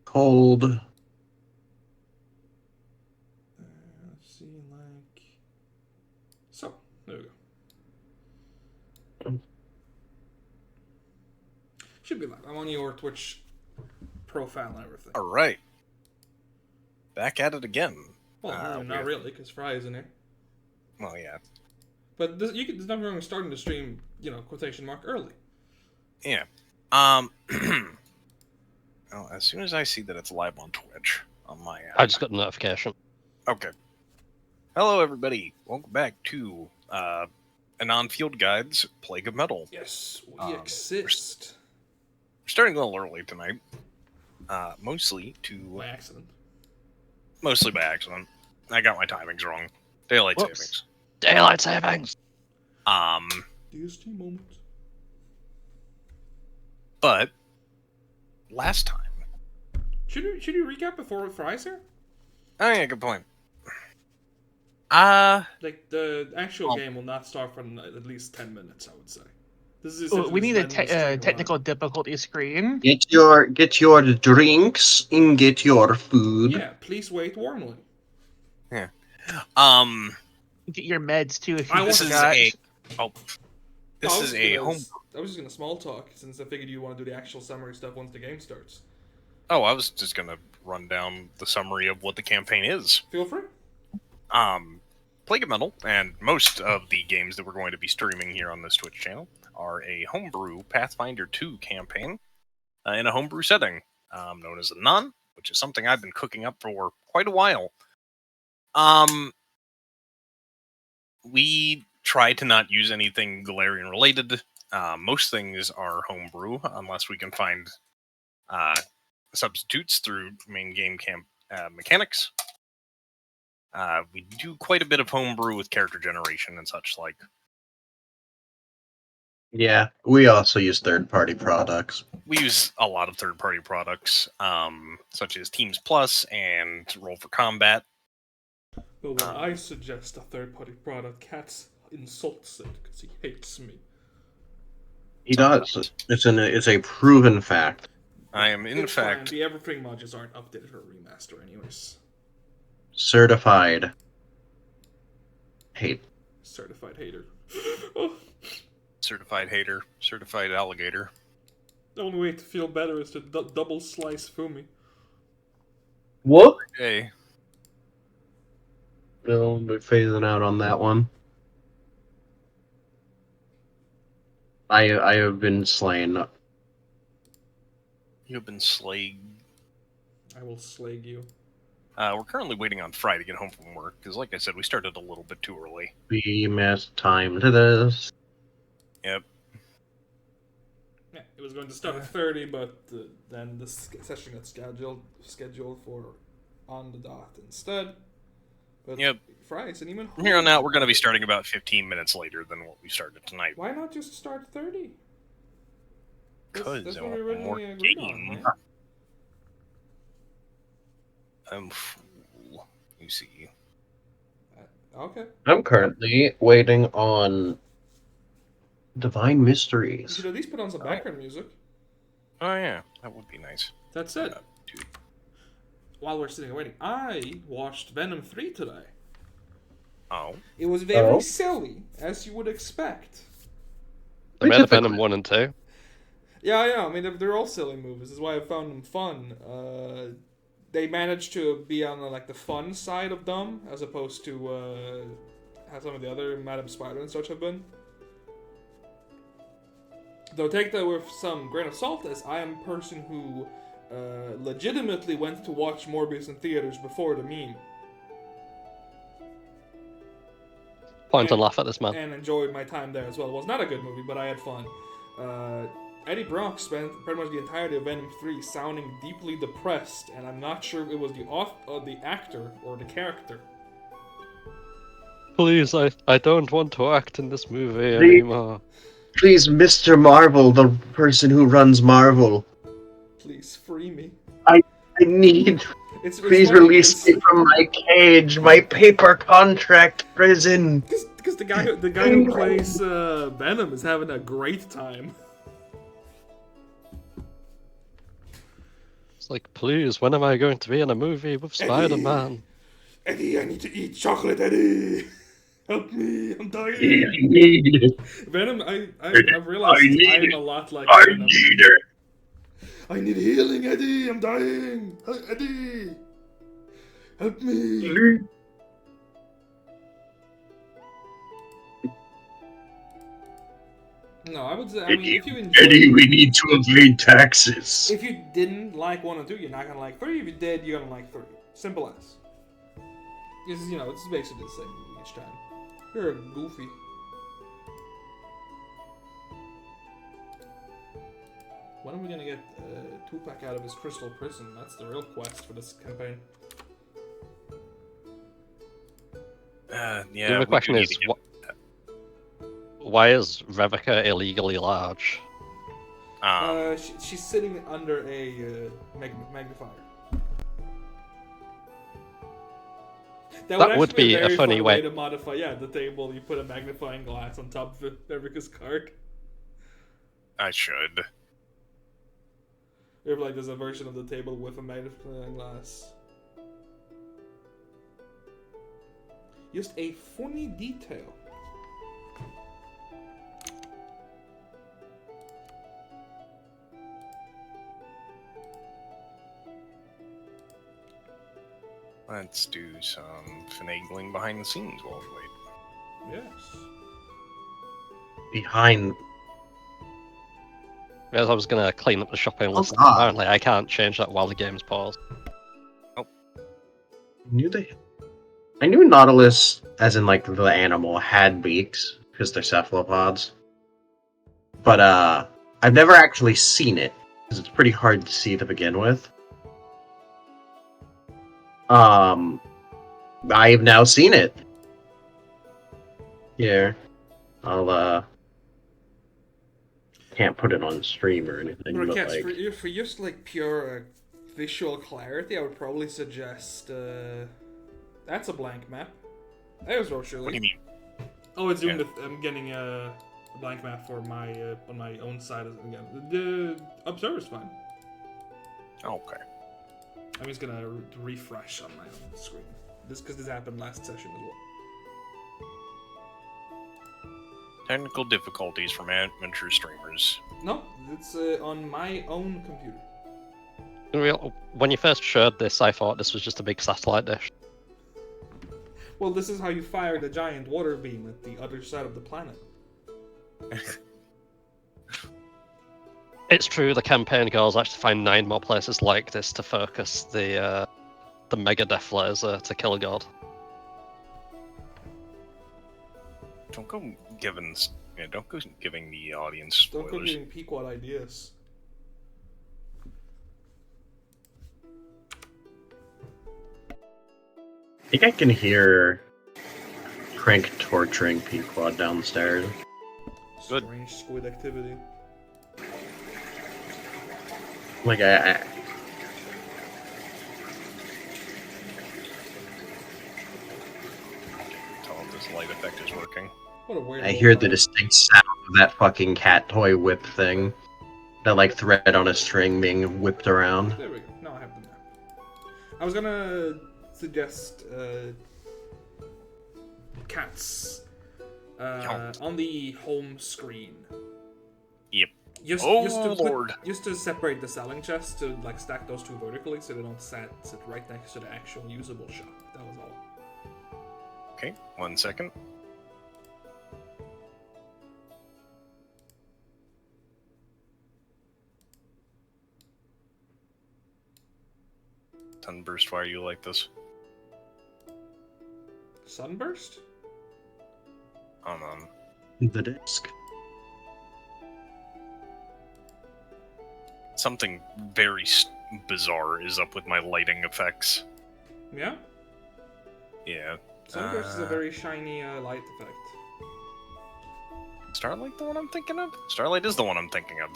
Cold. Let's see, like... So, there we go. Should be live. I'm on your Twitch profile and everything. All right. Back at it again. Well, not really, because Fry isn't here. Well, yeah. But there's nothing wrong with starting the stream, quotation mark, early. Yeah. Well, as soon as I see that it's live on Twitch on my app. I just got a notification. Okay. Hello, everybody. Welcome back to Anon Field Guide's Plague of Metal. Yes, we exist. We're starting a little early tonight. Mostly by accident. I got my timings wrong. Daylight savings. Daylight savings. DST moment. But last time. Should you recap before Fry's here? Oh yeah, good point. Like the actual game will not start for at least 10 minutes, I would say. We need a technical difficulty screen. Get your drinks and get your food. Yeah, please wait warmly. Yeah. Get your meds too if you This is forgot. a home. I was just gonna small talk since I figured you want to do the actual summary stuff once the game starts. Oh, I was just gonna run down the summary of what the campaign is. Feel free. Plague of Metal, and most of the games that we're going to be streaming here on this Twitch channel are a homebrew Pathfinder 2 campaign in a homebrew setting, known as Anon, which is something I've been cooking up for quite a while. We try to not use anything Galarian related. Most things are homebrew, unless we can find substitutes through main game mechanics. We do quite a bit of homebrew with character generation and such like. Yeah, we also use third-party products. We use a lot of third-party products, such as Teams Plus and Roll for Combat. But when I suggest a third-party product, Katz insults it because he hates me. He does. It's a proven fact. I am, in fact... The Everfree modules aren't updated for remaster anyways. Certified. Hate. Certified hater. Certified hater. Certified alligator. The only way to feel better is to double slice Fumi. What? Hey. We'll be phasing out on that one. I have been slain. You have been slayed. I will slag you. We're currently waiting on Fry to get home from work, because like I said, we started a little bit too early. We missed time to this. Yep. Yeah, it was going to start at 30, but then the session got scheduled for on the dot instead. But yep. Fry isn't even home. From here on out, we're going to be starting about 15 minutes later than what we started tonight. Why not just start 30? Because I what we want more originally agreed game. on, right? I'm fool. You see. Okay. I'm currently waiting on Divine You Mysteries. should at least put on some background music. Oh yeah, that would be nice. That's it. While we're sitting and waiting, I watched Venom 3 today. Oh. It was very silly, as you would expect. I made Venom 1 and 2. Yeah, I mean, they're all silly movies. That's why I found them fun. They managed to be on the fun side of dumb, as opposed to how some of the other Madam Spider and such have been. Though take that with some grain of salt, as I am a person who legitimately went to watch Morbius in theaters before the meme. Point and laugh at this man. And enjoyed my time there as well. It was not a good movie, but I had fun. Eddie Brock spent pretty much the entirety of Venom 3 sounding deeply depressed, and I'm not sure if it was the actor or the character. Please, I don't want to act in this movie anymore. Please, Mr. Marvel, the person who runs Marvel. Please free me. I need... Please release me from my cage, my paper contract prison. Because the guy who plays Venom is having a great time. It's like, please, when am I going to be in a movie with Spider-Man? Eddie, I need to eat chocolate, Eddie. Help me, I'm dying. I need it. Venom, I've realized I'm a lot like I Venom. need it. I need healing, Eddie. I'm dying. Eddie, help me. No, I would say. I mean, if you enjoy, Eddie, we need to evade taxes. if you didn't like 1 and 2, you're not gonna like 3. If you did, you're gonna like 3. Simple as. It's, you know, it's basically the same movie each time. You're goofy. When are we gonna get Tupac out of his crystal prison? That's the real quest for this campaign. Yeah. The question is, why is Revica illegally large? She's sitting under a magnifier. That would be a very funny fun way to modify. Yeah, the table. You put a magnifying glass on top of Erica's card. I should. Or like there's a version of the table with a magnifying glass. Just a funny detail. Let's do some finagling behind the scenes while we wait. Yes. Behind. As I was gonna clean up the shopping list, Oh, apparently I can't change that while the game's paused. I knew Nautilus, as in like the animal, had beaks because they're cephalopods. But I've never actually seen it because it's pretty hard to see to begin with. I've now seen it. Here, I'll can't put it on stream or anything. But But like... for just like pure visual clarity, I would probably suggest that's a blank map. There's Rocherly. What do you mean? Oh, it's doing I'm getting a blank map for my on my own side again. The observer's fine. Okay. I'm just gonna refresh on my own screen. This because this happened last session as well. Technical difficulties from amateur streamers. No, it's on my own computer. When you first showed this, I thought this was just a big satellite dish. Well, this is how you fire the giant water beam at the other side of the planet. It's true, the campaign goals are to find 9 more places like this to focus the Mega Death Laser to kill God. Don't go giving the audience spoilers. Don't go giving Pequod ideas. I think I can hear Crank torturing Pequod downstairs. Good. Strange squid activity. Like Tell him this light effect is working. What a weird. I hear the distinct sound of that fucking cat toy whip thing. That like thread on a string being whipped around. There we go. Now I have the map. I was gonna suggest cats on the home screen. Yep. Just Lord. Just to separate the selling chests, to like stack those two vertically so they don't sit right next to the actual usable shop. That was all. Okay, 1 second. Sunburst, why are you like this? Sunburst? On. The disc. Something very bizarre is up with my lighting effects. Yeah? Yeah. Sunburst is a very shiny light effect. Starlight the one I'm thinking of? Starlight is the one I'm thinking of.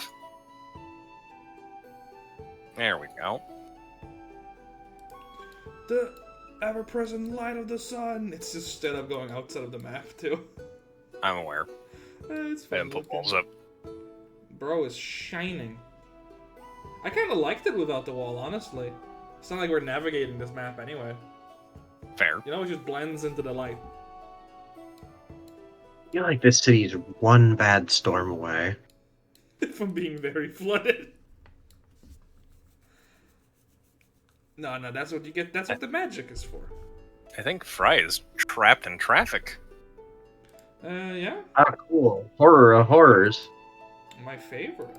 There we go. The ever-present light of the sun! It's just instead of going outside of the map, too. I'm aware. It's fun And put looking. balls up. Bro is shining. I kind of liked it without the wall, honestly. It's not like we're navigating this map anyway. Fair. You know, it just blends into the light. I feel like this city's one bad storm away. From being very flooded. No, that's what you get. That's what the magic is for. I think Fry is trapped in traffic. Yeah. Ah, cool. Horror of horrors. My favorite.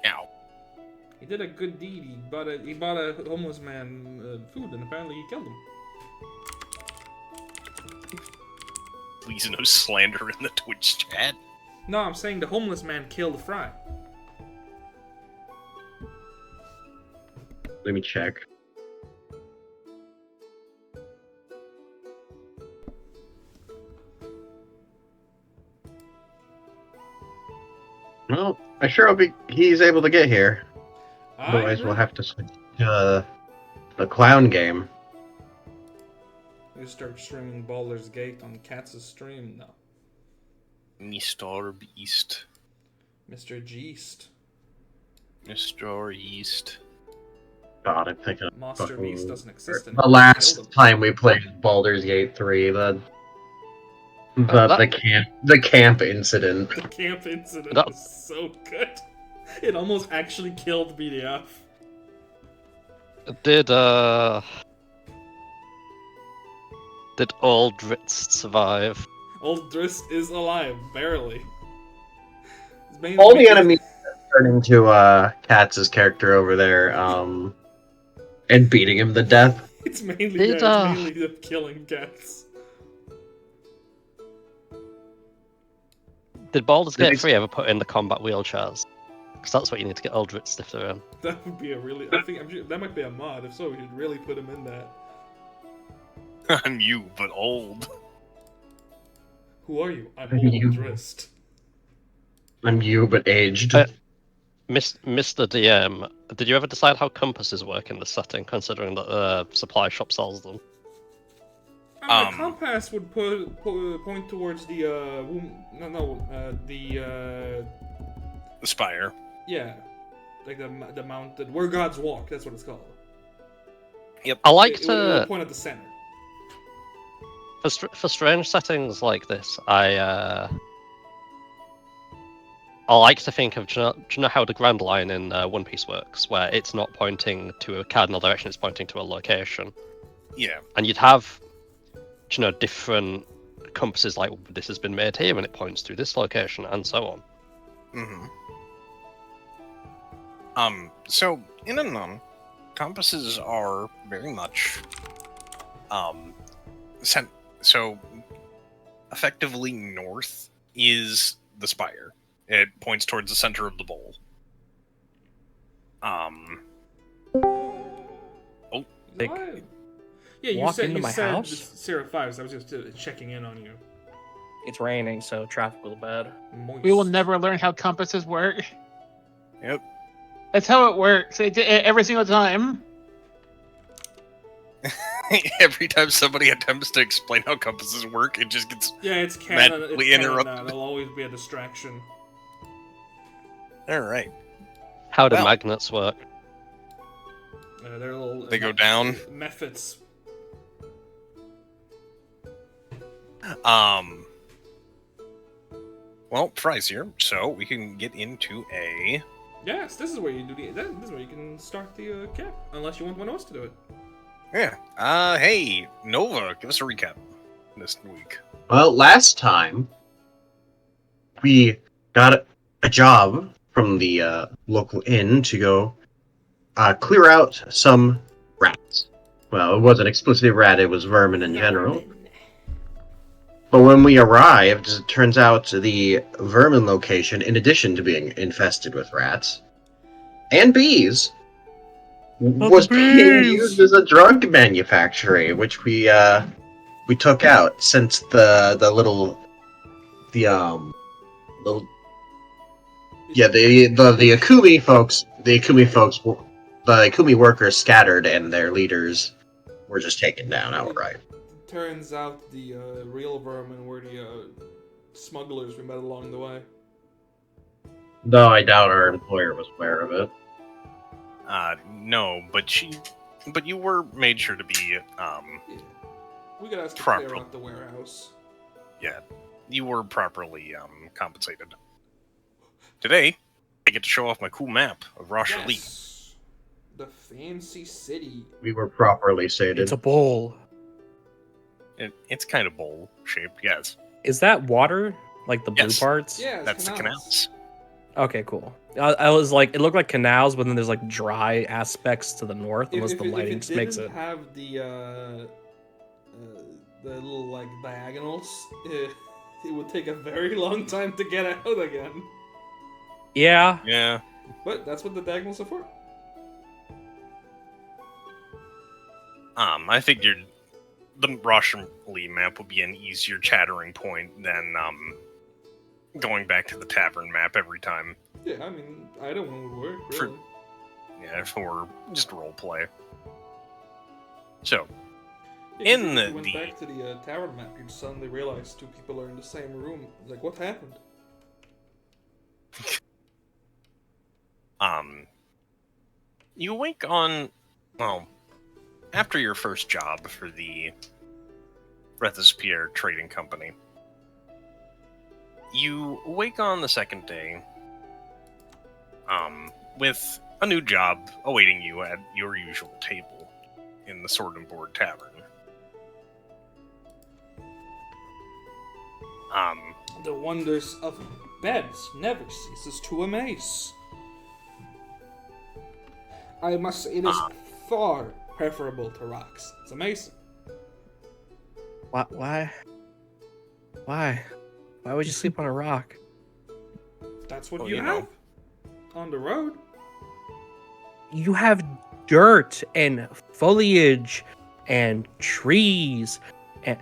Ow. He did a good deed. He bought a homeless man food, and apparently he killed him. Please no slander in the Twitch chat. No, I'm saying the homeless man killed Fry. Let me check. Well, I sure hope he's able to get here. Otherwise, we'll have to switch to the clown game. You start streaming Baldur's Gate on Katz's stream now. Mr. Beast. Mr. Geest. Mr. East. God, I'm thinking Monster fucking- Beast doesn't exist anymore. the Killed last him. time we played Baldur's Gate 3, the camp incident. The camp incident That- was so good. It almost actually killed BDF. Did Aldrich survive? Old Drist is alive, barely. It's mainly All the because- enemies turn into Katz's character over there, and beating him to death. It's mainly, Did, yeah, it's mainly the killing cats. Did Baldur's Did Gate he- 3 ever put in the combat wheelchairs? Because that's what you need to get Aldrich stiffed around. That would be a really. I'm sure that might be a mod. If so, we should really put him in that. I'm you, but old. Who are you? I'm You. Old Drist. I'm you, but aged. Mr. DM, did you ever decide how compasses work in this setting, considering that the supply shop sells them? The compass would point towards the The Spire. yeah, like the mounted where gods walk. That's what it's called. I like It would to, point at the center. for strange settings like this, I like to think of, do you know how the Grand Line in One Piece works, where it's not pointing to a cardinal direction, it's pointing to a location, Yeah. and you'd have, different compasses like this has been made here and it points to this location and so on. Mm-hmm. So in a none, compasses are very much so effectively north is the spire. It points towards the center of the bowl. Like, What? Yeah, you walk said into you my said house? Sarah 5, so I was just checking in on you. it's raining, so traffic was bad. Moist. We will never learn how compasses work. Yep. That's how it works. Every single time. Every time somebody attempts to explain how compasses work, it just gets. Yeah, it's canon. It's Magically canon interrupted. now. It'll always be a distraction. All right. How do Well. magnets work? They're little. They go down. Methods. Well, Fry's here, so we can get into a. Yes, this is where you do this is where you can start the cap, unless you want one else to do it. Yeah. Hey, Nova, give us a recap this week. Well, last time we got a job from the local inn to go clear out some rats. Well, it wasn't explicitly rat; it was vermin in general. But when we arrived, it turns out the vermin location, in addition to being infested with rats and bees, was being used as a drug manufactory, which we took out since the Akumi folks, the Akumi workers scattered and their leaders were just taken down outright. Turns out the real vermin were the smugglers we met along the way. Though I doubt our employer was aware of it. No, but you were made sure to be, Yeah. We could ask to clear Proper. out the warehouse. you were properly, compensated. Today, I get to show off my cool map of Rosh Lee. Yes. The fancy city. We were properly sated. It's a bowl. It's kind of bowl-shaped, yes. Is that water? Like the blue Yes. parts? Yeah, it's That's the canals. Okay, cool. I was like, it looked like canals, but then there's like dry aspects to the north, unless the lighting just makes it. Have the little like diagonals, it would take a very long time to get out again. Yeah. Yeah. But that's what the diagonals are for. I figured the Rosh Lee map would be an easier chattering point than, going back to the tavern map every time. Yeah, I mean, either one would work, For- really. Yeah, for just role play. So, Yeah, 'cause in if you went the- back to the tavern map, you'd suddenly realize two people are in the same room. Like, what happened? you awake on, well, after your first job for the Rethispierre Trading Company. You awake on the second day, with a new job awaiting you at your usual table in the Sword and Board Tavern. The wonders of beds never ceases to amaze. I must say, it is far preferable to rocks. It's amazing. Why? Why would you sleep on a rock? That's what Well, you you have know. on the road. You have dirt and foliage and trees. And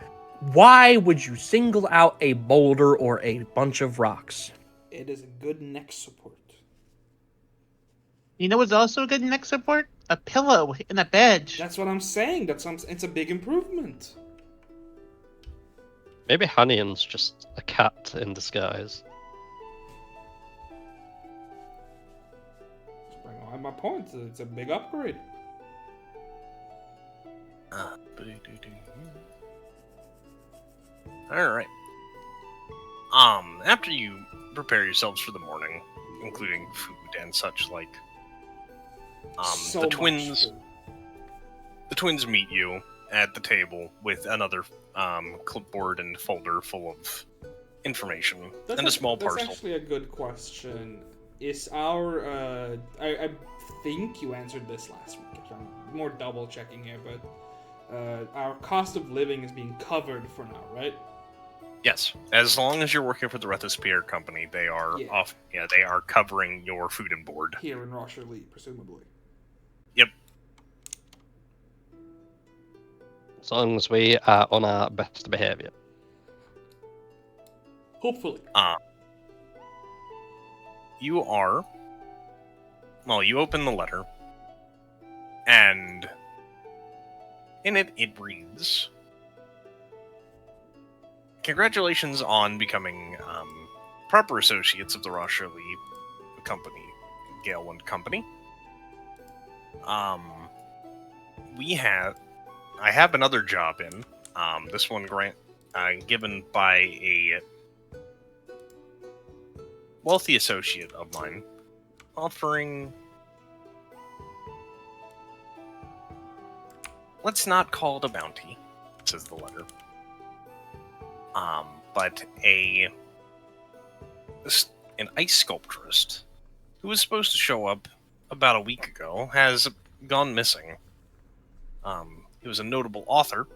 why would you single out a boulder or a bunch of rocks? It is a good neck support. You know what's also a good neck support? A pillow in a bed. That's what I'm saying. It's a big improvement. Maybe Hanian's just a cat in disguise. Bring on my point. It's a big upgrade. Alright. After you prepare yourselves for the morning, including food and such like, So the much twins food. the twins meet you at the table with another clipboard and folder full of information and a small That's parcel. actually a good question. Is our I think you answered this last week. I'm more double checking here, but our cost of living is being covered for now, right? Yes, as long as you're working for the Rethispierre company, they are Yeah. they are covering your food and board. Here in Rosh Lee, presumably. Yep. As long as we are on our best behavior. Hopefully. You are. Well, you open the letter, and in it reads, "Congratulations on becoming proper associates of the Rosh Lee company, Gale and Company. I have another job in. This one given by a wealthy associate of mine, offering, let's not call it a bounty," says the letter, but an ice sculpturist who was supposed to show up about a week ago has gone missing. He was a notable author,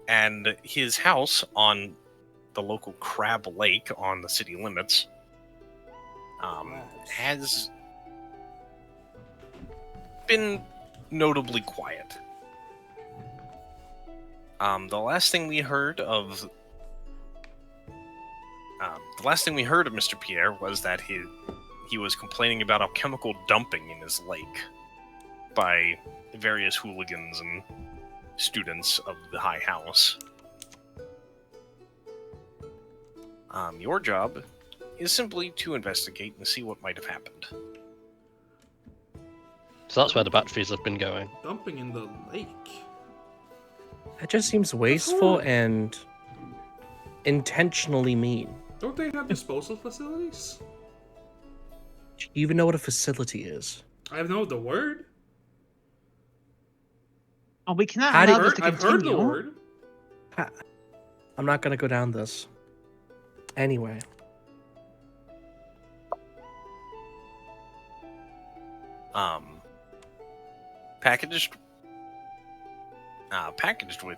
and his house on the local Crab Lake on the city limits has been notably quiet. The last thing we heard of Mr. Pierre was that he was complaining about alchemical dumping in his lake by various hooligans and students of the High House. Your job is simply to investigate and see what might have happened. So that's where the batteries have been going. Dumping in the lake. That just seems wasteful horrible. and intentionally mean. Don't they have disposal facilities? Do you even know what a facility is? I know the word. Oh, we cannot How do allow you- this to I've heard the continue. word. I'm not gonna go down this. Anyway, Packaged with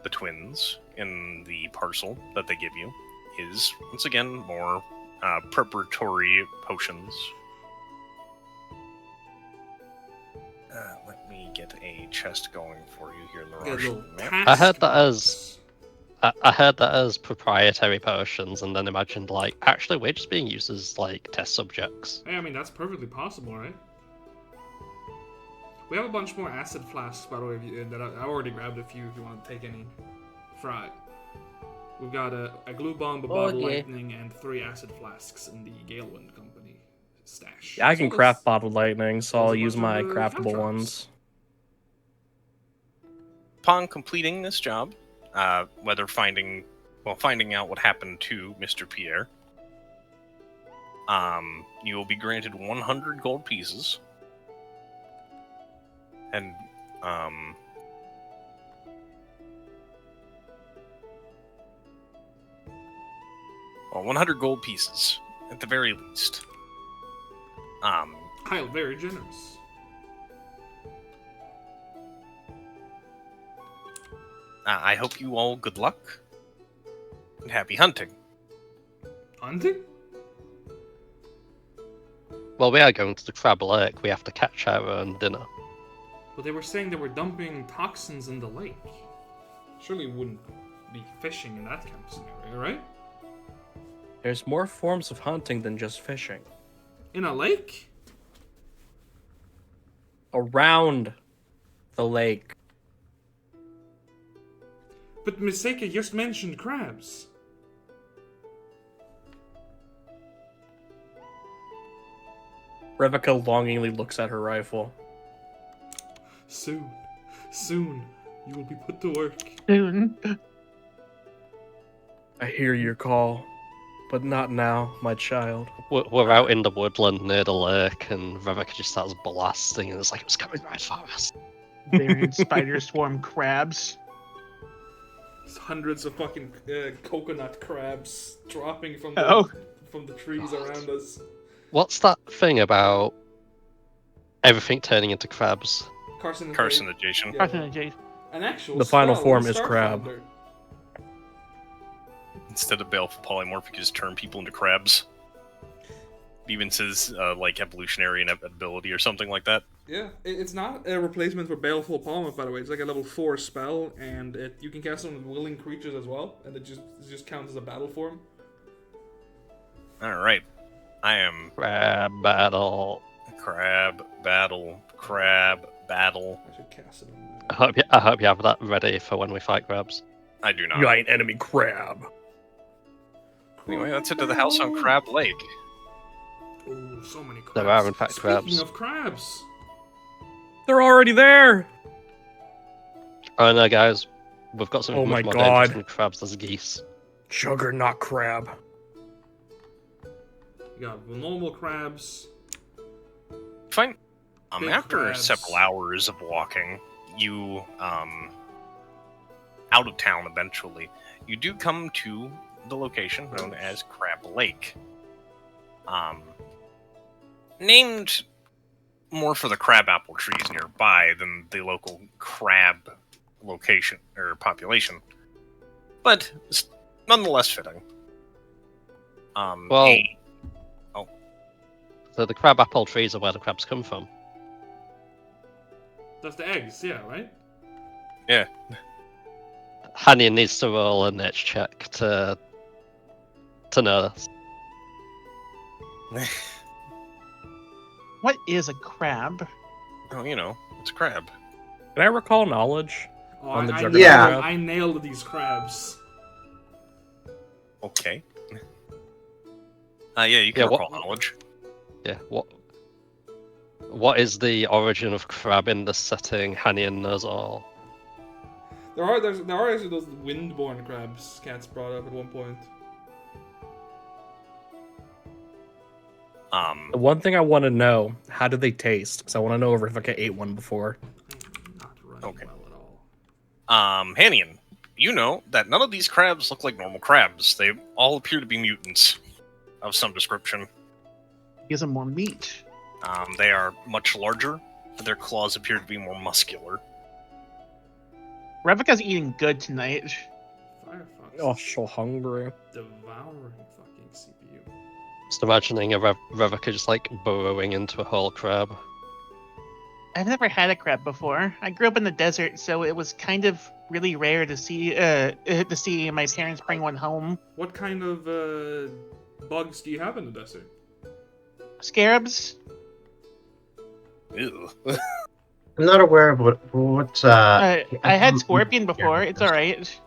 the twins in the parcel that they give you is once again more preparatory potions. Let me get a chest going for you here in the Get a Russian little map. task I heard that box. as- I heard that as proprietary potions, and then imagined like, actually, we're just being used as like test subjects. Hey, I mean, that's perfectly possible, right? We have a bunch more acid flasks, by the way, that I already grabbed a few if you want to take any. Fry. We've got a glue bomb, a bottle Okay. lightning, and 3 acid flasks in the Galewind Company stash. yeah, I can So craft that's- bottled lightning, so there's I'll a use bunch my of, craftable caltrops. ones. Upon completing this job, finding out what happened to Mr. Pierre, you will be granted 100 gold pieces, and 100 gold pieces at the very least. Kyle, very generous. I hope you all good luck and happy hunting. Hunting? Well, we are going to the Crab Lake. We have to catch our own dinner. But they were saying they were dumping toxins in the lake. Surely we wouldn't be fishing in that kind of scenario, right? There's more forms of hunting than just fishing. In a lake? Around the lake. But Miseka just mentioned crabs. Rebecca longingly looks at her rifle. Soon, you will be put to work. Soon. I hear your call, but not now, my child. We're out in the woodland near the lake, and Rebecca just starts blasting, and it's like it was coming right for us. There spider swarm crabs. There's hundreds of fucking coconut crabs dropping from the, Oh. from the trees around us. What's that thing about everything turning into crabs? Carcinogation. Yeah. Carcinogate. An actual The final spell form in is crab. Starfinder. Instead of baleful polymorph, you just turn people into crabs. It even says like evolutionary inevitability or something like that. Yeah, it's not a replacement for Baleful Palmer, by the way. It's like a level 4 spell, and you can cast it on willing creatures as well, and it just counts as a battle form. All right, I am Crab battle. crab battle. I should cast it on I hope you have that ready for when we fight crabs. I do not. Giant enemy crab. Anyway, let's head to the house on Crab Lake. Oh, so many crabs. There are, in fact, Speaking crabs. of crabs, They're already there! Oh no, guys, we've got something Oh much my more God. dangerous than crabs. There's geese. Juggernaut crab. you got normal crabs. Fine. Big After crabs. several hours of walking, you out of town eventually. You do come to the location known as Crab Lake. Named more for the crabapple trees nearby than the local crab location or population, but it's nonetheless fitting. Well- a- So the crab apple trees are where the crabs come from. That's the eggs, yeah, right? Hania needs to roll a nature check to know this. What is a crab? oh, you know, it's a crab. Can I recall knowledge? Oh, On the I juggernaut Yeah. crab? I nailed these crabs. Okay. Yeah, you can Yeah, what- recall knowledge. Yeah. What is the origin of crab in this setting? Hanian knows all. There are actually those windborne crabs Cats brought up at one point. The one thing I want to know, how do they taste? Because I want to know if I ate one before. Not running Okay. well at all. Hanian, you know that none of these crabs look like normal crabs. They all appear to be mutants of some description. Gives them more meat. They are much larger, but their claws appear to be more muscular. Revica's eating good tonight. Firefox Oh, so hungry. devouring fucking CPU. Just imagining a Revica just like burrowing into a whole crab. I've never had a crab before. I grew up in the desert, so it was kind of really rare to see my parents bring one home. What kind of bugs do you have in the desert? Scarabs? Ew. I'm not aware of what's I had scorpion before. It's all right.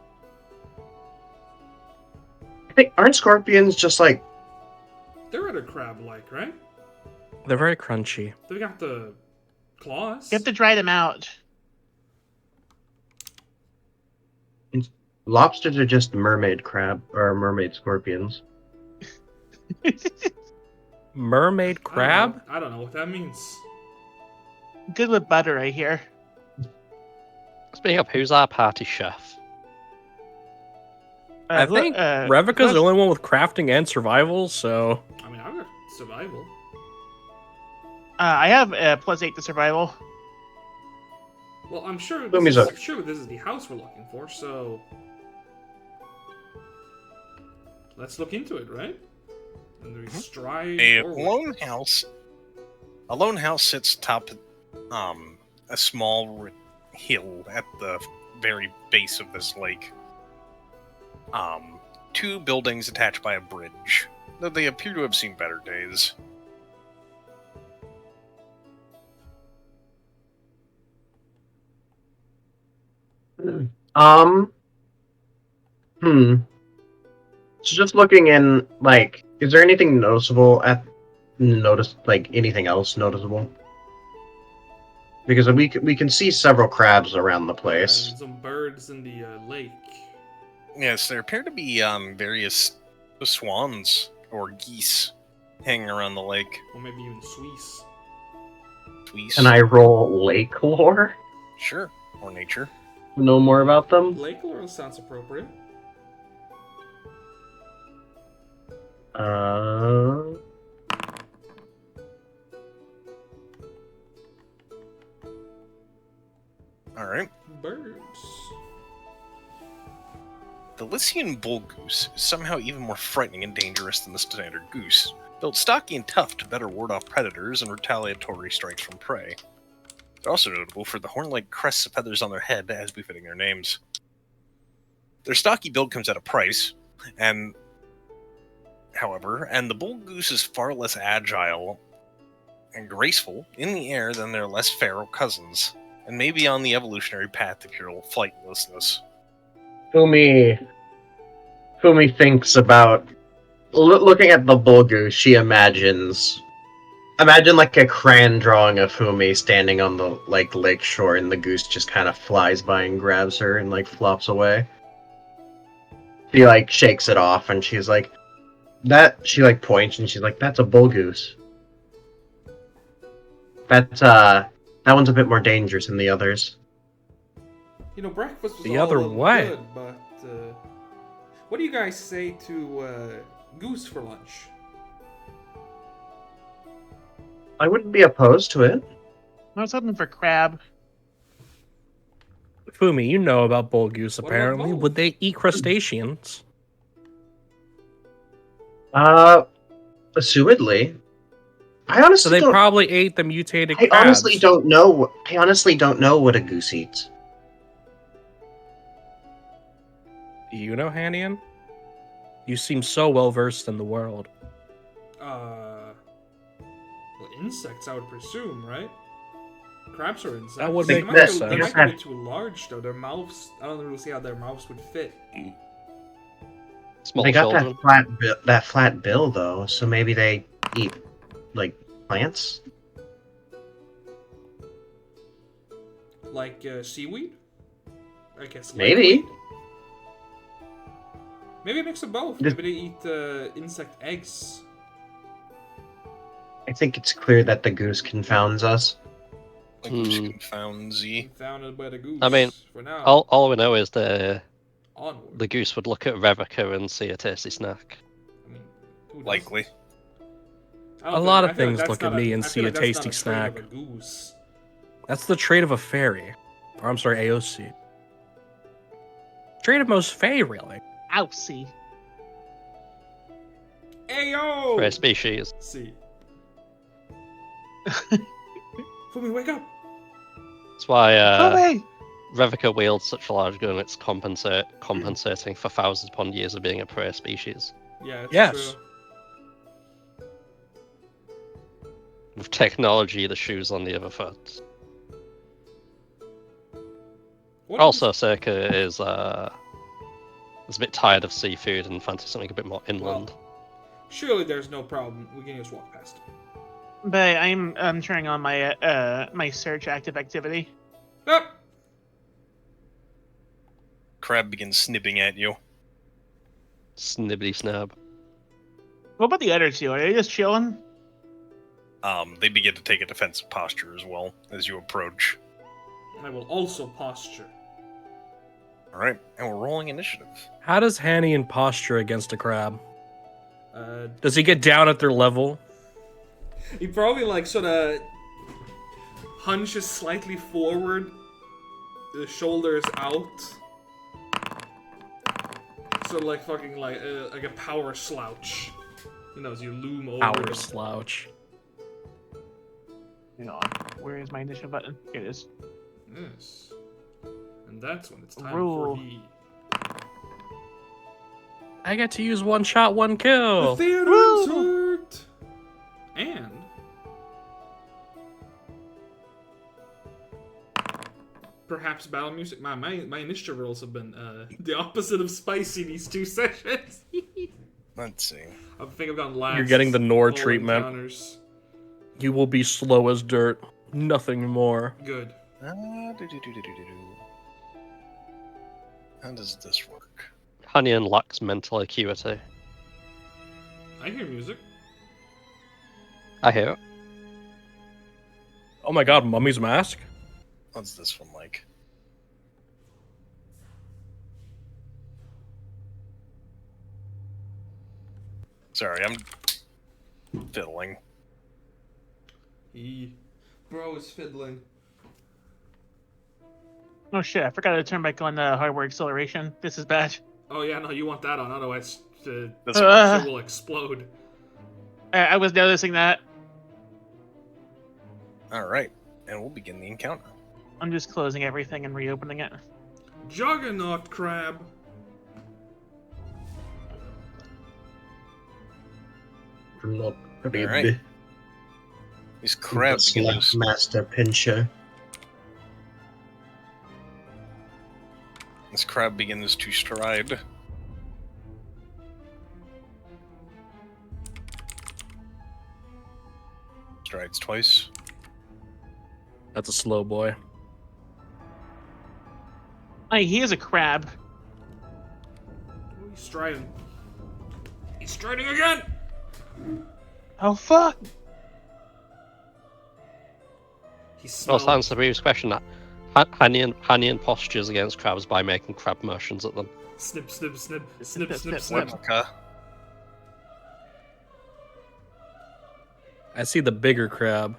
I think aren't scorpions just like They're rather crab-like, right? They're very crunchy. They got the claws. You have to dry them out. lobsters are just mermaid crab or mermaid scorpions? Mermaid crab? I don't know what that means. Good with butter, I hear. Speaking of, who's our party chef? I think Revica's the only one with crafting and survival, so I mean, I've got survival. I have +8 to survival. Well, I'm sure Lumi's this, okay. this is the house we're looking for, so let's look into it, right? And we stride A forward. lone house sits atop a small hill at the very base of this lake. Two buildings attached by a bridge, though they appear to have seen better days. So just looking in, like, is there anything noticeable anything else noticeable? Because we can see several crabs around the place. And some birds in the lake. Yes, there appear to be various swans or geese hanging around the lake. Or maybe even Swiss. Tweese. Can I roll lake lore? Sure. Or nature. Know more about them? Lake lore sounds appropriate. Alright. Birds. The Lycian bull goose is somehow even more frightening and dangerous than the standard goose, built stocky and tough to better ward off predators and retaliatory strikes from prey. They're also notable for the horn-like crests of feathers on their head, as befitting their names. Their stocky build comes at a price, however, and the bull goose is far less agile and graceful in the air than their less feral cousins, and may be on the evolutionary path to cure flightlessness. Fumi thinks about looking at the bull goose. She imagine like a crayon drawing of Fumi standing on the lake shore, and the goose just kind of flies by and grabs her and flops away. She shakes it off, and she's like, "That." She points, and she's like, "That's a bull goose. That one's a bit more dangerous than the others." You know, breakfast was The all other well and way. good, but what do you guys say to goose for lunch? I wouldn't be opposed to it. I was hoping for crab. Fumi, you know about bull goose What about apparently. both? Would they eat crustaceans? Assumedly. I So honestly they don't. probably ate the mutated I crabs. honestly don't know. I honestly don't know what a goose eats. Do you know, Hanian? You seem so well versed in the world. Well, insects, I would presume, right? Crabs are insects. That would They make might more be- They sense. might be too large, though. Their mouths, I don't really see how their mouths would fit. Small They got children. that flat bill though, so maybe they eat like plants. Like seaweed? I guess. Maybe. likely. Maybe a mix of both. This- Maybe they eat insect eggs. I think it's clear that the goose confounds us. Like who's Hmm. confoundsy. Founded by the goose. I mean, for now. All we know is the Onward. goose would look at Revica and see a tasty snack. I mean, who doesn't? Likely. I don't A think- lot I of feel like things that's look not at me and I see feel a like that's not tasty trait of snack. a goose. That's the trait of a fairy. Or I'm sorry, AOC. Trait of most fae, really. Ousey. Ayo! For a species. See. Fumi, wake up! That's why Oh, hey! Revica wields such a large gun. It's compensating for thousands upon years of being a prey species. Yeah, it's Yes. true. With technology, the shoes on the other foot. What Also, Circa is a bit tired of seafood and fancies something a bit more inland. Surely there's no problem. We can just walk past. But I'm turning on my my search active activity. Ah! Crab begins snipping at you. Snibbity snab. What about the other two? Are they just chilling? They begin to take a defensive posture as well as you approach. I will also posture. All right, and we're rolling initiative. How does Hannian posture against a crab? Uh, Does he get down at their level? he probably like sort of hunches slightly forward, the shoulders out, sort of like fucking like a power slouch. You know, as you loom over. Power the- slouch. Hang on. Where is my initiative button? Here it is. Yes. And that's when it's time Rule. for the I get to use one shot, one kill. theater Woo! insert. And perhaps battle music. My initiative rolls have been the opposite of spicy these 2 sessions. Let's see. I think I've gone last. You're getting the Nor all treatment. encounters. You will be slow as dirt. Nothing more. Good. How does this work? Hanyan lacks mental acuity. I hear music. I hear it. Oh my god, Mummy's Mask? What's this one like? Sorry, I'm fiddling. Bro is fiddling. Oh shit! I forgot to turn back on the hardware acceleration. This is bad. Oh yeah, no, you want that on, otherwise the This shit will explode. I was noticing that. All right, and we'll begin the encounter. I'm just closing everything and reopening it. Juggernaut crab. Look, Alright. These crabs begin to Master Pincher. This crab begins to stride. Strides twice. That's a slow boy. Hey, he is a crab. Oh, he's striding. He's striding again. Oh fuck! He Well, smells. to answer the previous question, Hanyan postures against crabs by making crab motions at them. Snip, snip, snip, snip, Snip, snip, snip, snip. Replica. I see the bigger crab.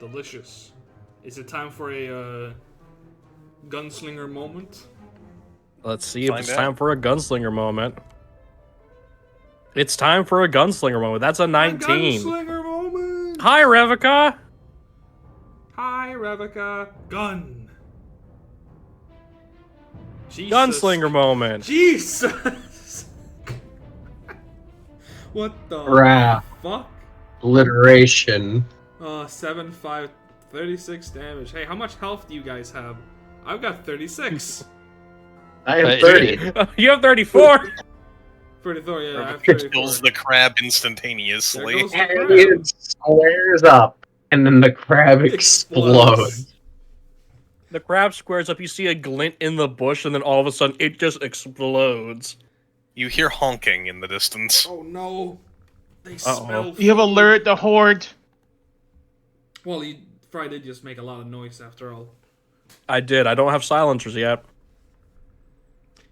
Delicious. Is it time for a gunslinger moment? Let's see if Find it's out. time for a gunslinger moment. It's time for a gunslinger moment. That's a 19. Gunslinger moment. Hi, Revica. Hi, Revica. Gun. Jesus. Gunslinger moment. Jesus. What the Wrath. fuck? Alliteration. 7, 5, 36 damage. Hey, how much health do you guys have? I've got 36. I have 30. 30. You have 34. 34, yeah, I have Kills 34. the crab instantaneously. There goes the And crab. it squares up, and then the crab explodes. The crab squares up. You see a glint in the bush, and then all of a sudden, it just explodes. You hear honking in the distance. Oh no. They Uh-oh. smell You have food. alert the horde. Well, Fry did just make a lot of noise after all. I did. I don't have silencers yet.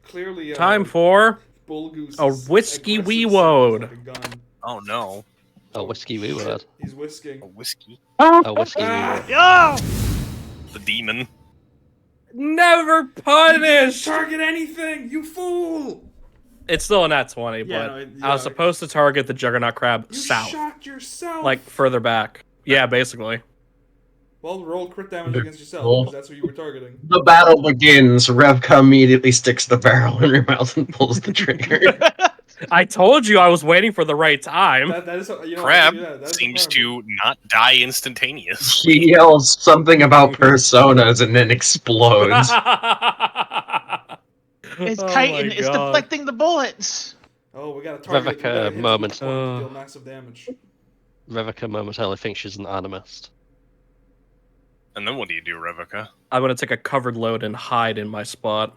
Clearly, Time for Bull Goose a is whiskey aggressive wee sounds woad. like a gun. Oh no. A whiskey wee word. He's whisking. A whiskey. A whiskey wee Ah! word. Yo! The demon. Never You didn't punished. target anything, you fool! It's still a nat 20, Yeah, but no, I was supposed to target the Juggernaut crab You south, shot yourself. like further back. Yeah, basically. Well, roll crit damage against yourself Well- because that's what you were targeting. The battle begins. Revka immediately sticks the barrel in her mouth and pulls the trigger. I told you I was waiting for the right time. That is, you know, Crab that is seems horrible. to not die instantaneous. She yells something about personas and then explodes. It's Oh chitin. my It's God. deflecting the bullets. Oh, we gotta target. We gotta hit the moment. weak point to deal massive damage. Revika momentarily thinks she's an animist. And then what do you do, Revika? I'm gonna take a covered load and hide in my spot.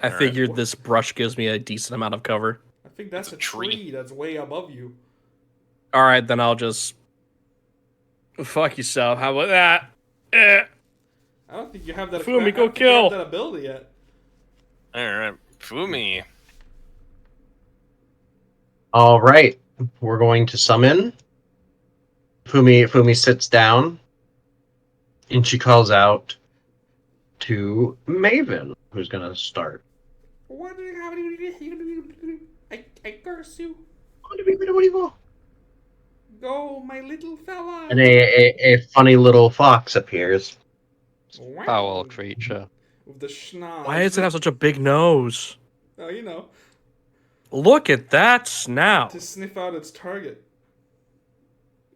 I Alright. figured this brush gives me a decent amount of cover. I think that's It's a a tree. tree that's way above you. Alright, then I'll just... Fuck yourself, how about that? I don't think you have that. Fumi, I go don't think you have kill. that ability yet. Alright, Fumi. All right, we're going to summon. Fumi sits down, and she calls out to Maven, who's gonna start. What do you have? I curse you. Go, my little fella. And a funny little fox appears. Wow. Foul creature. With the schnoz. Why does it have such a big nose? Oh, you know, Look at that snout. to sniff out its target.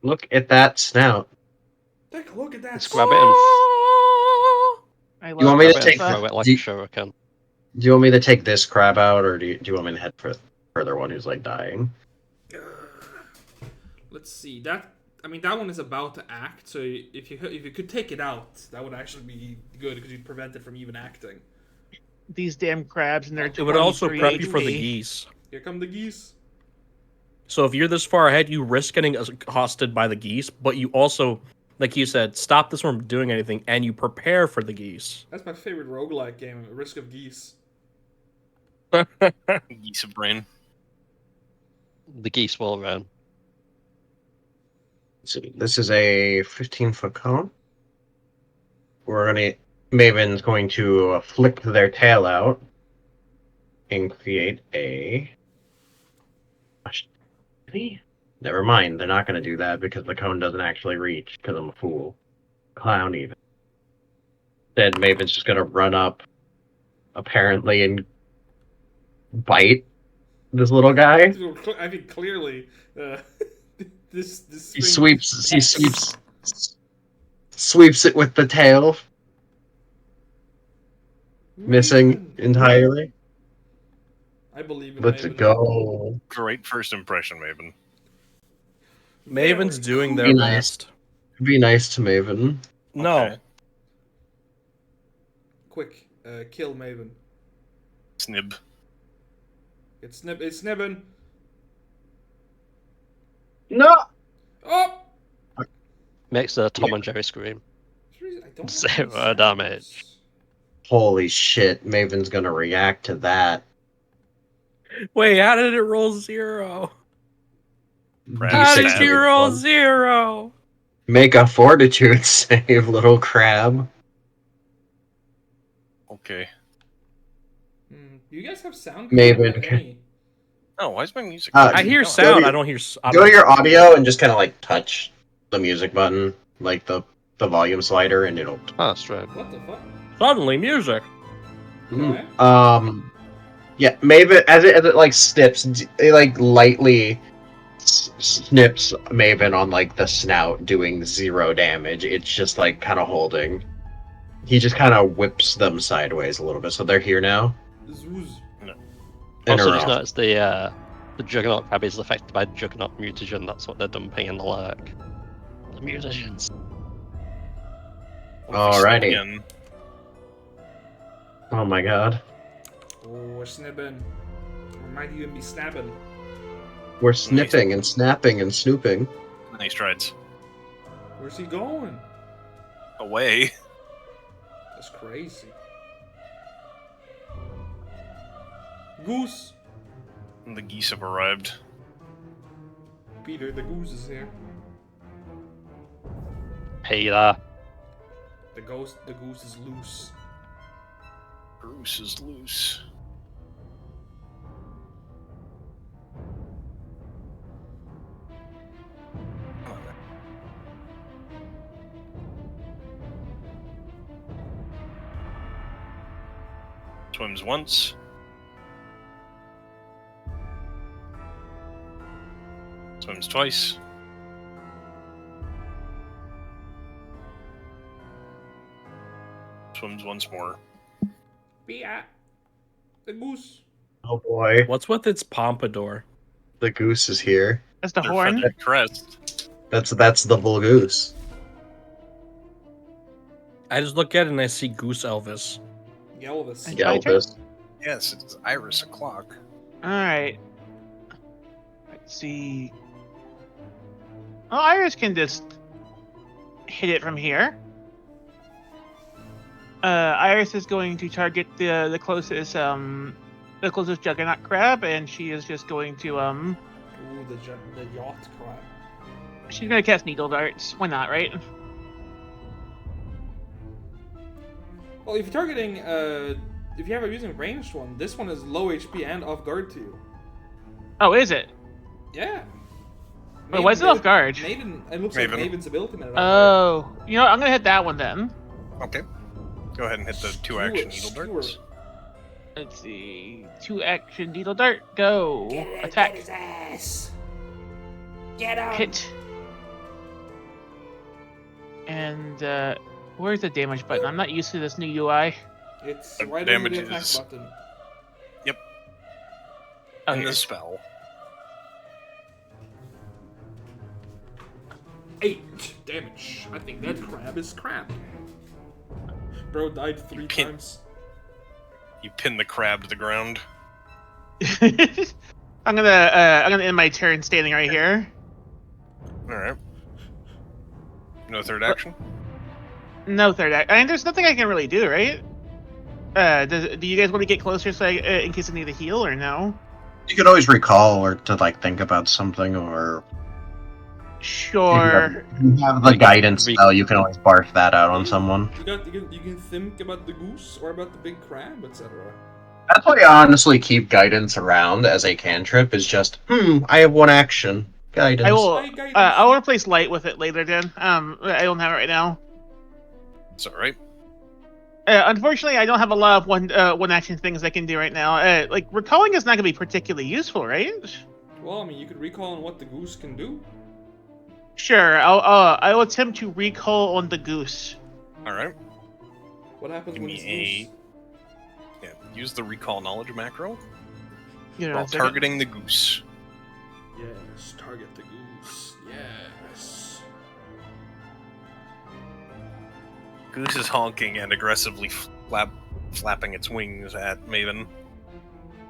Look at that snout. Take a look at that. Let's grab it and I You want me to grab it take and throw it like do a you- shuriken. Do you want me to take this crab out, or do you want me to head for the further one who's like dying? Let's see. That one is about to act. So if you could take it out, that would actually be good because you'd prevent it from even acting. These damn crabs and their It would also 23 prep you for the HP. geese. Here come the geese. So if you're this far ahead, you risk getting accosted by the geese, but you also, like you said, stop this from doing anything, and you prepare for the geese. That's my favorite roguelike game, Risk of Geese. Geese of brain. The geese will run. Let's see. This is a 15-foot cone. Maven's going to flick their tail out and create a. Never mind, they're not going to do that because the cone doesn't actually reach because I'm a fool. Clown even. Instead, Maven's just going to run up, apparently, and bite this little guy. I mean, clearly, this He thing- sweeps it with the tail, missing Maven. entirely. I believe in Let's Maven. go. Great first impression, Maven. Maven's Very doing their cool. best. Be nice to Maven. No. Okay. Quick, kill Maven. Snib. It's snibbing. No! Oh! Makes a Tom and Jerry scream. I don't have Zero any sounds. damage. Holy shit, Maven's gonna react to that. Wait, how did it roll 0? Crab How stab. did you roll 0? Make a fortitude save, little crab. Okay. Do you guys have sound? Maven. I don't have any. Oh, why is my music? I hear going? sound, to- I don't hear... Go to your audio and just kind of like touch the music button, like the volume slider, and it'll. Ah, straight. What the fuck? Suddenly, music. Okay. Yeah, Maven as it like snips, it like lightly snips Maven on like the snout, doing 0 damage. It's just like kind of holding. he just kind of whips them sideways a little bit, so they're here now. Zoos. In a Also, just row. notice the Juggernaut crab is affected by Juggernaut mutagen. That's what they're dumping in the lurk. The mutagens. Alrighty. Again. Oh my god. Oh, we're snipping. We might even be snapping. We're sniffing and snapping and snooping. Nice strides. Where's he going? Away. That's crazy. Goose. The geese have arrived. Peter, the goose is here. Hey there. The goose is loose. Bruce is loose. Swims once. Swims twice. Swims once more. Pia. The goose. Oh boy. What's with its pompadour? The goose is here. That's the Their horn. feathered crest. That's the bull goose. I just look at it and I see Goose Elvis. Elvis. And- Yeah, My turn? Elvis. Yes, it's Iris o'clock. All right. Let's see. Oh, Iris can just hit it from here. Iris is going to target the closest Juggernaut crab, and she is just going to Ooh, the yacht crab. she's gonna cast Needle Darts. Why not, right? Well, if you're targeting, if you have a using a ranged one, this one is low HP and off guard to you. Oh, is it? Yeah. Wait, why is it off guard? Maven, it looks Maven. like Maven's ability made it off guard. Oh, you know what? I'm gonna hit that one then. Okay. Go ahead and hit the two action needle Skewer. darts. Let's see. 2-action Needle Dart. Go. Attack. Get ass. Get him. Hit. And where's the damage button? I'm not used to this new UI. It's The right under the damage attack is- button. Oh, And here. the spell. 8 damage. I think that crab is crap. Bro died 3 pin- times. You pin the crab to the ground. I'm gonna end my turn standing right here. Alright. No third action? No third act. I mean, there's nothing I can really do, right? Do you guys want to get closer so in case I need a heal or no? You could always recall or to like think about something, or Sure. if you have the guidance we- spell, you can always barf that out on someone. You can think about the goose or about the big crab, etc. That's why I honestly keep guidance around as a cantrip. Is just I have one action guidance. I will. Hey, guidance. I'll replace light with it later. Then. I don't have it right now. It's alright. Unfortunately, I don't have a lot of one action things I can do right now. Like recalling is not gonna be particularly useful, right? Well, I mean, you could recall on what the goose can do. Sure. I'll attempt to recall on the goose. Alright. What happens Give when me it's a. loose? Yeah, use the recall knowledge macro You know, while targeting the goose. Yes, target the goose. Yes. Goose is honking and aggressively flapping its wings at Maven.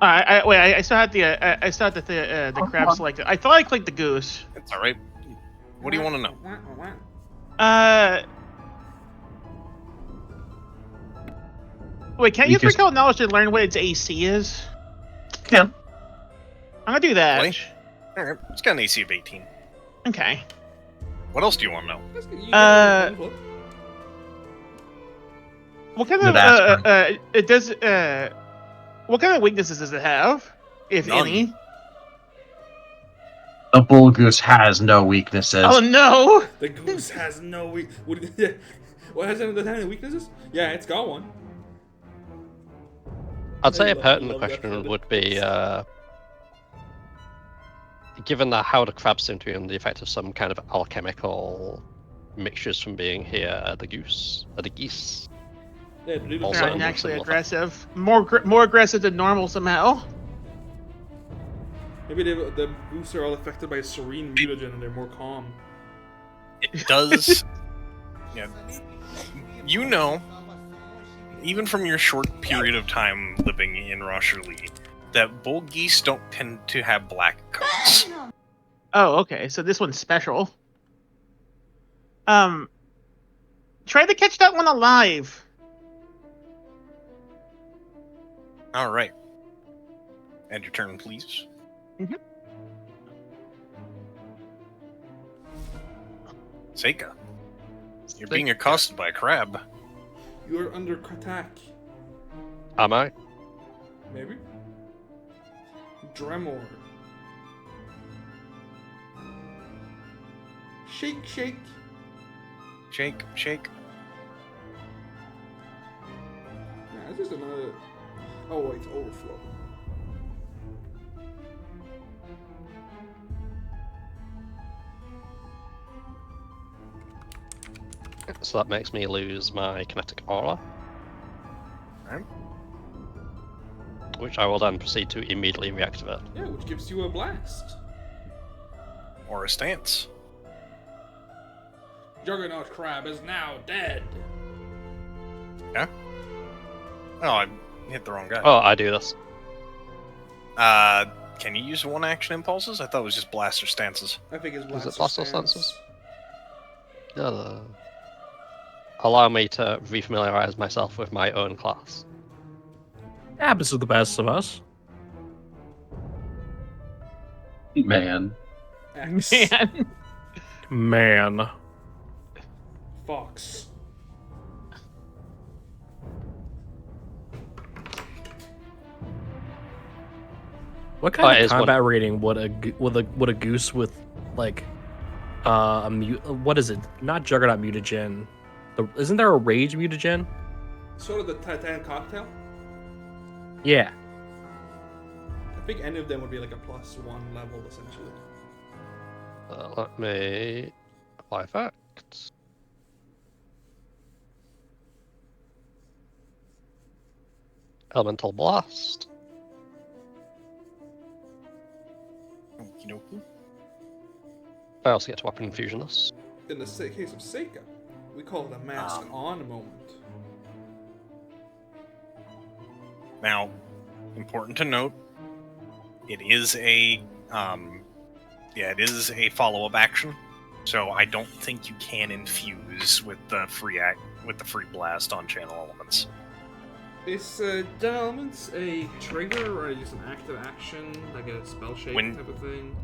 Wait. I still had the crab selected. I thought I clicked the goose. It's alright. What do you want to know? Wait, can't You you use just- recall knowledge to learn what its AC is? Yeah. I'm gonna do that. Really? Alright, it's got an AC of 18. Okay. What else do you want to know? That's good. You Uh, get a flip. What kind The of Vasper. it does what kind of weaknesses does it have, if None. any? The bull goose has no weaknesses. Oh no! The goose has no weak. What has it any weaknesses? Yeah, it's got one. I'd say I a love pertinent that question photo. would be, given that how the crabs seem to be under the effect of some kind of alchemical mixtures from being here, the geese, Yeah, they do Also, They're the not naturally similar. aggressive. More aggressive than normal somehow. Maybe the boosts are all affected by serene mutagen and they're more calm. It does. Yeah. You know, even from your short period of time living in Rosherlee, that bull geese don't tend to have black coats. Oh, okay. So this one's special. Try to catch that one alive. All right. End your turn, please. Mhm. Seika, you're being accosted by a crab. You're under attack. Am I? Maybe? Dremor. Shake, shake. Shake, shake. Yeah, it's just another. Oh, wait, it's overflow. So that makes me lose my kinetic aura. Alright. Which I will then proceed to immediately reactivate. Yeah, which gives you a blast. Or a stance. Juggernaut Crab is now dead. Oh, I hit the wrong guy. Oh, I do this. Can you use one action impulses? I thought it was just blaster stances. I think it's Is blast. it Blaster Stances? Allow me to refamiliarize myself with my own class. Happens to the best of us. Man. X. Man. Man. Fox. What kind it of is one- combat rating would a goose with like what is it? Not Juggernaut mutagen. Isn't there a rage mutagen? Sort of the Titan cocktail. Yeah. I think any of them would be like a +1 level essentially. Let me apply effects. Elemental Blast. Okie dokie. I also get to Weapon Infusion this. In the case of Seika, we call it a mask on moment. Now, important to note, it is a follow-up action. So I don't think you can infuse with the free blast on channel elements. Is Gen Elements a trigger or just an active action, like a spell shape type of thing?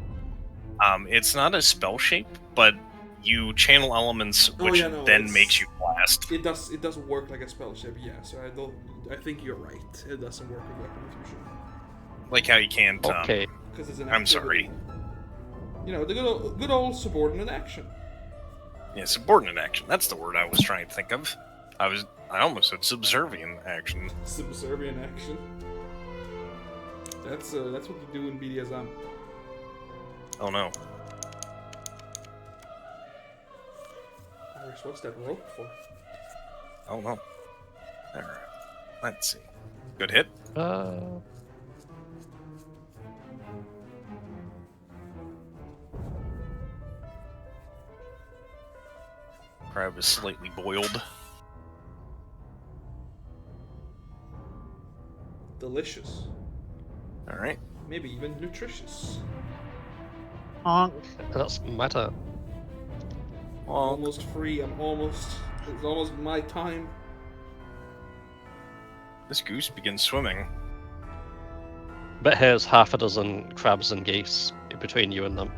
It's not a spell shape, but you channel elements, which then makes you blast. It does work like a spell shape, yeah. So I think you're right. It doesn't work with weapon infusion. Like how you can't. Okay. Because it's an I'm activity. sorry. You know, the good old subordinate action. Yeah, subordinate action. That's the word I was trying to think of. I almost said subservient action. Subservient action. That's what you do in BDSM. Oh no. Iris, what's that rope for? Oh no. Alright. Let's see. Good hit. Crab is slightly boiled. Delicious. Alright. Maybe even nutritious. Honk. That's meta. Almost free. It's almost my time. This goose begins swimming. But here's half a dozen crabs and geese in between you and them.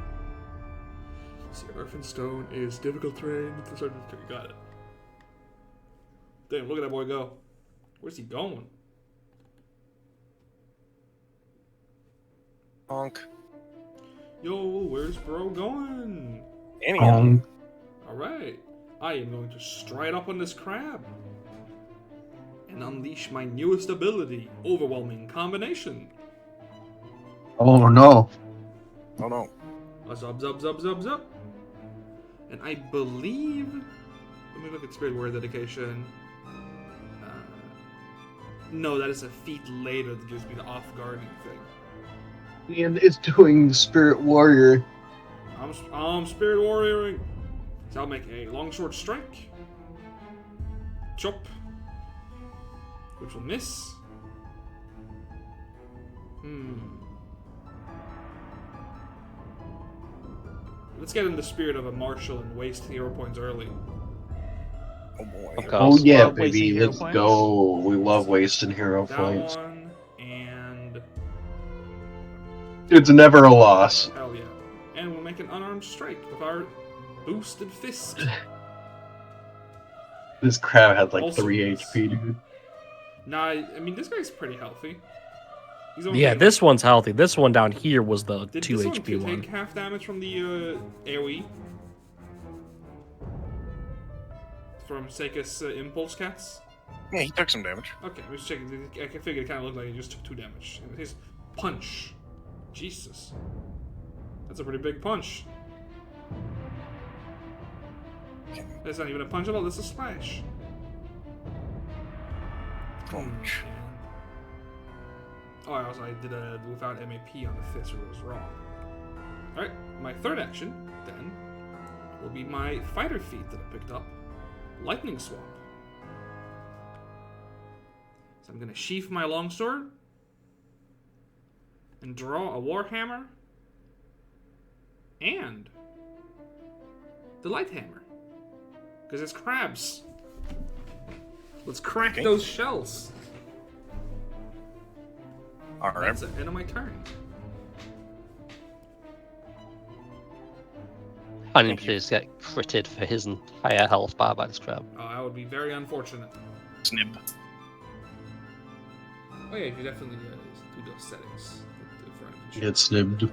See, earth and stone is difficult terrain. Got it. Damn, look at that boy go. Where's he going? Honk. Yo, where's bro going? Anyhow. Alright. I am going to stride up on this crab. And unleash my newest ability, Overwhelming Combination. Oh no. Oh no. A zub zub zub zub zub. And I believe... Let me look at Spirit Word Dedication. No, that is a feat later that gives me the off-guarding thing. And it's doing Spirit Warrior. I'm Spirit Warrioring. So I'll make a longsword strike. Chop. Which will miss. Let's get in the spirit of a martial and waste hero points early. Oh boy. Okay. Oh yeah, Love wasting baby, hero let's points. go. We love wasting hero That points. one, and It's never a loss. hell yeah. And we'll make an unarmed strike with our boosted fist. This crab had like Also 3 miss. HP, dude. Nah, I mean, this guy's pretty healthy. He's only Yeah, taking- this one's healthy. This one down here was the Did 2 this HP one one. take half damage from the AoE? From Seika's impulse cats? Yeah, he took some damage. Okay, I was checking. I figured it kind of looked like he just took 2 damage. And his punch. Jesus. That's a pretty big punch. That's not even a punch at all, that's a slash. Punch. Oh, I did a without MAP on the fist, it was wrong. Alright, my third action, then, will be my fighter feat that I picked up. Lightning Swap. So I'm gonna sheath my longsword and draw a warhammer and the light hammer. Because it's crabs. Let's crack Okay. those shells. Alright. That's the end of my turn. And you please get critted for his entire health bar by this crab. Oh, that would be very unfortunate. Snib. Oh yeah, you could definitely do those settings. For image. Get snibbed.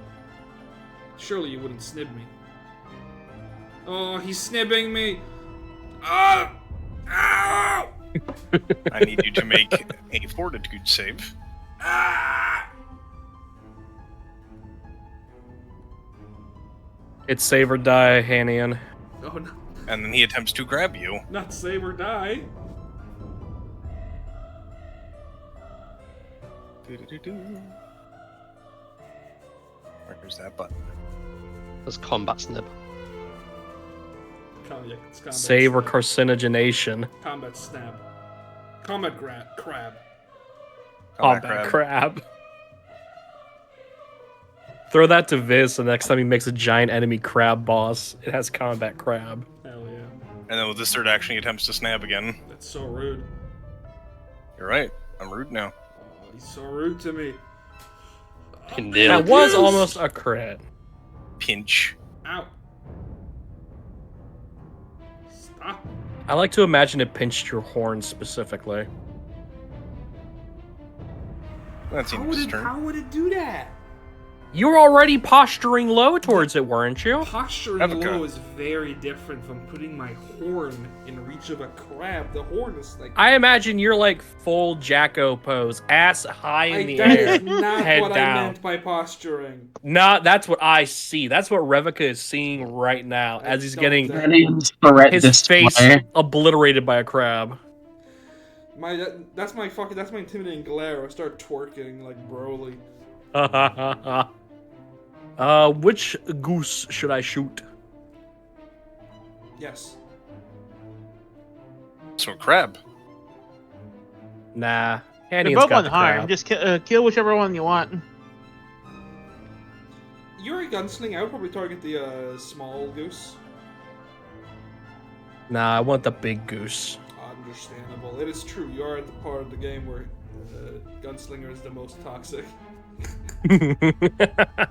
Surely you wouldn't snib me. Oh, he's snibbing me. Ah! Ow! I need you to make a fortitude save. Ah! It's save or die, Hanian. Oh no, And then he attempts to grab you. not save or die. Where's that button? There's combat snib. Yeah, it's combat Save or snap. carcinogenation. Combat snap. Combat crab. Combat crab. Throw that to Viz the next time he makes a giant enemy crab boss. It has combat crab. Hell yeah. And then with this third action, he attempts to snap again. That's so rude. You're right. I'm rude now. Oh, he's so rude to me. He nailed That it. was almost a crit. Pinch. Ow. Stop. I like to imagine it pinched your horn specifically. That's his turn. How would it do that? You were already posturing low towards it, weren't you? Posturing Have a low go. is very different from putting my horn in reach of a crab. The horn is like... I imagine you're like full Jacko pose, ass high in the that air. is not head what I down. meant by posturing. No, that's what I see. That's what Revica is seeing right now as he's Don't getting that- Hanian's threat his display. face obliterated by a crab. That's my intimidating glare. I start twerking like Broly. Which goose should I shoot? Yes. So crab. Nah, They're Hanian's both got the unharmed. crab. Just kill whichever one you want. You're a gunslinger. I would probably target the small goose. Nah, I want the big goose. Understandable. It is true. You are at the part of the game where gunslinger is the most toxic.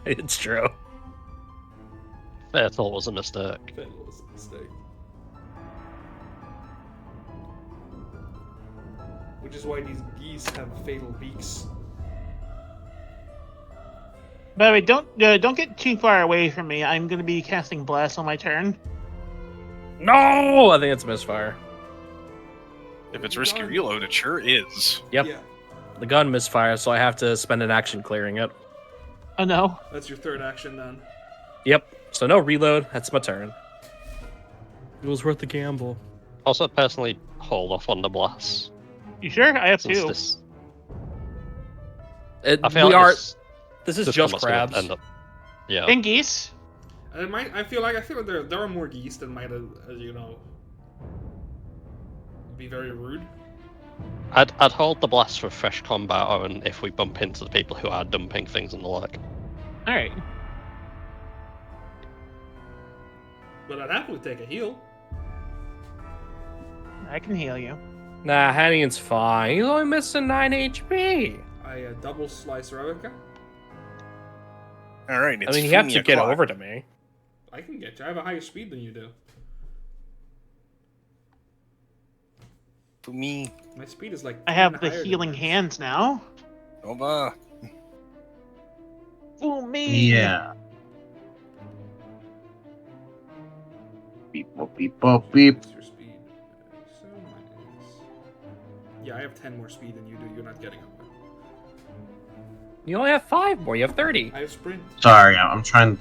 It's true. Fatal was a mistake. That was a mistake. Which is why these geese have fatal beaks. By the way, don't get too far away from me. I'm gonna be casting blast on my turn. No, I think it's a misfire. If it's risky reload, it sure is. Yep. Yeah, The gun misfires, so I have to spend an action clearing it. Oh no. that's your third action then. Yep. So no reload. That's my turn. It was worth the gamble. Also, personally, hold off on the blast. You sure? I have Since two. this It, I feel we like are. this This is system just was gonna crabs. end up- Yeah. And geese. I feel like there are more geese that might, be very rude. I'd hold the blast for fresh combat on if we bump into the people who are dumping things in the lake. All right. But I'd happily take a heal. I can heal you. Nah, Hannion's fine. He's only missing 9 HP. I double slice Rebecca. All right. I It's mean, you have Fumi to get o'clock. over to me. I can get you. I have a higher speed than you do. Fumi. My speed is like. I have 10 the higher than healing yours. hands now. Nova. Fool me. Yeah. Beep, boop, beep, boop, beep. What's your speed? So minus. Yeah, I have 10 more speed than you do. You're not getting up. You only have 5 more. You have 30. I have sprint. Sorry, I'm trying.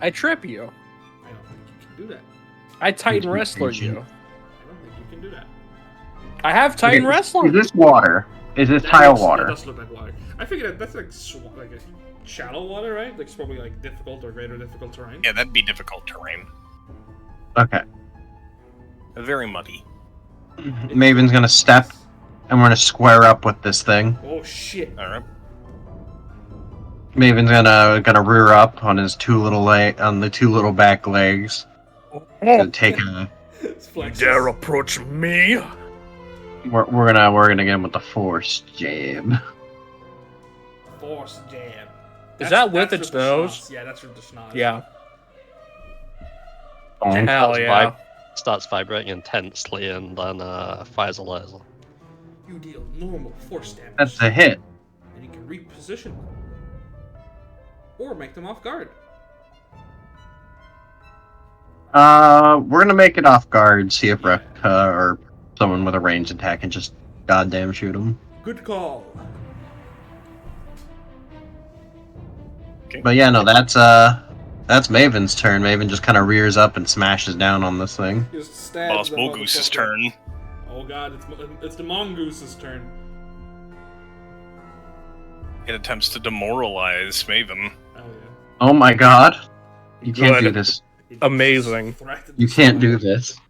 I trip you. I don't think you can do that. I Titan Wrestler you. I don't think you can do that. I have Titan Okay, Wrestler. Is this water? Is this That tile looks- water? That does look like water. I figured that's like like a shallow water, right? Like it's probably like difficult or greater difficult terrain. Yeah, that'd be difficult terrain. Okay. Very muddy. Maven's gonna step, and we're gonna square up with this thing. Oh shit! All right. Maven's gonna rear up on his on the 2 little back legs. And take a. It's flexes. Dare approach me? We're gonna get him with the force jab. Force jam. Is that with that's its the nose? schnoz. Yeah, that's with the schnoz. Yeah. Bonk. Hell yeah. Starts vibrating intensely and then fires a laser. You deal normal force damage. That's a hit. And you can reposition them. Or make them off guard. We're gonna make it off guard. See if Rekka or someone with a ranged attack can just goddamn shoot him. Good call. But yeah, no, that's Maven's turn. Maven just kind of rears up and smashes down on this thing. Just stab Boss the Bulgoose's motherfucker. turn. Oh god, it's the Mongoose's turn. It attempts to demoralize Maven. Oh yeah. Oh my god, you can't Good. do this. He just Amazing. threatened You to can't do slap. this.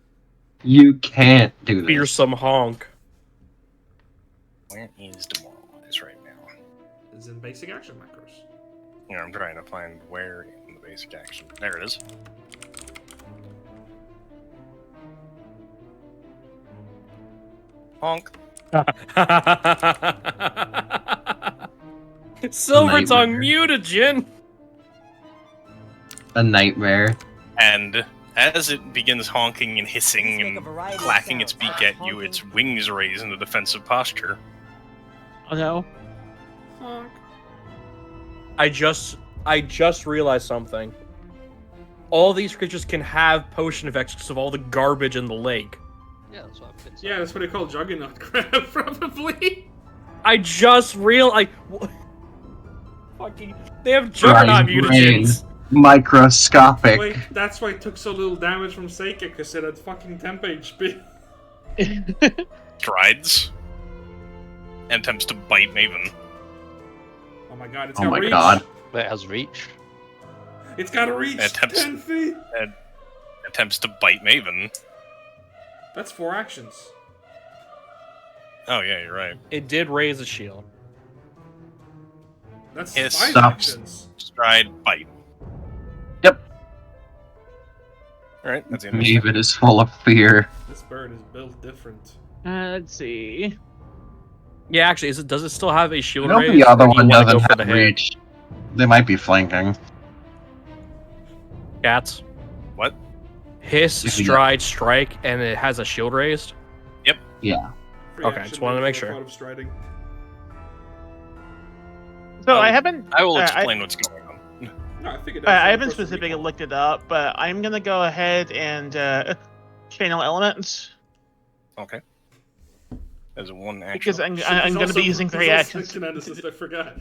You can't do this. Fearsome honk. Where is demoralize right now? It's in basic action macros. Yeah, I'm trying to find where in the basic action. There it is. Honk. Silver tongue Nightmare. mutagen. A nightmare. And as it begins honking and hissing and clacking its beak at you, its wings raise in a defensive posture. Oh no. Honk. I just realized something. All these creatures can have potion effects because of all the garbage in the lake. Yeah, that's what I've been saying. Yeah, that's what they call Juggernaut crab, probably. I just realized. Fucking. They have Juggernaut Brain. mutagens. Microscopic. Wait, that's why it took so little damage from Seika, because it had fucking temp HP. Strides. And attempts to bite Maven. Oh my god, it's Oh got my reach. god. It has reach. It's got to reach Attempts- 10 feet. Attempts to bite Maven. That's 4 actions. Oh yeah, you're right. It did raise a shield. That's Hiss. 5 Stops. actions. Stride, bite. Yep. Alright, that's the end of his turn. Maven is full of fear. This bird is built different. Let's see. Yeah, actually, does it still have a I shield know raise? the other or do you one wanna doesn't go for the have hit? reach. They might be flanking. Cats. What? Hiss, Yeah. stride, strike, and it has a shield raised. Yeah. Free Okay, action just wanted to make for sure. thought of striding. So Oh, I haven't. I will I- explain what's going on. No, I figured I that's haven't the first specifically recall. looked it up, but I'm gonna go ahead and channel elements Okay. As a one action. because I'm Shit, gonna he's be also- using he's 3 also actions. kineticist, I forgot.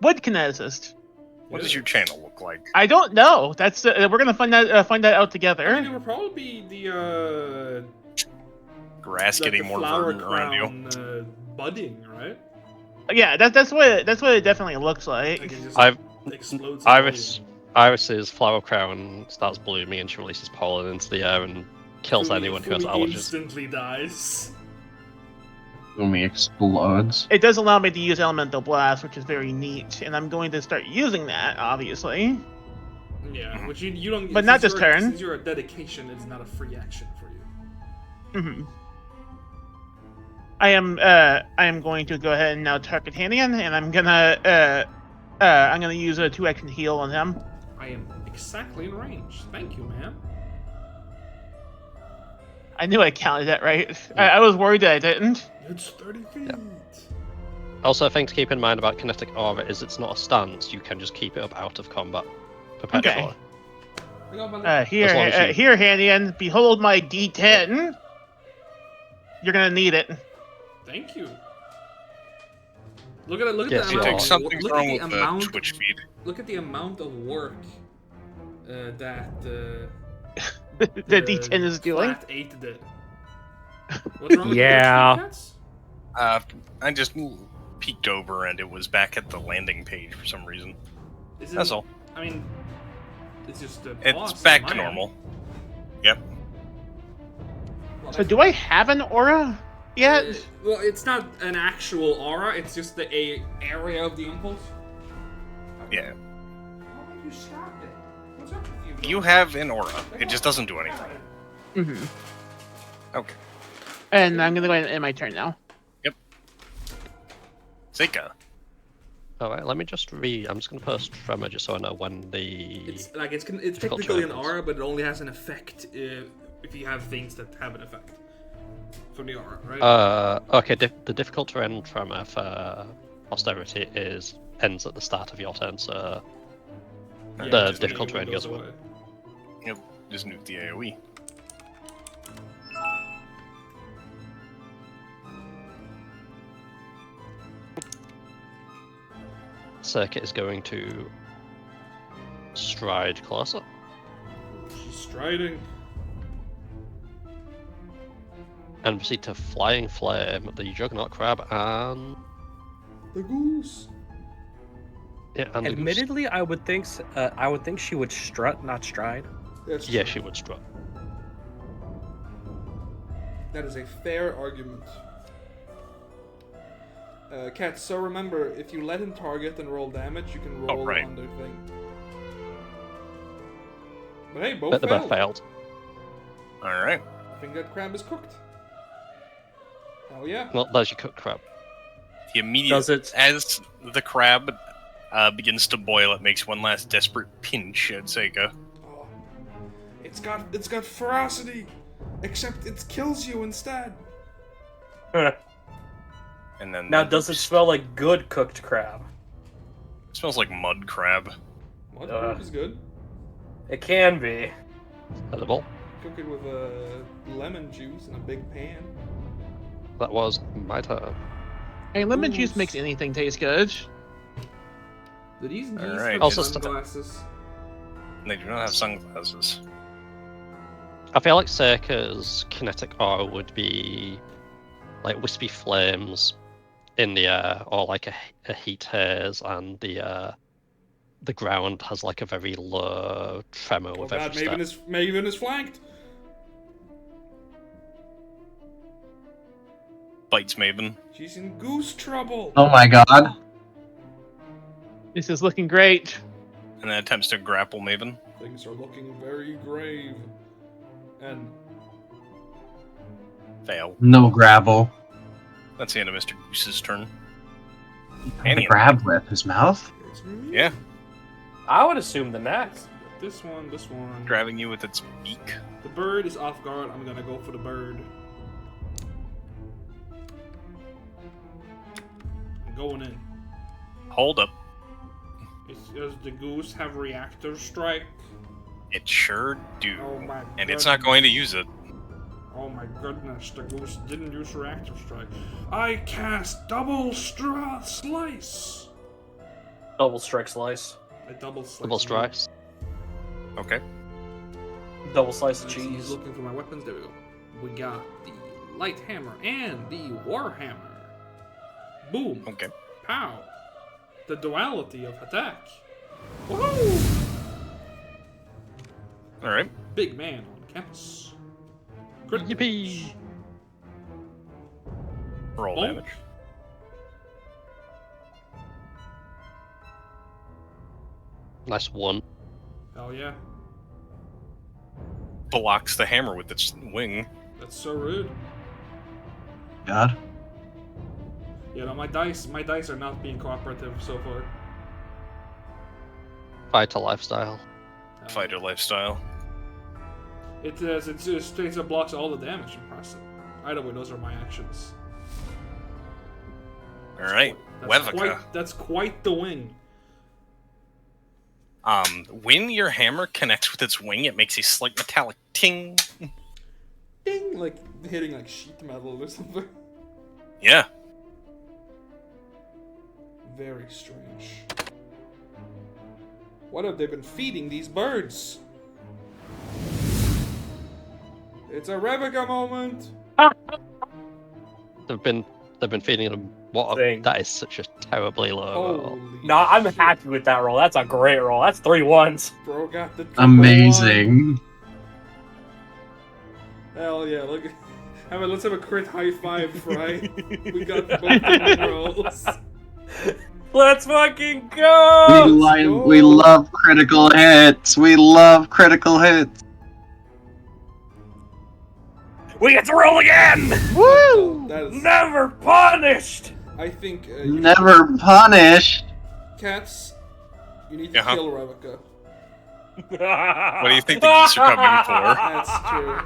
What kineticist? What does your channel look like? I don't know. That's we're gonna find that out I mean, it together. would probably be the Grass like getting the more flower verdant around you. crown budding, right? Yeah, that's what it definitely looks like. Like it just I've explodes. Iris's flower crown starts blooming and she releases pollen into the air and kills anyone who has allergies. Instantly dies. Umi explodes. It does allow me to use Elemental Blast, which is very neat, and I'm going to start using that, obviously. Yeah, which you don't. But not since this you're- turn. Since you're a dedication, it's not a free action for you. Hmm. I am going to go ahead and now target Hanian, and I'm gonna use a 2-action heal on him. I am exactly in range. Thank you, man. I knew I counted that right. I was worried that I didn't. It's 30 feet. Also, a thing to keep in mind about Kinetic Aura is it's not a stance. You can just keep it up out of combat perpetually. I got my Here, As long as you- here, Hanian, behold my D10. You're gonna need it. Thank you. Look at Yes, the you amount. are. Think something's look at wrong the with amount. the Twitch feed. Look at the amount of work that The D10 is doing. Flat 8 did. What's wrong with Yeah. the Twitch feed, I just peeked over and it was back at the landing page for some reason. Cats? That's all. I mean, it's just a It's pause back on to my end. normal. Yep. Well, So do I have an aura yet? Well, it's not an actual aura. It's just the area of the impulse. Yeah. Why would you stop it? What's up with you? You have an aura. It just doesn't do anything. Mm-hmm. Okay. And I'm gonna go ahead and end my turn now. Seika. Alright, let me just I'm just going to post Tremor just so I know when the... It's like it's Difficult technically an triangles. aura, but it only has an effect if you have things that have an effect from the aura, right? Okay, the difficult terrain Tremor for posterity ends at the start of your turn, so Yeah, the just difficult immediately terrain goes away. Yep. Just nuke the AoE. Circuit is going to stride closer. She's striding. And proceed to Flying Flame, the Juggernaut Crab, and... The goose. Yeah, and the goose. Admittedly, I would think she would strut, not stride. That's Yeah, true. she would strut. That is a fair argument. Cat, so remember, if you let him target and roll damage, you can roll right. on their thing. But hey, both But the failed. both failed. Alright. I think that crab is cooked. Oh yeah. Well, there's your cooked crab. He immediately, Does it? as the crab begins to boil, it makes one last desperate pinch at Seika. Oh, it's got ferocity, except it kills you instead. And then Now, does it smell like good cooked crab? It smells like mud crab. What? Uh. Is good. It can be. Edible. Cook it with lemon juice in a big pan. That was my turn. Hey, lemon juice Goose. makes anything taste good. Do these geese Alright. have Also sunglasses? And they do not have sunglasses. I feel like Circa's kinetic aura would be like wispy flames in the air, or like a heat haze, and the ground has like a very low tremor Oh with god, every step. Maven is flanked. Bites Maven. She's in goose trouble. Oh my god. This is looking great. And then attempts to grapple Maven. Things are looking very grave. And Fail. No gravel. That's the end of Mr. Goose's turn. The Any- grab with his mouth? it's me. Yeah, I would assume the neck. This one. grabbing you with its beak. The bird is off guard. I'm gonna go for the bird. I'm going in. Hold up. Does the goose have reactor strike? It sure do. Oh my And it's not going to use it. Oh my goodness, the goose didn't use reactor strike. I cast double slice. Double strike slice. A double slice. Double strikes. Okay. Double slice of Let's see, he's cheese. looking for my weapons. There we go. We got the light hammer and the war hammer. Boom. Okay. Pow. The duality of attack. Woohoo! All right. Big man on campus. Crit Yippee! damage. Roll Bonk. damage. Nice one. Hell yeah. Blocks the hammer with its wing. That's so rude. God. Yeah, no, my dice are not being cooperative so far. Fighter lifestyle. Fighter lifestyle. It just straight up blocks all the damage. Impressive. Either way, those are my actions. All right. Wevica. That's quite the wing. When your hammer connects with its wing, it makes a slight metallic ting. Ding! Like hitting like sheet metal or something. Yeah. Very strange. What have they been feeding these birds? It's a Rebecca moment! They've been feeding them. Thing. That is such a terribly low roll. Holy No, I'm shit. happy with that roll. That's a great roll. That's 3 ones. Bro got the triple Amazing. one. Hell yeah, look. Let's have a crit high five, Fry. We got both of the rolls. Let's fucking go! We love critical hits. We love critical hits. We get to roll again! Woo! That is, Never punished! I think Never punished. Cats, you need to Uh-huh. kill Rebecca. What do you think the geese are coming for? That's true.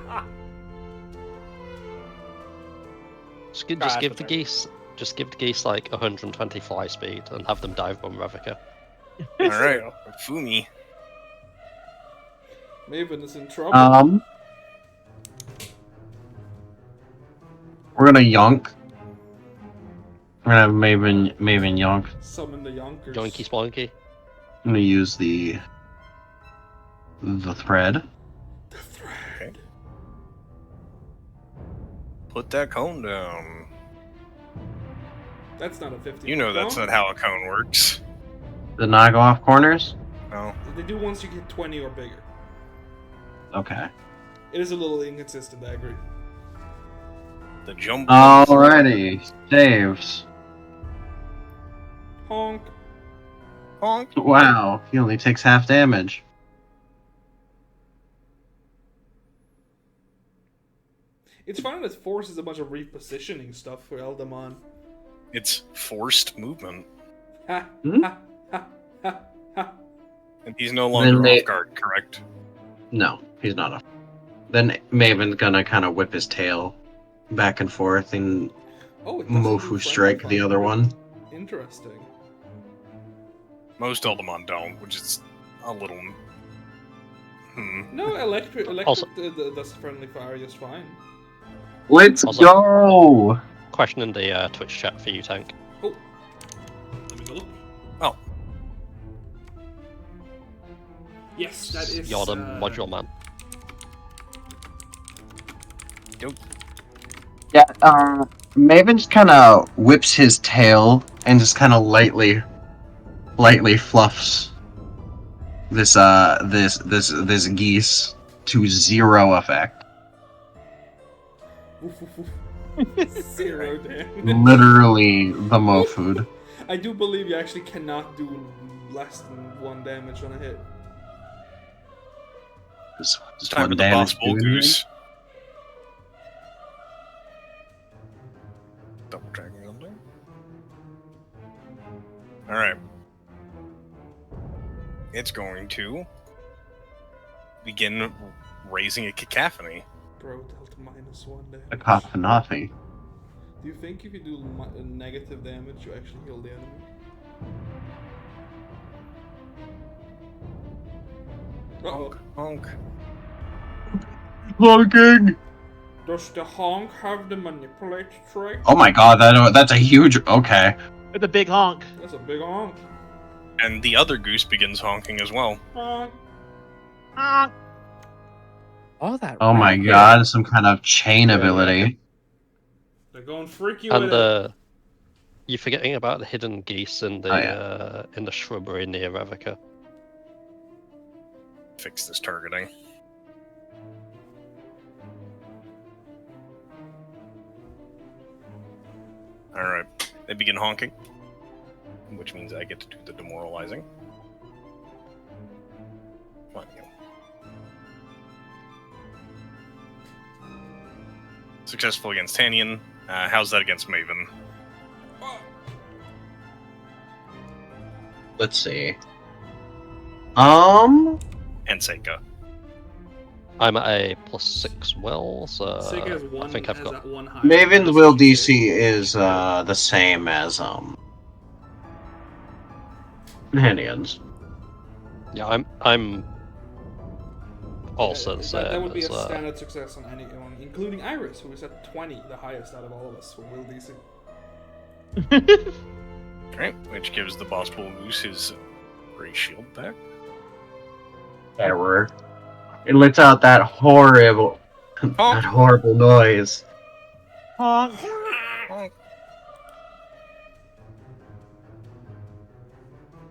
Just that's give the the thing. geese. Just give the geese like 120 fly speed and have them dive bomb Ravika. All right. Fumi. Maven is in trouble. We're gonna yonk. We're gonna have Maven yonk. Summon the Yonkers. Yoinky splonky. I'm gonna use the thread. The thread. Put that cone down. That's not a 50. You know that's not how a cone works. The knockoff corners. No. They do once you get 20 or bigger. Okay. It is a little inconsistent, I agree. The jump. Alrighty. Saves. Honk. Honk. Wow. He only takes half damage. It's funny that forces a bunch of repositioning stuff for Eldamon. It's forced movement, Ha, Hmm? ha, ha, ha, ha. and he's no longer Then they- off guard. Correct. No, he's not off. Then Maven's gonna kind of whip his tail back and forth and Oh, it doesn't do Mofu friendly strike the fire. other one. Interesting. Most Eldamon don't, which is a little. No, electric Also- does friendly fire just fine. Let's Also- go! Question in the Twitch chat for you, Tank. Let me go look. Oh. Yes, that is. You're the module man. Yeah, Maven just kind of whips his tail and just kind of lightly fluffs this geese to 0 effect. Woof, woof, woof. 0 damage. Literally the Mofud. I do believe you actually cannot do less than 1 damage on a hit. It's time for the boss bull goose. Double tracking something. All right. It's going to begin raising a cacophony. Bro, Delta -1 damage. A cacophony. Do you think if you do negative damage, you actually heal the enemy? Uh-oh. Honk. Honking! Does the honk have the manipulate trait? Oh my god, that's a huge. Okay. With a big honk. That's a big honk. And the other goose begins honking as well. Honk. Honk. Oh, that. Oh my racket. god, some kind of chain ability. They're going freaky with And it. the You're forgetting about the hidden geese in the Oh, yeah. in the shrubbery near Revica. Fix this targeting. Alright, they begin honking, which means I get to do the demoralizing. Come on, you. Successful against Tannian. How's that against Maven? Let's see. And Seika. I'm at a +6 will, so Seika has one. I think I've has got. that one high. Maven's will DC is the same as Hannian's. Yeah, I'm also the same. That would be a as, standard success on anyone, including Iris, who is at 20, the highest out of all of us for will DC. Right, which gives the boss bull goose his gray shield back. Error. It lets out that horrible noise. Honk.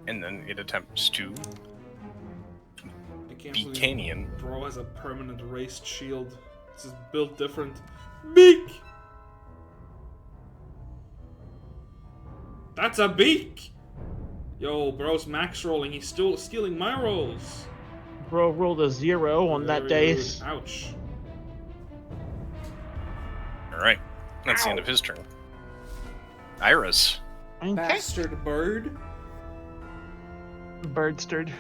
And then it attempts to I can't beat believe Canyon. Bro has a permanent raised shield. This is built different. Beak! That's a beak! Yo, bro's max rolling. He's still stealing my rolls. Bro rolled a 0 on that Very dice. rude. Ouch. Alright, that's the end of his turn. Iris. Okay. Bastard bird. Birdsterd.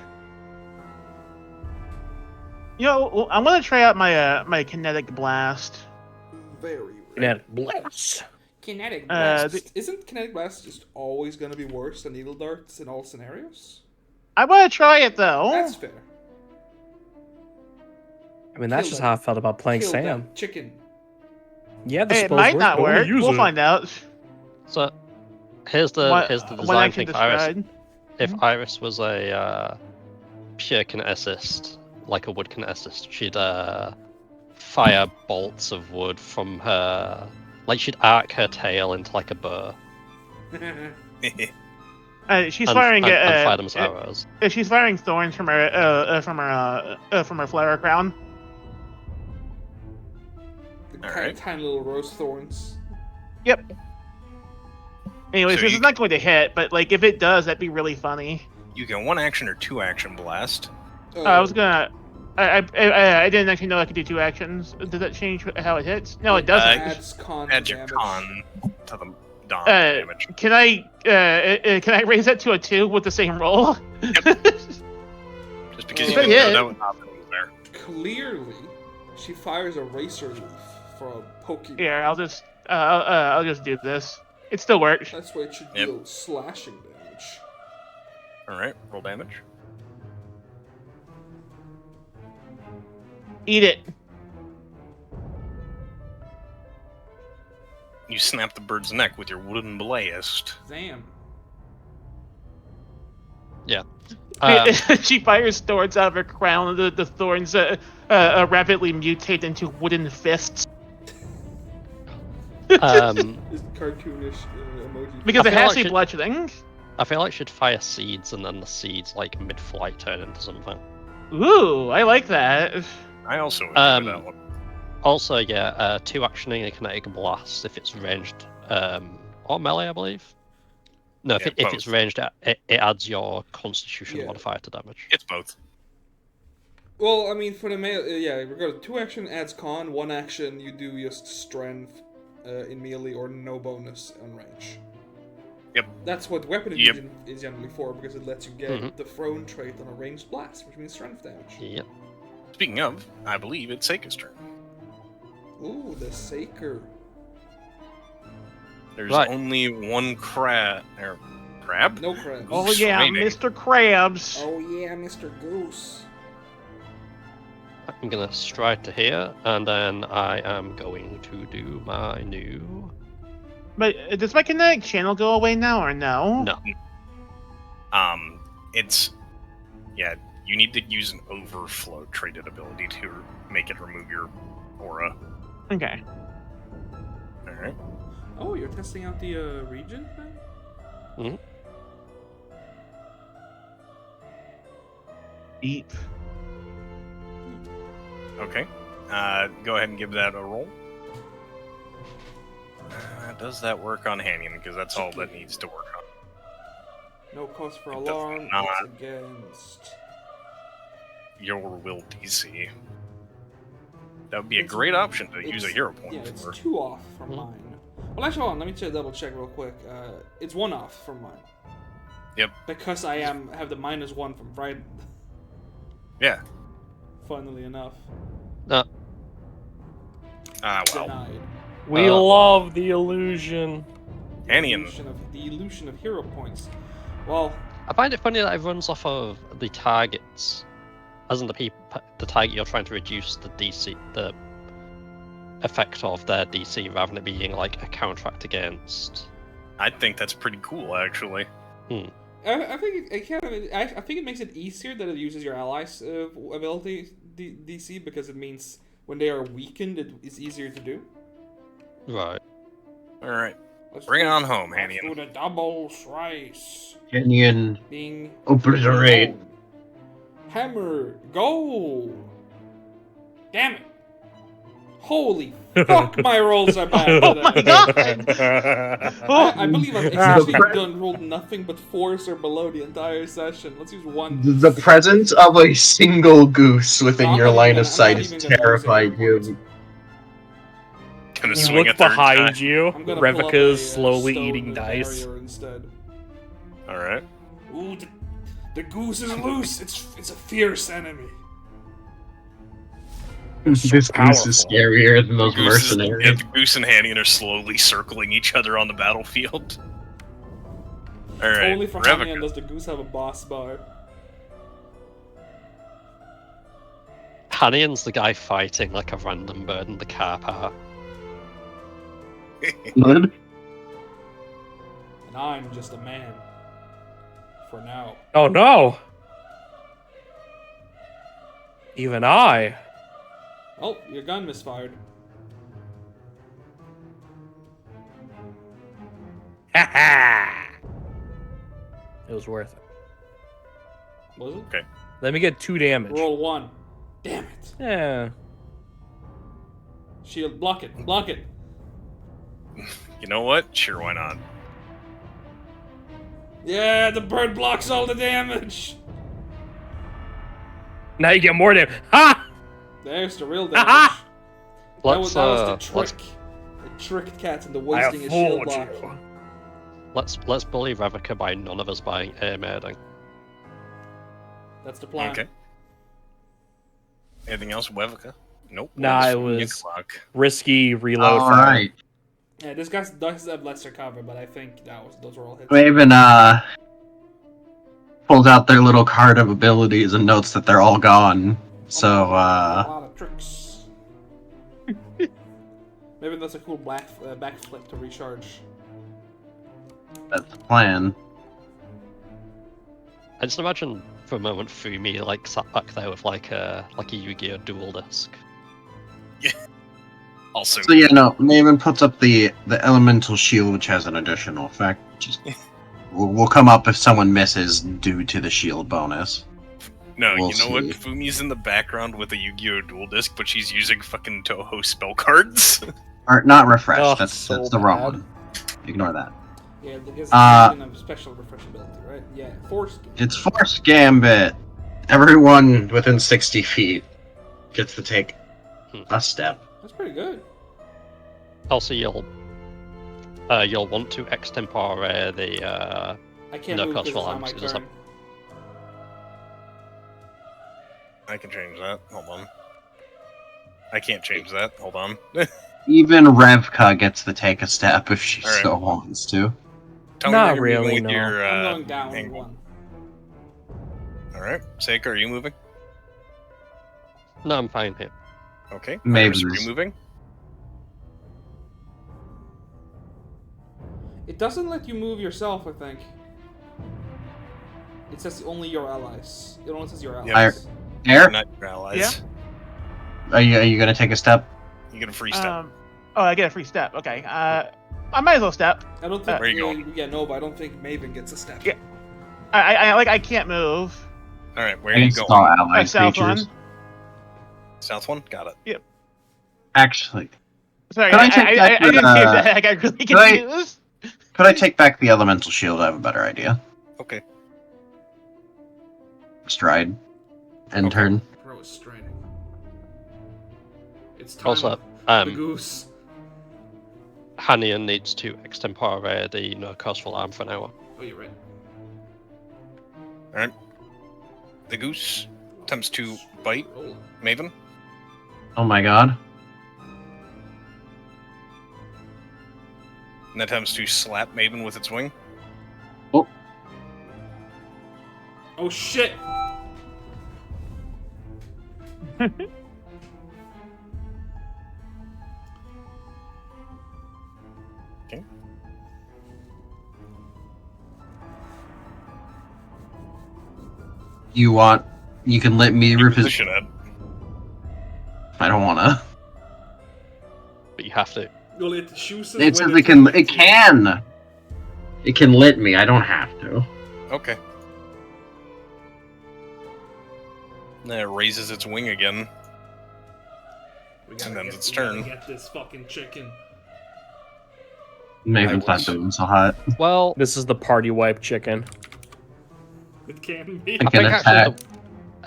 Yo, I'm gonna try out my my kinetic blast. Very rude. Kinetic blast. Kinetic Uh, blast. Isn't kinetic blast just always gonna be worse than needle darts in all scenarios? I want to try it though. That's fair. I mean, that's Kill just that. how I felt about playing Kill Sam. that chicken. Yeah, the It spells might work, not but when you work. use We'll it- find out. So here's the One design action thing for Iris. described. If Iris was a pure kineticist, like a wood kineticist, she'd fire bolts of wood from her, like she'd arc her tail into like a bow She's and, firing and fire them as arrows. she's firing thorns from her flower crown. The Alright. tiny little rose thorns. Anyways, So this you- is not going to hit, but like if it does, that'd be really funny. You can 1 action or 2 action blast. I was gonna. I didn't actually know I could do 2 actions. Does that change how it hits? No, it doesn't. Adds con to Add your damage. con to the Dom Uh, damage. Can I raise that to a 2 with the same roll? Just because you Good didn't hit. know that was happening there. Clearly, she fires a racer leaf for a pokey. Here, I'll just do this. It still works. That's why it should Yep. deal slashing damage. Alright, roll damage. Eat it. You snap the bird's neck with your wooden blast. Damn. She fires thorns out of her crown. The thorns rapidly mutate into wooden fists This cartoonish emoji. because I it feel has like to be she- bludgeoning. I feel like she'd fire seeds and then the seeds like mid-flight turn into something. Ooh, I like that. I also agree with that one. Also, yeah, 2 actioning a kinetic blast if it's ranged, or melee, I believe. No, Yeah, if it's both. ranged, it adds your Constitution Yeah. modifier to damage. It's both. Well, I mean, for the male, yeah, regardless, 2 action adds con, 1 action you do just strength in melee or no bonus on range. Yep. That's what weapon Yep. fusion is generally for, because it lets you get Mhm. the thrown trait on a ranged blast, which means strength damage. Yep. Speaking of, I believe it's Seika's turn. Ooh, the Saker. There's Right. only 1 crab. No crab. Oh. Oh yeah, Raining. Mr. Krabs. Oh yeah, Mr. Goose. I'm gonna stride to here, and then I am going to do my new. But does my kinetic channel go away now or no? No. It's. Yeah, you need to use an overflow traded ability to make it remove your aura. Okay. Alright. Oh, you're testing out the region thing? Deep. Okay. Go ahead and give that a roll. Does that work on Hanyon? Because that's all that needs to work on. No cause for It does alarm. not. It's against. Your will DC. That would be a It's- great option to use a it's- hero point Yeah, it's for. 2 off from mine. Well, actually, hold on. Let me double check real quick. It's 1 off from mine. Yep. Because I have the -1 from Friday. Yeah. Funnily enough, No, Ah, well. denied. We love the illusion. Hanyon. The illusion of hero points. Well, I find it funny that it runs off of the targets, as in the target you're trying to reduce the DC, the effect of their DC, rather than it being like a counteract against. I think that's pretty cool, actually. I think I think it makes it easier that it uses your allies' ability DC because it means when they are weakened, it's easier to do. Right. Alright. Let's Bring it do- on home, let's Hanyon. do the double slice. Canyon Ding. obliterate. Hammer, go! Damn it! Holy fuck, my rolls are bad Oh my today. god! I believe I've essentially rolled nothing but 4s or below the entire session. Let's use 1. The presence of a single goose within No, I'm your not line even of gonna- sight I'm is not even gonna use terrified hero points. you. Gonna You swing look a third behind time. you. I'm gonna pull up Revika a, is slowly stone eating dice. barrier instead. Alright. Ooh, the goose is loose. It's a fierce enemy. This goose is powerful. scarier than those Goose mercenaries. the Goose and Hanyon are slowly circling each other on the battlefield. Alright. Only for Revika. Hanyon does the goose have a boss bar. Hannion's the guy fighting like a random bird in the car park. Mud? And I'm just a man. For now. Oh no! Even I. Oh, your gun misfired. Ha ha! It was worth it. Was it? Okay. Let me get 2 damage. Roll 1. Damn it. Yeah. Shield, block it. Block it. You know what? Sure, why not? Yeah, the bird blocks all the damage. Now you get more damage. Ha! There's the real Aha! damage. That Let's was the trick. It tricked cats into I wasting have his shield fooled block. you. let's bully Revika by none of us buying air maiding. That's the plan. Okay. Anything else, Wevika? Nope. Nah, Well, it swing your was- clock. Risky reload. fire. Alright. Yeah, this guy does have lesser cover, but I think those were all hits. Raven, pulls out their little card of abilities and notes that they're all gone. So, a lot of tricks. Maybe that's a cool backflip to recharge. that's the plan. I just imagine for a moment Fumi like sat back there with like a Yu-Gi-Oh dual disc. Also, So yeah, no, Maven puts up the elemental shield, which has an additional effect. Just will come up if someone misses due to the shield bonus. no, we'll you know what? see. Fumi's in the background with a Yu-Gi-Oh! Dual Disc, but she's using fucking Toho spell cards. Or not refresh. Oh, that's so the wrong bad. one. Ignore that. Yeah, because it's a special refresh ability, right? Yeah, force. It's Force Gambit. Everyone within 60 feet gets to take a step. That's pretty good. Also, you'll want to extempore the I can't No move because cost it's for not my arms, it does turn. I can change that. Hold on. I can't change that. Hold on. Even Revka gets to take a step if she Alright. so wants to. Tell me Not where you're moving really, with no. your I'm going down angle. 1. Alright. Seika, are you moving? No, I'm fine here. Okay. Maven Iris, are is- you moving? It doesn't let you move yourself, I think. It says only your allies. It only says your allies. Yeah. Air, Not your allies. Yeah. are you gonna take a step? You get a free step. Oh, I get a free step. Okay. I might as well step. I don't think. Where you going? Yeah, no, but I don't think Maven gets a step. Yeah. I can't move. All right, where are you Against going? all allied South creatures. one. South one. Got it. Actually, Sorry, Can I take I back didn't the- hear that. I got really can I- confused. could I take back the elemental shield? I have a better idea. Okay. Stride. And Okay. turn. Bro is straining. It's time Also, for the um, goose. Hanian needs to extempore the no cost for alarm for an hour. Oh, you're right. All right. The goose attempts to bite Roll. Maven. Oh my god. And attempts to slap Maven with its wing. Oh shit! Okay. You can let me reposition. Position it. I don't wanna. But you have to. Well, it chooses It when says it can. wants It to. can. It can lit me. I don't have to. Okay. Then it raises its wing again. We gotta And then get- it's we gotta turn. Get this fucking chicken. Maven's I not was- doing so hot. Well, This is the party wipe chicken. It can be. It I can think attack.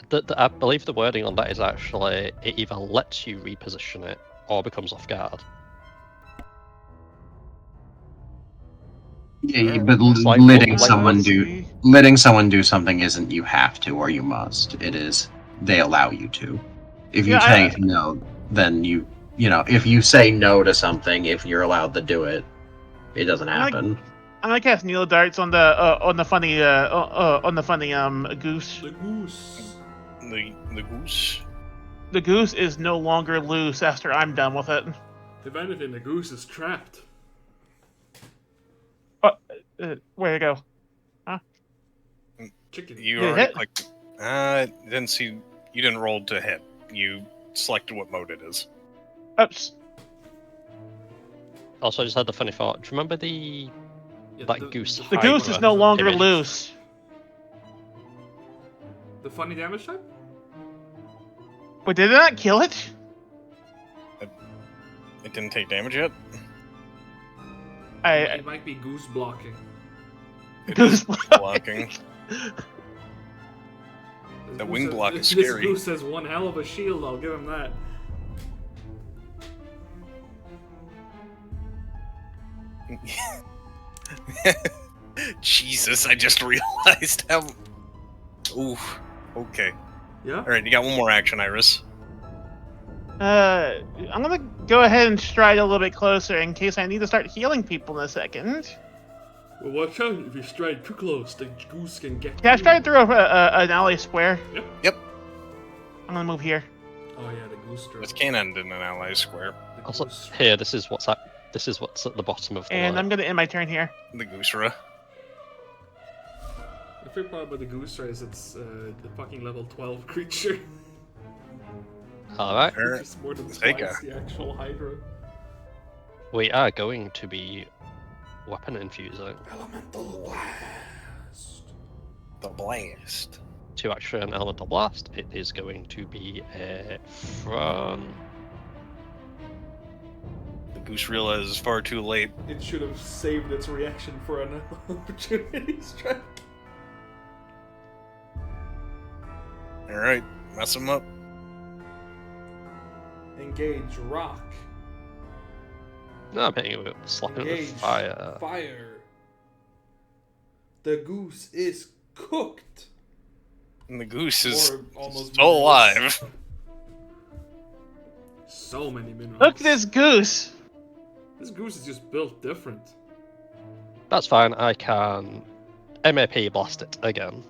actually, I believe the wording on that is actually it either lets you reposition it or becomes off guard. Yeah, but It's like- letting like- someone Let's do see. letting someone do something isn't you have to or you must. It is they allow you to. If you Yeah, say I- no, then you know if you say no to something, if you're allowed to do it, it doesn't I like- happen. I'm gonna cast Needle Darts on the funny goose. The goose. The goose. The goose is no longer loose after I'm done with it. If anything, the goose is trapped. Where'd it go? Chicken. You Did it already hit? clicked. Didn't see. You didn't roll to hit. You selected what mode it is. Oops. Also, I just had the funny thought. Do you remember the Yeah, that goose? The goose is Hydra no longer image? loose. The funny damage type? But did it not kill it? It didn't take damage yet. It might be goose blocking. It Goose is blocking. This The goose wing has- block this, is This scary. goose has one hell of a shield, I'll give him that. Jesus, I just realized how. Oof. Okay. Yeah? All right, you got one more action, Iris. I'm gonna go ahead and stride a little bit closer in case I need to start healing people in a second. Well, watch out. If you stride too close, the goose can get Can I you. stride through an alley square? Yep. I'm gonna move here. Oh, yeah, the goose drop. It can end in an ally square. The Also, goose. here, this is what's at the bottom of the And line. I'm gonna end my turn here. The goosera. The favorite part about the goose is it's the fucking level 12 creature. All right, Sure. Which is more than Take twice the actual Hydra. we are going to be weapon infusing Elemental blast. The blast. to actually an elemental blast. It is going to be from. The goose realizes far too late. It should have saved its reaction for an opportunity strike. All right, mess him up. Engage rock. No, I'm hitting it with slapping it Engage with fire. fire. The goose is cooked. And the goose is Or almost still alive. So many minerals. Look at this goose. This goose is just built different. That's fine. I can MAP blast it again.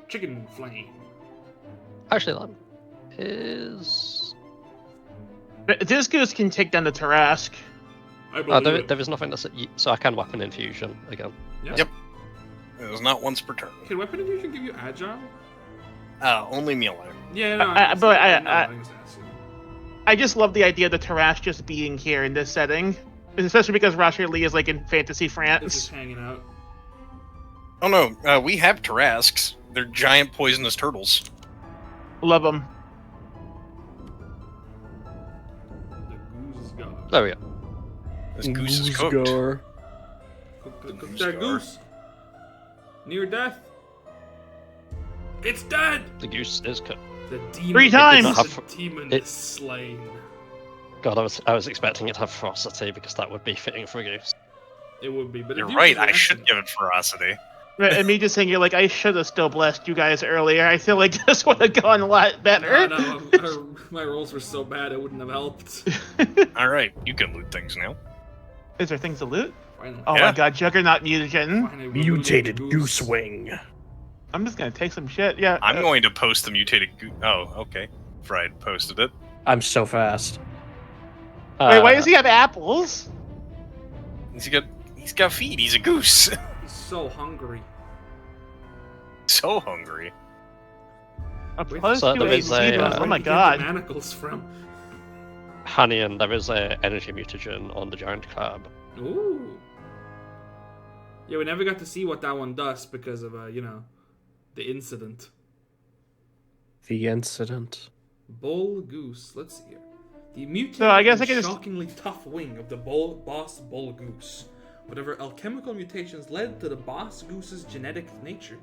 Chicken flame. Actually, that is. This goose can take down the Tarask. I believe There it. is nothing that's so I can weapon infusion again. Yeah. Yep. It was not once per turn. Can weapon infusion give you agile? Only melee. Yeah, no, I- I, but I- no, I- I was asking. I just love the idea of the Tarash just being here in this setting, especially because Rasher Lee is like in fantasy It's just France. hanging out. Oh no, we have Tarasques. They're giant poisonous turtles. Love them. The goose is gone. There we go. This goose is cooked. Goosgar. Cook that goose. Near death. It's dead. The goose is cooked. The demon. 3 times! The demon It- is slain. God, I was expecting it to have ferocity because that would be fitting for a goose. It would be, but You're it right, usually I should isn't. give it ferocity. And me just saying, you're like, I should have still blessed you guys earlier. I feel like this would have gone a lot better. No, my rolls were so bad it wouldn't have helped. Alright, you can loot things now. Is there things to loot? Finally. Oh Yeah. my god, Juggernaut mutagen. Finally, we Mutated loot goose wing. I'm just gonna take some shit. Yeah. I'm going to post the mutated goose. Oh, okay. Fried posted it. I'm so fast. Wait, why does he have apples? He's got feet, he's a goose. He's so hungry. So hungry. A Wait, plus so 2 there is AC a, bonus. uh, Oh my Where'd you get the god. manacles from? Hanian, there is a energy mutagen on the giant crab. Ooh. Yeah, we never got to see what that one does because of, the incident. The incident. Bull Goose. Let's see here. The mutated So I guess and I can just- shockingly tough wing of the boss Bull Goose. Whatever alchemical mutations led to the boss goose's genetic nature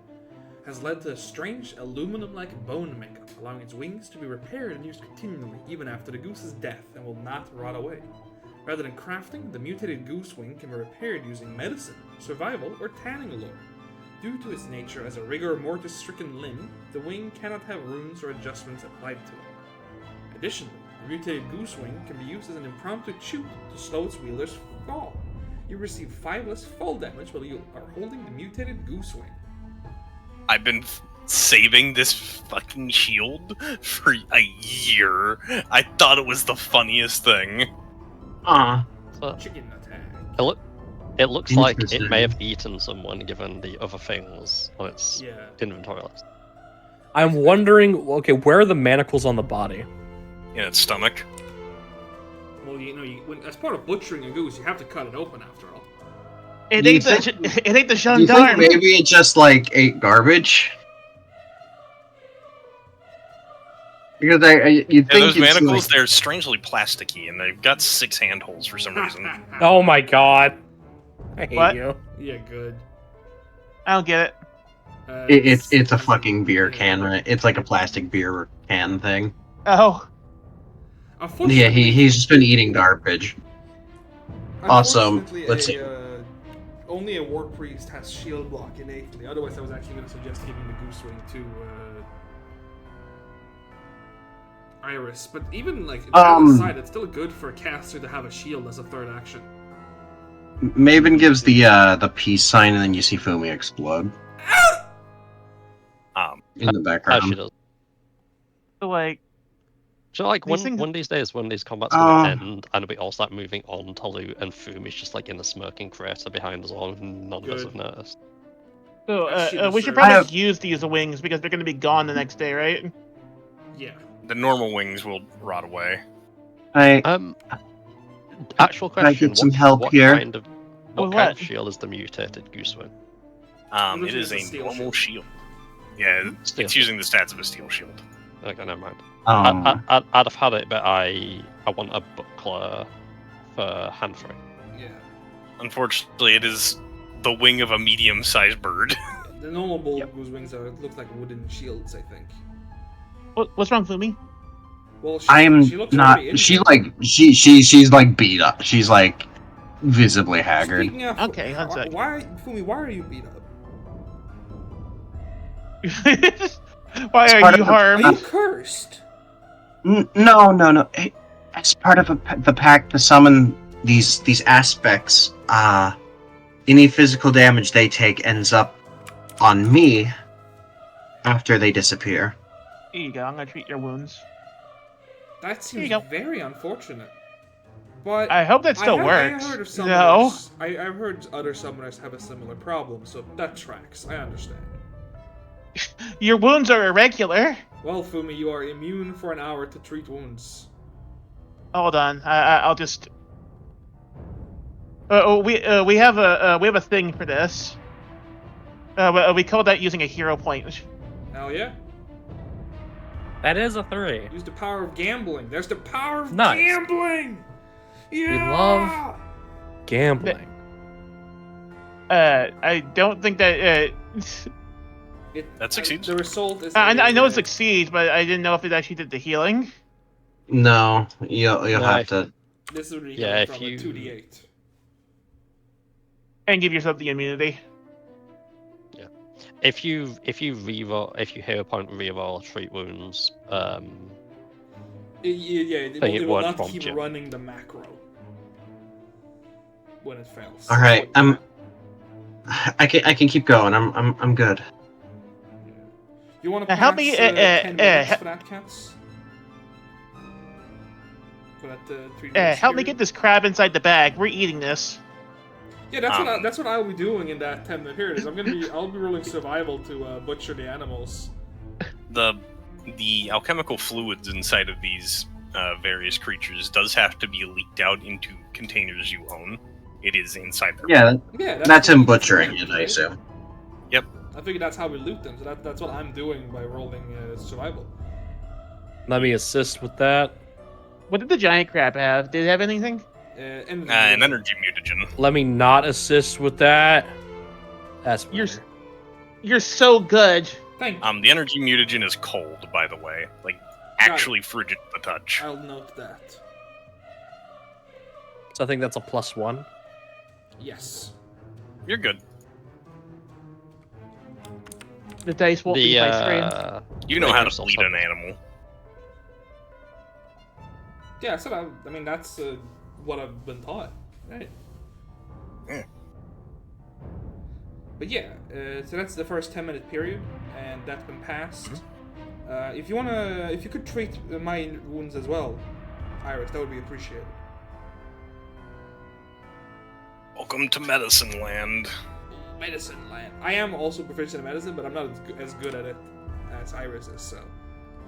has led to a strange aluminum-like bone makeup, allowing its wings to be repaired and used continually, even after the goose's death, and will not rot away. Rather than crafting, the mutated goose wing can be repaired using medicine, survival, or tanning lore. Due to its nature as a rigor mortis-stricken limb, the wing cannot have runes or adjustments applied to it. Additionally, the mutated goose wing can be used as an impromptu shoot to slow its wielder's fall. You receive 5 less fall damage while you are holding the mutated goose wing. I've been saving this fucking shield for a year. I thought it was the funniest thing. So Chicken attack. it looks like it Interesting. may have eaten someone given the other things on its Yeah. inventory list. I'm wondering, okay, where are the manacles on the body? In its stomach. Well, as part of butchering a goose, you have to cut it open after all. It Do you ain't the think- it ain't the Do you think gendarme. maybe it just like ate garbage? Because you'd Yeah, think those it's manacles, like, they're strangely plasticky, and they've got 6 handholds for some reason. Oh my god. I hate What? you. Yeah, good. I don't get it. it's a fucking beer can, right? It's like a plastic beer can thing. Oh, Unfortunately, Yeah, he's just been eating garbage. Awesome. unfortunately, Let's see. Only a war priest has shield block innately. Otherwise, I was actually going to suggest giving the goose wing to Iris. But even like that aside, it's still good for a caster to have a shield as a third action. Maven gives the peace sign, and then you see Fumi explode in the As she background. does. so like So like These things- one of these days when these combat's gonna end and we all start moving on to loot and Fumi's just like in a smirking crater behind us all and none of us Good. have noticed. so That shit we is should so- I probably have- use these wings because they're gonna be gone the next day, right? Yeah. The normal wings will rot away. Actual Can I question, get some what, help what here? kind of With what kind what? of shield is the mutated goose wing? It is a steel normal shield. Yeah, Steel it's using the stats of a steel shield. Okay, never mind. Oh, I'd have had it, but I want a buckler for hand free. Yeah. Unfortunately, it is the wing of a medium-sized bird. The normal bull goose wings look like wooden shields, I think. What's wrong, Fumi? Well, she I'm looks not. very She injured. like she's like beat up. She's like visibly haggard. Speaking of, Okay, one sec. Fumi, why are you beat up? Why It's are part you of the- Are harmed? you cursed? No. As part of the pact to summon these aspects, any physical damage they take ends up on me after they disappear. Here you go. I'm gonna treat your wounds. That Here you seems go. very unfortunate. But I hope that still I works. heard of No. summoners. I've heard other summoners have a similar problem, so that tracks. I understand. Your wounds are irregular. Well, Fumi, you are immune for an hour to treat wounds. Hold on. I'll just. We have a thing for this. We call that using a hero point. Hell yeah. That is a 3. Use the power of gambling. There's the power of Nice. gambling. Yeah. love- Gambling. I don't think that. That succeeds. The result is. I know it succeeds, but I didn't know if it actually did the healing. No, you'll No, have if- to. This would be Yeah, from if a you- 2d8. And give yourself the immunity. If you hero point reroll treat wounds, Yeah, it Think it will won't not prompt keep you. running the macro when it fails. All right, So- I can keep going. I'm good. You want to Help pass me, 10 minutes for that, Cats? For that 3 minutes Help me period? get this crab inside the bag. We're eating this. Yeah, that's what I'll be doing in that 10-minute period. Is I'll be rolling survival to butcher the animals. The alchemical fluids inside of these various creatures does have to be leaked out into containers you own. It is inside their Yeah, Yeah, that's what him we do, butchering it, I right? assume. I figure that's how we loot them. So that's what I'm doing by rolling survival. Let me assist with that. What did the giant crab have? Did it have anything? And an energy mutagen. Let me not assist with that. That's better. You're so good. Thank you. The energy mutagen is cold, by the way, like actually frigid to the touch. I'll note that. So I think that's a +1. Yes. You're good. The dice won't be my screen. You know how to Raiders bleed also- an animal. Yeah, so I mean that's what I've been taught, right? Yeah. But yeah, so that's the first 10-minute period, and that's been passed. If you could treat my wounds as well, Iris, that would be appreciated. Welcome to Medicine Land. Medicine land. I am also proficient in medicine, but I'm not as good at it as Iris is. So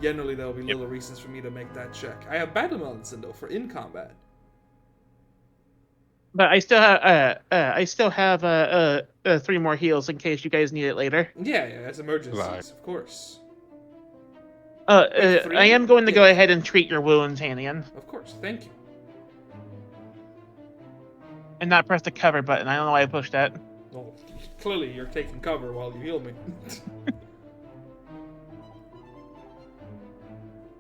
generally, there will be little reasons for me to make that check. I have battle medicine though for in combat. But I still have 3 more heals in case you guys need it later. Yeah, as emergencies, Right. of course. I 3? am going to go Yeah. ahead and treat your wounds, Hanian, Of course, thank you. and not press the cover button. I don't know why I pushed that. Well, clearly you're taking cover while you heal me.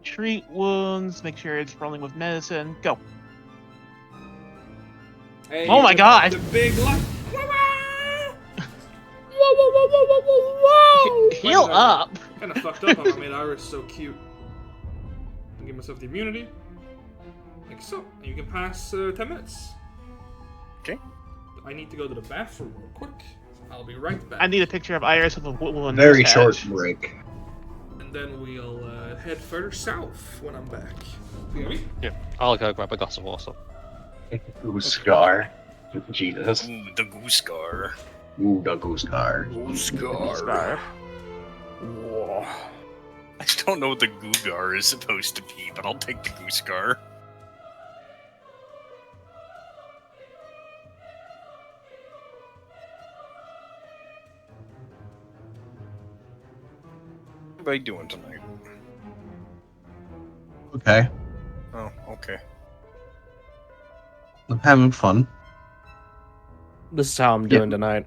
Treat wounds. Make sure it's rolling with medicine. Go. Hey, Oh my God. The big light. Heal up. Kind of fucked up on I made Iris so cute. And give myself the immunity. Like so. And you can pass 10 minutes. Okay. I need to go to the bathroom real quick. I'll be right back. I need a picture of Iris with a wound. Very mustache. short break. And then we'll head further south when I'm back. BRB? Yeah, I'll go grab a glass of water. Ooh, scar. Jesus. Ooh, the goose scar. Ooh, the goose scar. Goosegar. I just don't know what the Googar is supposed to be, but I'll take the Goosegar. What are you doing tonight? Okay. Oh, okay. I'm having fun. This is how I'm doing tonight.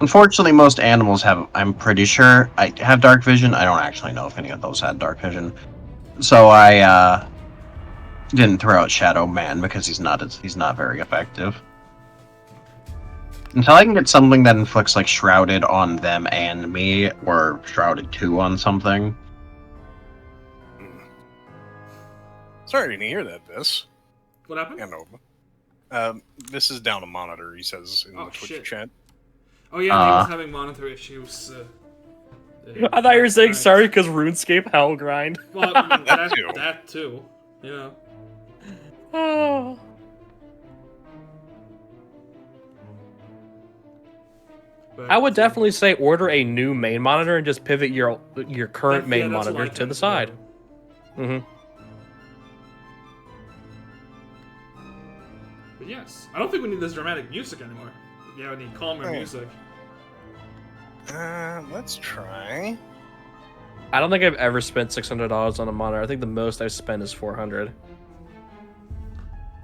Unfortunately, most animals have. I'm pretty sure I have dark vision. I don't actually know if any of those had dark vision. So I didn't throw out Shadow Man because he's not very effective. Until I can get something that inflicts like Shrouded on them and me, or Shrouded 2 on something. Sorry to hear that, Viss. What happened? I know. This is down a monitor, he says in Oh, the Twitch shit. chat. Oh yeah, he was having monitor issues. I thought you were saying Right. sorry because RuneScape hell grind. Well, I mean, That too. that too. Yeah. Oh. But, I would definitely say order a new main monitor and just pivot your current yeah, main that's what monitor I to tend the side. do. Mm-hmm. But yes, I don't think we need this dramatic music anymore. If you have any calmer Oh. music. Let's try. I don't think I've ever spent $600 on a monitor. I think the most I've spent is $400.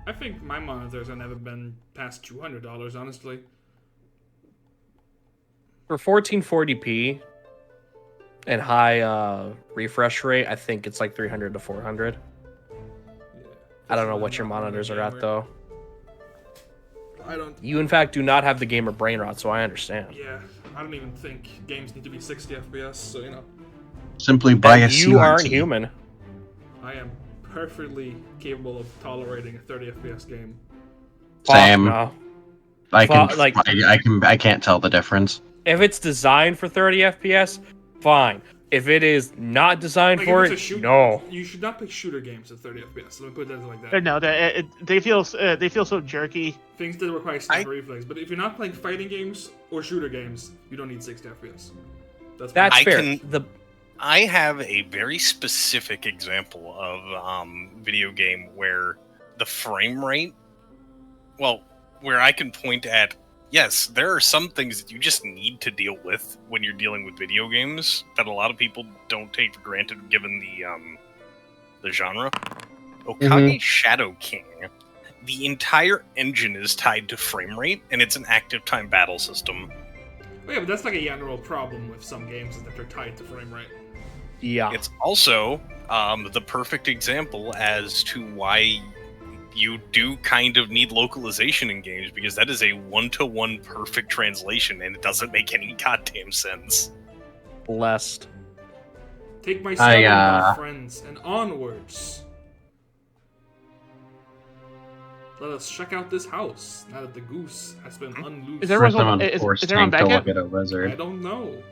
I think my monitors have never been past $200, honestly. For 1440p and high refresh rate, I think it's like 300 to 400. Yeah. I don't know I'm what your not really a monitors are at gamer. though. I don't. You in fact do not have the gamer brain rot, so I understand. Yeah, I don't even think games need to be 60 FPS. So you know, Simply buy a And you aren't CRT. human. I am perfectly capable of tolerating a 30 FPS game. Same. Fuck no. I can, Fuck, like- I can't tell the difference. If it's designed for 30 FPS, fine. If it is not designed Like, for if it, it's a shoot- no. You should not play shooter games at 30 FPS. Let me put it like that. No, they feel so jerky. Things that require snap reflex. But if you're not playing fighting games or shooter games, you don't need 60 FPS. That's That's I fair. can- I have a very specific example of video game where the frame rate, well, where I can point at, yes, there are some things that you just need to deal with when you're dealing with video games that a lot of people don't take for granted given the genre. Okage Shadow King. The entire engine is tied to frame rate, and it's an active time battle system. Oh, yeah, but that's like a general problem with some games is that they're tied to frame rate. Yeah. It's also the perfect example as to why you do kind of need localization in games, because that is a one-to-one perfect translation, and it doesn't make any goddamn sense. Blessed. Take my son and I, my friends and onwards. Let us check out this house now that the goose has been unloosed. Is there First, everyone- I'm on is force everyone tank to back look yet? at a wizard. I don't know.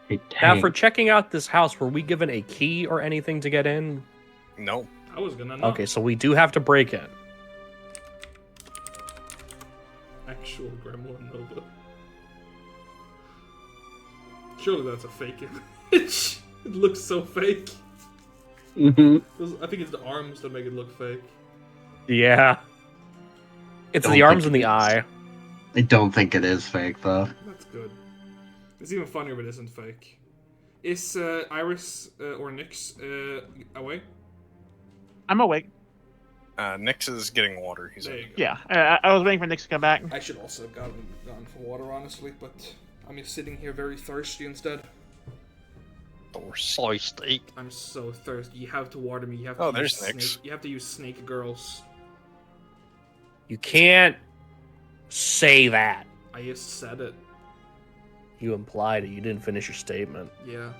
A Now, tank. for checking out this house, were we given a key or anything to get in? No. I was gonna know. Okay, so we do have to break in. Actual Gremlin Nova. Surely that's a fake image. It looks so fake. Mhm. I think it's the arms that make it look fake. Yeah. It's Don't the arms think and the it is. eye. I don't think it is fake though. That's good. It's even funnier if it isn't fake. Is Iris or Nyx away? I'm awake. Nyx is getting water. He's There in. you go. Yeah, I was waiting for Nick to come back. I should also have gone for water, honestly, but I'm just sitting here very thirsty instead. Thirsty. I'm so thirsty. You have to water me. You have Oh, to there's use Nyx. snake. You have to use snake girls. You can't say that. I just said it. You implied it. You didn't finish your statement. Yeah.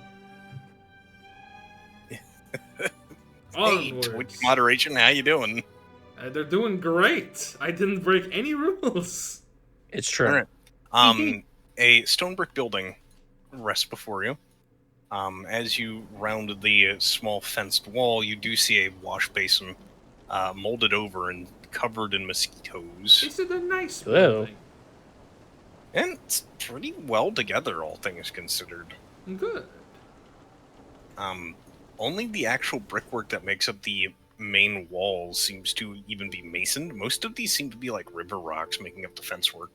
Hey, Onwards. Twitch moderation, how you doing? They're doing great. I didn't break any rules. It's true. Alright. A stone brick building rests before you. As you round the small fenced wall, you do see a wash basin molded over and covered in mosquitoes. Is it a nice Ew. building? And it's pretty well together, all things considered. Good. Only the actual brickwork that makes up the main walls seems to even be masoned. Most of these seem to be like river rocks making up the fence work.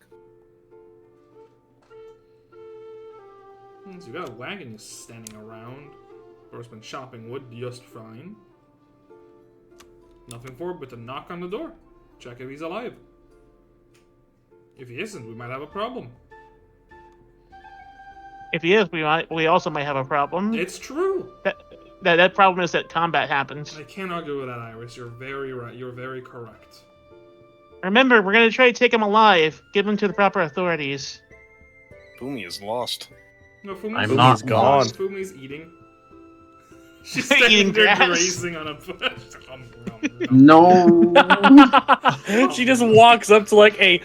So you got a wagon just standing around. Or been chopping wood just fine. Nothing for it but to knock on the door. Check if he's alive. If he isn't, we might have a problem. If he is, we also might have a problem. It's true. That problem is that combat happens. I can't argue with that, Iris. You're very right. You're very correct. Remember, we're gonna try to take him alive, give him to the proper authorities. Boomy is lost. No, Fumi's I'm not Fumi's gone. lost. Fumi's eating. She's Eating standing there grass. grazing on a bush. No. She just walks up to like a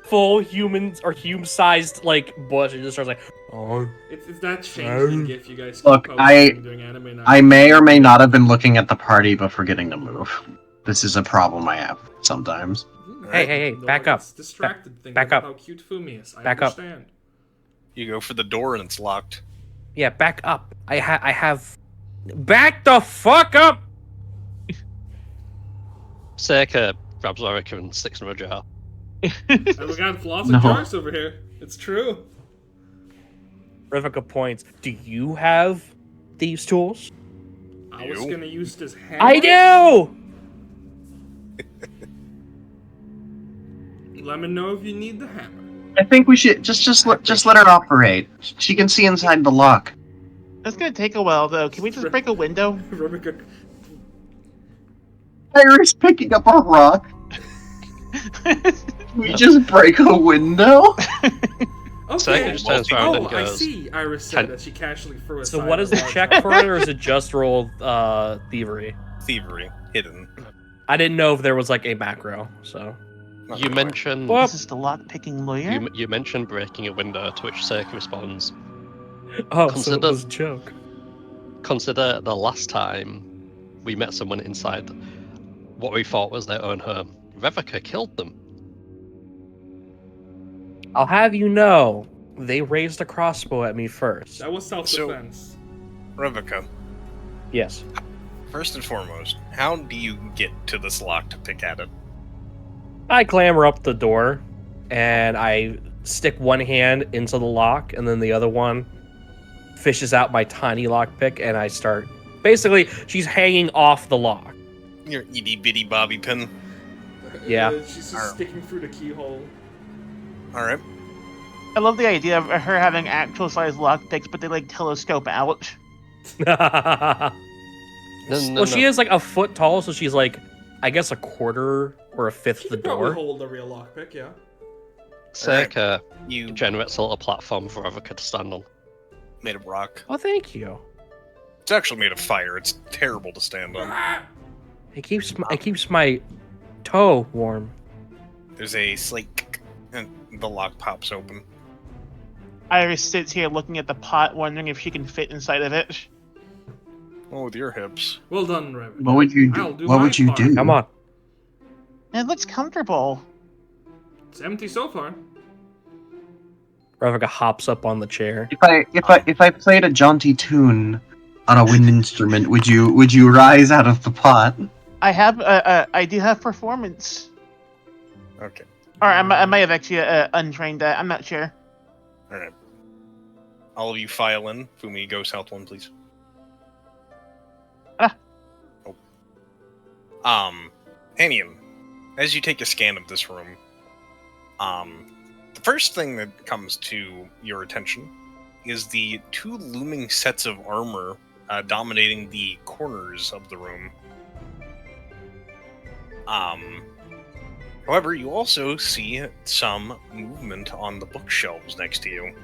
full human or human-sized like bush and just starts like, oh. It's that changeling gif you guys keep Look, posting during anime night. I may or may not have been looking at the party but forgetting to move. This is a problem I have sometimes. Hey, No back one up. gets distracted thinking back about up. how cute Fumi is. I Back up. understand. You go for the door and it's locked. Yeah, back up. I have Back the fuck up! Seika grabs Orica and sticks in a jar. And we got lots of No. jars over here. It's true. Rivika points. Do you have these tools? I was You? gonna use this hammer. I do! Let me know if you need the hammer. I think we should just let her operate. She can see inside the lock. That's gonna take a while, though. Can we just break a window? Rebecca, Iris picking up a rock. We just break a window. okay. just turns around Oh, and I goes, see. Iris said that she casually threw a So side what is the of check for it, or is it just roll thievery? Thievery. Hidden. I didn't know if there was like a macro, so. Not You really. mentioned Well, This is the lock-picking lawyer? you mentioned breaking a window, to which Seika responds, Oh, so it Consider- was a joke. consider the last time we met someone inside what we thought was their own home. Revika killed them. I'll have you know, they raised a crossbow at me first. That was self-defense. Revika, Yes. first and foremost, how do you get to this lock to pick at it? I clamber up the door, and I stick one hand into the lock, and then the other one fishes out my tiny lockpick, and I start. Basically, she's hanging off the lock. Your itty bitty bobby pin. Yeah. She's just Alright. sticking through the keyhole. Alright. I love the idea of her having actual size lockpicks, but they like telescope out. Well, No, she is like a foot tall, so she's like, I guess a quarter or a fifth She the could probably door. hold a real lockpick, yeah. Seika You generates a little platform for Revika to stand on. made of rock. Oh, thank you. It's actually made of fire. It's terrible to stand on. Ah! It keeps my toe warm. There's a slight kick, and the lock pops open. Iris sits here looking at the pot, wondering if she can fit inside of it. Oh, with your hips. Well done, Rev. What would you I'll do? do What my would you part. do? Come on. And it looks comfortable. It's empty so far. Revika hops up on the chair. If I played a jaunty tune on a wind instrument, would you rise out of the pot? I have, I do have performance. Okay. Or I might have actually untrained that. I'm not sure. Alright. All of you file in. Fumi, go south one, please. Ah. Oh. Anian, as you take a scan of this room, the first thing that comes to your attention is the two looming sets of armor dominating the corners of the room. However, you also see some movement on the bookshelves next to you.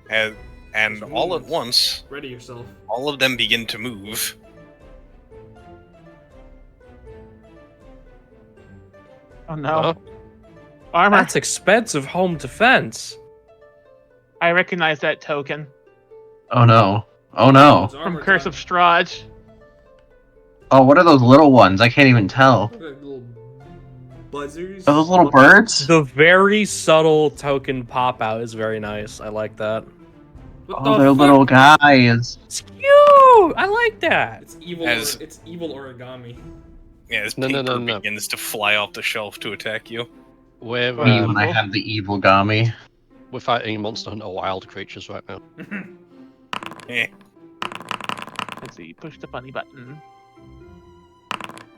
And There's all at movement. once, Ready yourself. all of them begin to move. Oh no. Huh? Armor. That's expensive home defense. I recognize that token Oh no! Oh no! It's from armor Curse time. of Strahd. Oh, what are those little ones? I can't even tell. Look at little buzzers. Are those little birds? The very subtle token pop out is very nice. I like that. What Oh, the they're fuck? little guys. It's cute. I like that. It's evil. As- It's evil origami. Yeah, this No, no, paper no, no. begins to fly off the shelf to attack you. We're, Me when I um, have the evil gami. we're fighting Monster Hunter wild creatures right now. Eh. Let's see. Push the bunny button.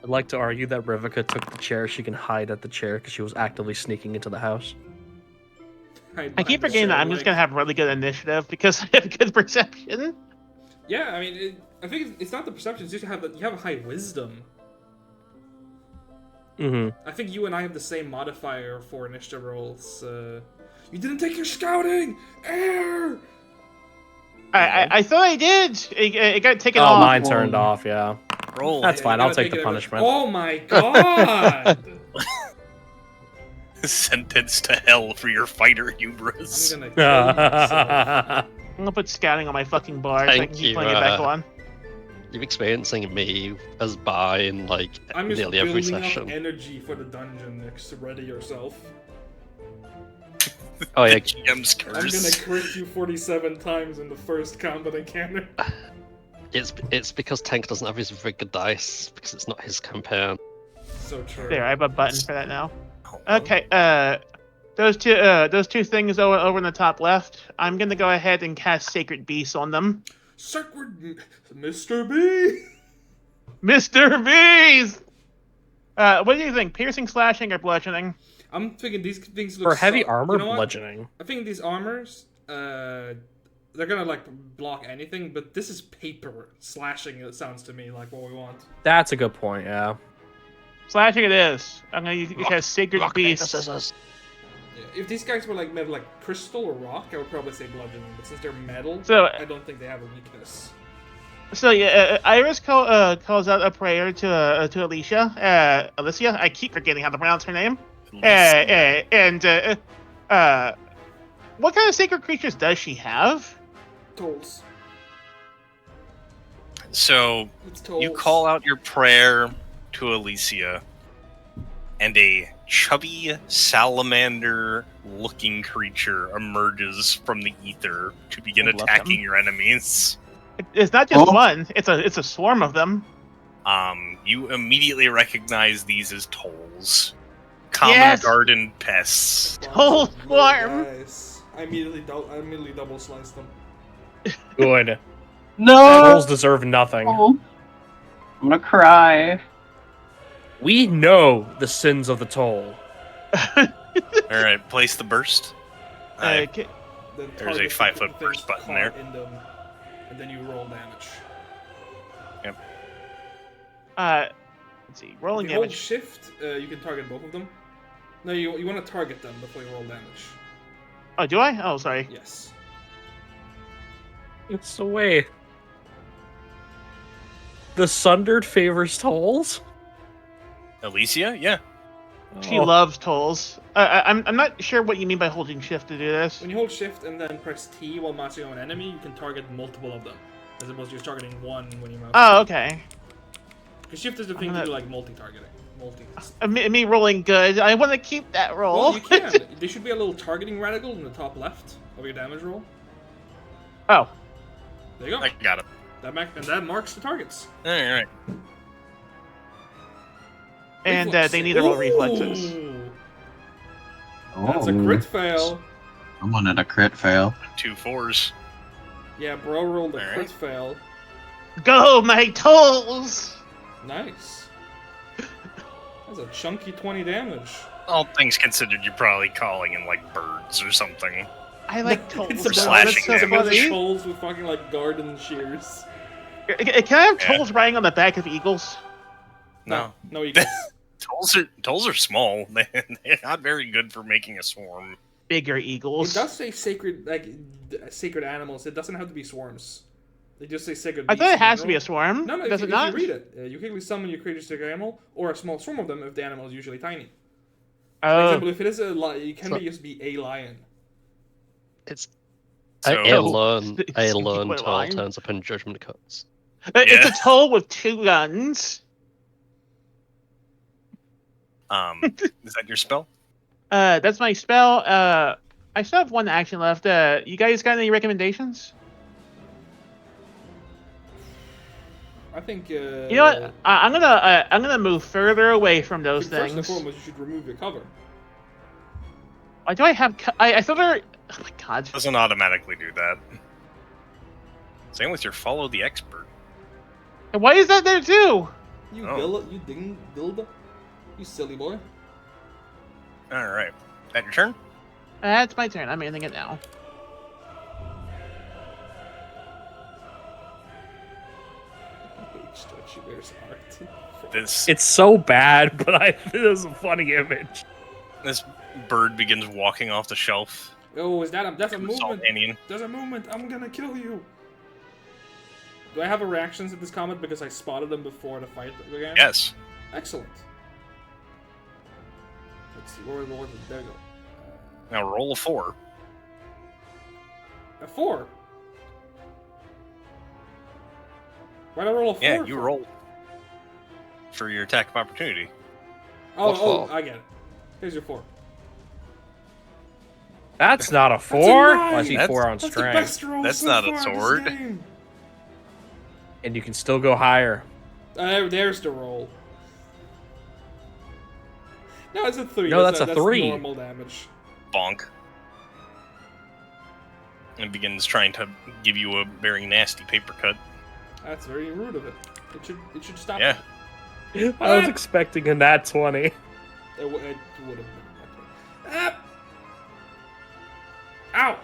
I'd like to argue that Rivika took the chair. She can hide at the chair because she was actively sneaking into the house. I keep forgetting that I'm just gonna have really good initiative because I have good perception. Yeah, I mean, I think it's not the perception. It's just you have a high wisdom. Mm-hmm. I think you and I have the same modifier for initiative rolls. You didn't take your scouting. Air. I thought I did. It got taken Oh, off. mine turned off. Yeah, Roll. That's Yeah, fine. you I'll gotta take the it punishment. Oh my god! Sentenced to hell for your fighter hubris. I'm gonna kill myself. I'm gonna put scouting on my fucking bar so I Thank can keep you, playing it back on. You're experiencing me as bi in like I'm just nearly every building up session. energy for the dungeon, Nick. So ready yourself. Oh The yeah, GM's I'm gonna curse. crit you 47 times in the first combat encounter. it's because Tank doesn't have his rigger dice because it's not his campaign. So true. There, I have a button for that now. Oh, Okay, those two things over in the top left. I'm gonna go ahead and cast Sacred Beast on them. Sacred Mr. B! Mr. Beast! What do you think? Piercing, slashing, or bludgeoning? I'm thinking these things look For heavy so- armor, you know what? bludgeoning. I think these armors, they're gonna like block anything, but this is paper slashing. It sounds to me like what we want. That's a good point, yeah. Slashing it is. I'm gonna cast Sacred Rock, paper, Beast. scissors. Yeah, if these guys were like made of like crystal or rock, I would probably say bludgeoning. But since they're metal, So, I don't think they have a weakness. So yeah, Iris calls out a prayer to Alicia. Alicia, I keep forgetting how to pronounce her name. And what kind of sacred creatures does she have? Tolls. So It's tolls. you call out your prayer to Alicia, and a chubby salamander-looking creature emerges from the ether to begin I love attacking them. your enemies. It's not just Oh. one; it's a swarm of them. You immediately recognize these as tolls. Common Yes! garden pests. Toll swarm. Guys. I immediately double sliced them. Good. No! Trolls deserve nothing. I'm gonna cry. We know the sins of the toll. Alright, place the burst. I- Okay. Then There's a target 5-foot the things burst button caught there. in them, and then you roll damage. Let's see. Rolling If you hold damage. shift, you can target both of them. No, you want to target them before you roll damage. Oh, do I? Oh, sorry. Yes. It's the way. The Sundered favors tolls? Alicia? Yeah. She Oh. loves tolls. I'm not sure what you mean by holding shift to do this. When you hold shift and then press T while mousing on an enemy, you can target multiple of them, as opposed to just targeting one when you mouse. Oh, okay. Because shift is the thing to do like multi-targeting. Me rolling good. I want to keep that roll. Well, you can. There should be a little targeting radical in the top left of your damage roll. Oh, There you go. I got it. That marks the targets. Alright. and Reflex they save. need to roll reflexes. Ooh, That's a crit fail. Someone at a crit fail. 2 4s. Yeah, bro rolled a Alright. crit fail. Go, my tolls! Nice. That's a chunky 20 damage. All things considered, you're probably calling in like birds or something. I like tolls. It's a For bunch- slashing it's a bunch damage. of trolls with fucking like garden shears. Can I have Yeah. tolls riding on the back of eagles? No. No, you can. Tolls are small. They're not very good for making a swarm. Bigger It eagles. does say sacred animals. It doesn't have to be swarms. They just say sacred. I beasts thought it in has to be a general. swarm. No, Does if it you not? read it, you can summon your creature's sacred animal or a small swarm of them if the animal is usually tiny. For Oh, example, if it is a lion, it can So- just be a lion. It's So a lone Excuse me, toll line. turns up in judgment cuts. it's Yeah. a toll with 2 guns. Is that your spell? That's my spell. I still have 1 action left. You guys got any recommendations? I think. You know what? I'm gonna move further away from those First and things. foremost, you should remove your cover. Why do I have? I thought there. Oh my god. Doesn't automatically do that. Same with your follow the expert. And why is that there too? You Oh. dildo, you silly boy. Alright. That your turn? That's my turn. I'm ending it now. Stretchy bear's art. This It's so bad, but it is a funny image. this bird begins walking off the shelf. Oh, that's a to movement. Zaldanian. There's a movement. I'm gonna kill you. Do I have a reactions at this comment because I spotted them before the fight began? Yes. Excellent. Let's see. Where was it? There you go. Now roll a 4. A 4. Why'd I roll a 4? Yeah, you for? roll for your attack of opportunity. Oh, What for? I get it. Here's your 4. That's not a That's a 4. nine! Well, I see That's- 4 on That's the strength. best roll That's so not a far this sword. game. And you can still go higher. There's the roll. No, it's a 3. No, that's a 3. normal damage. Bonk. And begins trying to give you a very nasty paper cut. That's very rude of it. It should stop. Yeah. I was expecting a nat 20. It would have been. Ah! Ow!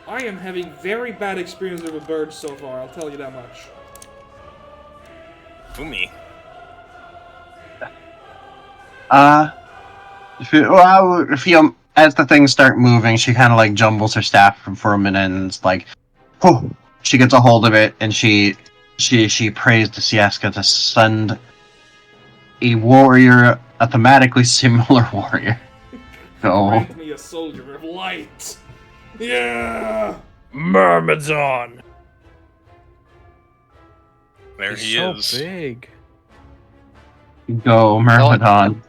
I am having very bad experiences with birds so far, I'll tell you that much. Fumi. If you as the things start moving, she kind of like jumbles her staff for a minute, and it's like, whew, she gets a hold of it, and she prays to Sieska to send a warrior, a thematically similar warrior. Go. Grant me a soldier of light! Yeah! Myrmidon. There He's he so is. big. Go, Myrmidon.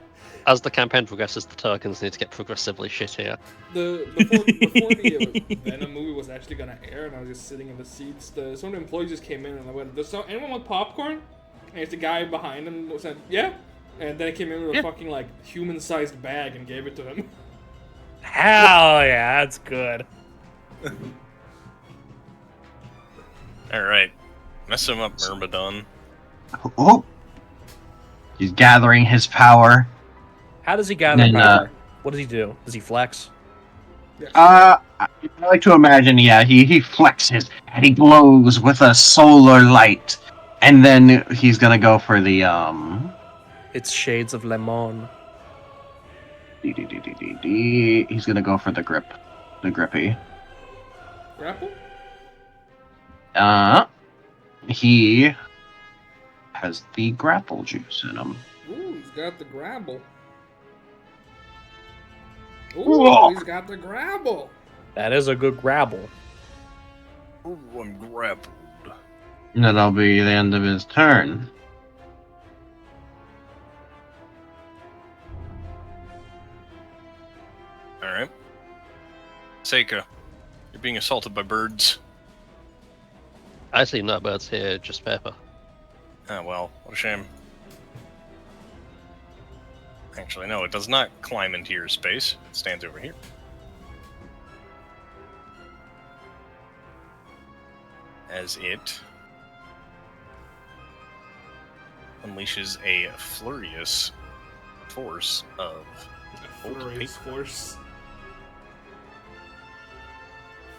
As the campaign progresses, the tokens need to get progressively shittier. Before the Venom movie was actually gonna air, and I was just sitting in the seats, some of the employees just came in and I went, anyone want popcorn? And it's the guy behind him said, yeah. And then he came in with a fucking, like, human-sized bag and gave it to him. Hell yeah, that's good. Alright. Mess him up, Myrmidon. Oh, he's gathering his power. How does he gather And, power? What does he do? Does he flex? I like to imagine, yeah, he flexes and he glows with a solar light, and then he's gonna go for the It's Shades of Lemon. He's gonna go for the grippy. Grapple? He has the grapple juice in him. Ooh, he's got the grapple. Ooh, Whoa. he's got the grapple. That is a good grabble. Ooh, I'm grappled. And that'll be the end of his turn. Alright. Seika, you're being assaulted by birds. I see no birds here, just paper. Ah, well, what a shame. Actually, no, it does not climb into your space. It stands over here. As it unleashes a furious force of Bolt of Furious paper. force.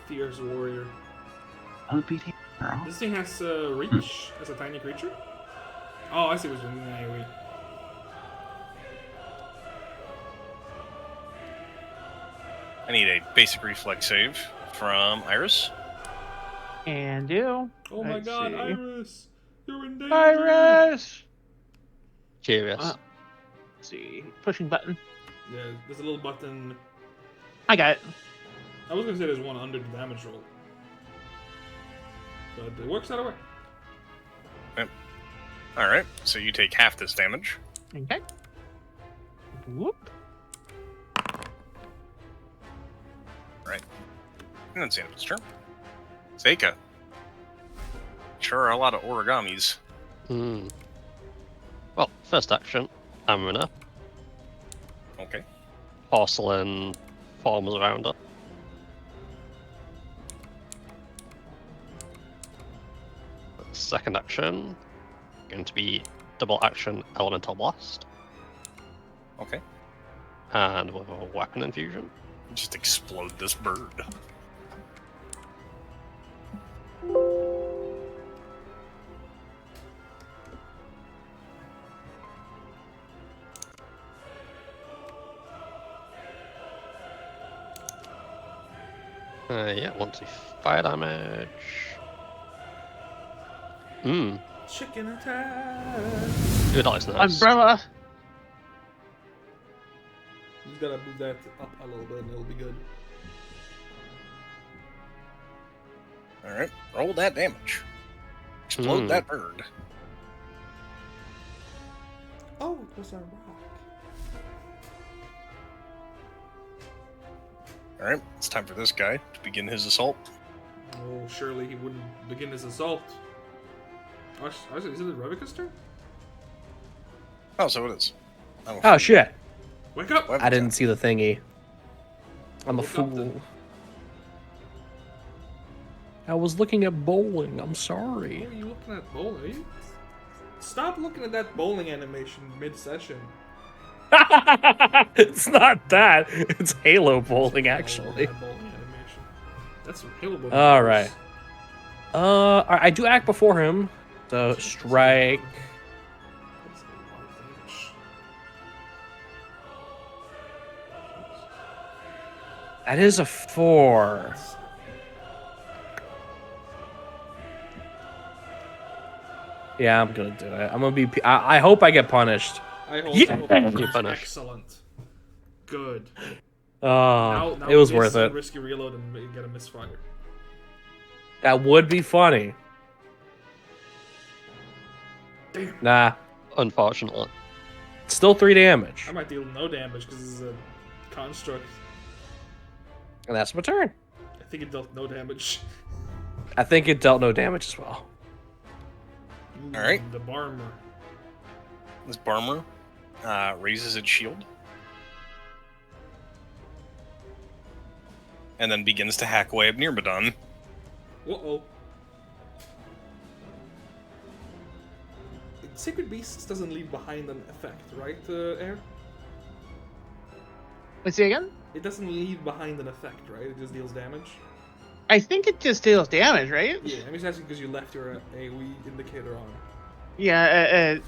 Fierce warrior. LPD girl. This thing has reach as a tiny creature? Oh, I see what's doing AoE. I need a basic reflex save from Iris. And do. Oh my Let's god, see. Iris! You're in danger! Iris! Curious. Let's see. Pushing button. Yeah, there's a little button. I got it. I was gonna say there's one under the damage roll. But it works either way. Alright, so you take half this damage. Okay. Whoop. And that's the end of its turn. Seika. Sure are a lot of origamis. Hmm. Well, first action, Amrina. Okay. Porcelain forms around her. Second action, going to be double action Elemental Blast. Okay. And with a weapon infusion. Just explode this bird. Yeah, 1d fire damage. Chicken attack! Good dice, nice. Umbrella. You just gotta move that up a little bit and it'll be good. Alright, roll that damage. Explode Hmm. that bird. Oh, it was a rock. Alright, it's time for this guy to begin his assault. Oh, surely he wouldn't begin his assault. Oh, is it Revica's turn? Oh, so it is. I'm a Oh fool. shit! Wake up! What? I didn't see the thingy. I'm a Look up fool. then. I was looking at bowling. I'm What sorry. are you looking at bowling? Are you... Stop looking at that bowling animation mid-session. It's not that. It's Halo bowling, actually. That bowling animation. That's some Halo bowling. All right. I do act before him. So strike. That's a lot of damage. That is a 4. Yeah, I'm gonna do it. I'm gonna be. I hope I get punished. I hold Yeah. it. You're punished. Excellent. Good. Oh, Now it was we worth do it. Risky reload and get a misfire. That would be funny. Damn. Nah, Unfortunately. still 3 damage, I might deal no damage because this is a construct. and that's my turn. I think it dealt no damage. I think it dealt no damage as well. Ooh, Alright. The Barmer. This Barmer raises its shield. And then begins to hack away at Nirmadon. Uh-oh. Sacred Beasts doesn't leave behind an effect, right, Air? Let's see again. It doesn't leave behind an effect, right? It just deals damage? I think it just deals damage, right? Yeah, I'm just asking because you left your AoE indicator on. Yeah.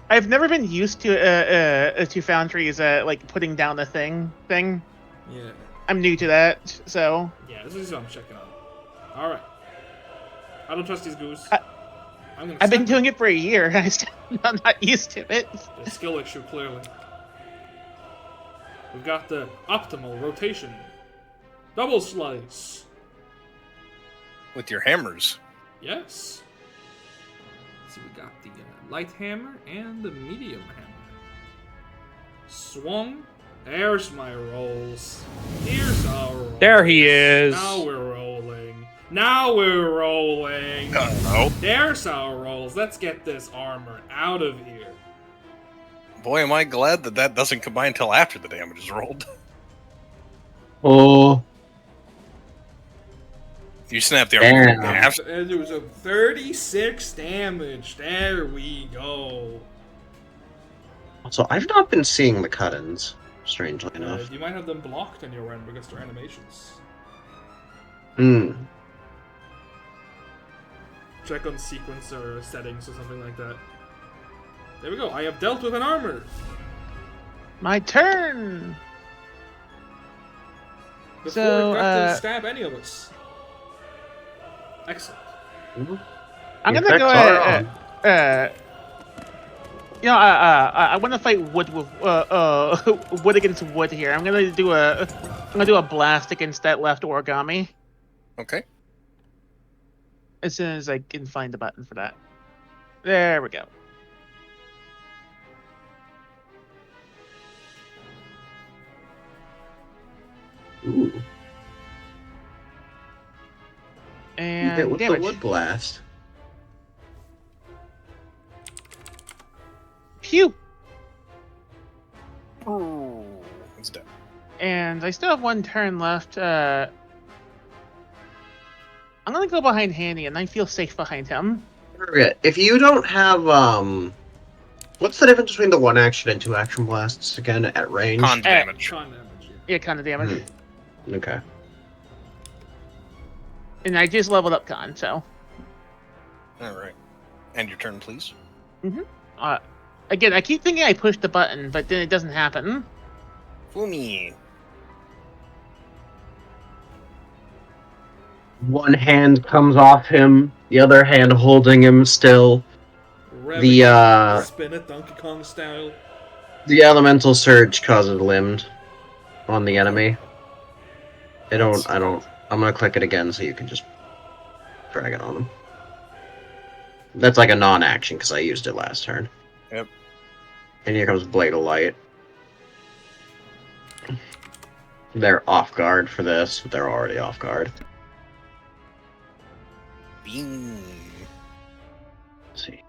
I've never been used to Foundry's like putting down the thing. Yeah. I'm new to that, so Yeah, this is what I'm checking on. Alright. I don't trust these goose. I'm gonna I've been accept doing it for a year. I'm not used to it. the skill issue, clearly. We've got the optimal rotation. Double slice. With your hammers. Yes. Let's see, we got the light hammer and the medium hammer. Swung. There's my rolls. Here's our rolls. There he is. Now we're rolling. Now we're rolling. No. There's our rolls. Let's get this armor out of here. Boy, am I glad that that doesn't combine until after the damage is rolled. Oh, You snap the armor in Damn. half. And it was a 36 damage. There we go. so I've not been seeing the cut-ins, strangely enough. You might have them blocked on your end because they're animations. Hmm. Check on sequence or settings or something like that. There we go. I have dealt with an armor. My turn. Before So, it got to stab any of us. Excellent. I'm The gonna go effects are ahead. I want to fight wood with wood against wood here. I'm gonna do a blast against that left origami Okay. as soon as I can find the button for that. There we go. Ooh. You hit And with damage. the wood blast. Phew. Ooh. It's dead. And I still have one turn left. I'm gonna go behind Handy, and I feel safe behind him. Forget, if you don't have what's the difference between the 1 action and 2 action blasts again at range? Con damage. Con damage. Yeah. Yeah, kind of damage. Okay. And I just leveled up con, so. Alright. And your turn, please. Again, I keep thinking I pushed the button, but then it doesn't happen. Fumi. One hand comes off him, the other hand holding him still. Revving, spin it Donkey Kong style. The elemental surge causes limbed on the enemy. I'm gonna click it again so you can just drag it on them. That's like a non-action because I used it last turn. Yep. And here comes Blade of Light. They're off guard for this, but they're already off guard. Bing. Let's see.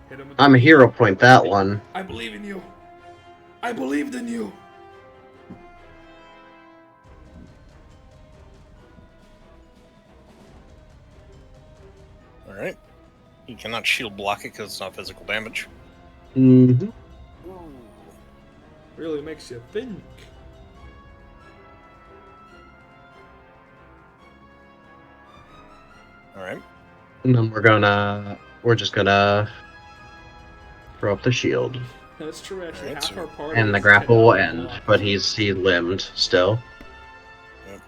Hit him with I'm the- a hero point that one. I believe in you. I believed in you. Alright. You cannot shield block it because it's not physical damage. Mm-hmm. Really makes you think. Alright. And then we're just gonna throw up the shield. That's true, actually. Alright, Half so- our party And the is grapple will technically end, blocked. but he limbed still. Yep.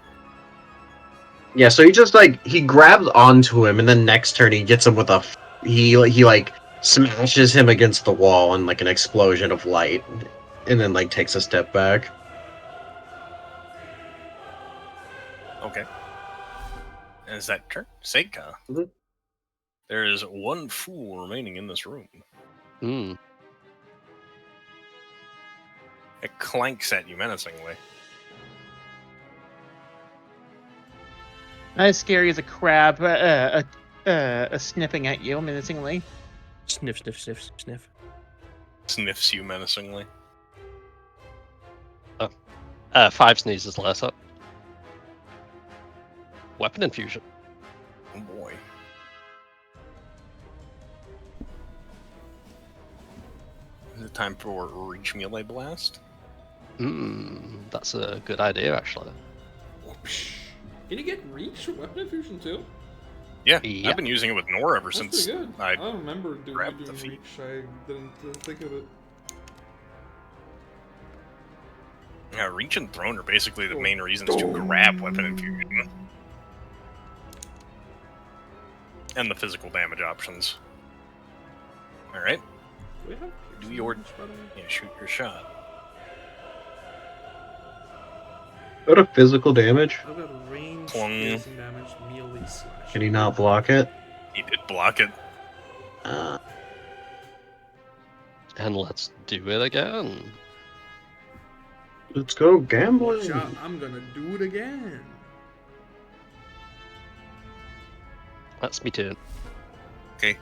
Yeah, so he just he grabs onto him, and then next turn he gets him with a he like smashes him against the wall in like an explosion of light, and then like takes a step back. Okay. And is that turn? Seika. Mhm. There is one fool remaining in this room. Hmm. It clanks at you menacingly. Not as scary as a crab sniffing at you menacingly. Sniff, sniff, sniff, sniff. Sniffs you menacingly. 5 sneezes later. Weapon infusion. Oh boy. Is it time for Reach Melee Blast? That's a good idea, actually. Can you get reach with weapon infusion too? Yeah, Yeah. I've been using it with Nor ever That's since pretty good. I I don't remember doing grabbed the reach. feat. I didn't think of it. Reach and Throne are basically the main reasons to grab Weapon Infusion. And the physical damage options. Alright, Do we have Do piercing your- damage, by the way? yeah, shoot your shot. Go to physical damage. I've got range Plung. piercing damage, melee slash. Can he not block it? He did block it. And let's do it again. Let's go gambling. Shot, I'm gonna do it again. That's me turn. Okay.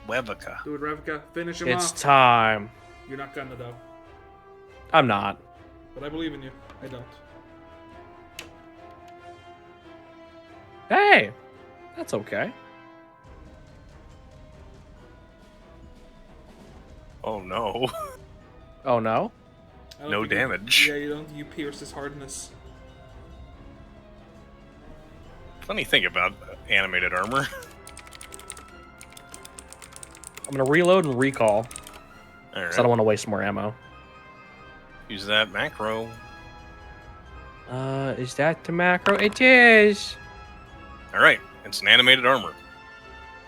Webica. Do it, Ravka. Finish him It's off. time. You're not gonna though, I'm not. but I believe in you. I don't. Hey, that's okay. Oh no. Oh no. I don't No think you- damage. Yeah, you don't. You pierce his hardness. Funny thing about animated armor. I'm gonna reload and recall, Alright. so I don't want to waste more ammo. Use that macro. Is that the macro? It is. Alright, it's an animated armor.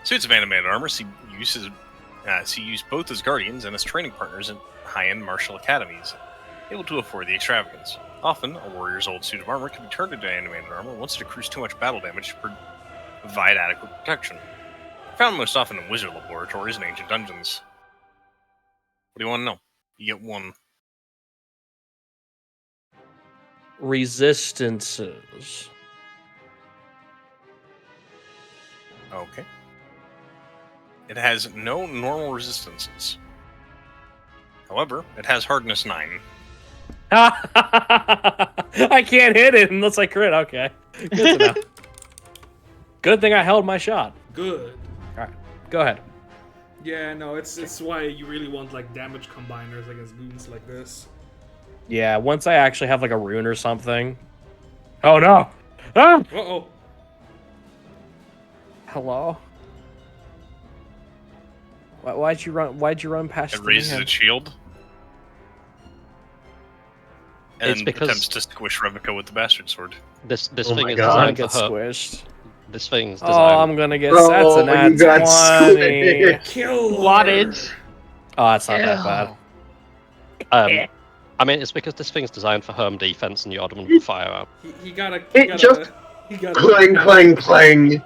Suits of animated armor see use both as guardians and as training partners in high-end martial academies, able to afford the extravagance. Often, a warrior's old suit of armor can be turned into animated armor once it accrues too much battle damage to provide adequate protection. Found most often in wizard laboratories and ancient dungeons. What do you want to know? You get one. Resistances. Okay. It has no normal resistances. However, it has hardness 9. I can't hit it unless I crit. Okay. Good to know. Good thing I held my shot. Good. Go ahead. Yeah, no, it's why you really want like damage combiners against goons like this. Yeah, once I actually have like a rune or something. Oh no! Ah! Uh oh. Hello. Why'd you run? Why'd you run past? It the raises man? its shield. It's And because- attempts to squish Revica with the bastard sword. This Oh thing my is God. I'm gonna designed get for her. squished. This thing's Oh, designed. I'm gonna get. Oh, That's an you got at 20. squished. Kill Wattage. Oh, that's not that bad. I mean, it's because this thing's designed for home defense, and you order one with a firearm. He got a. It just He got Clang, clang, clang.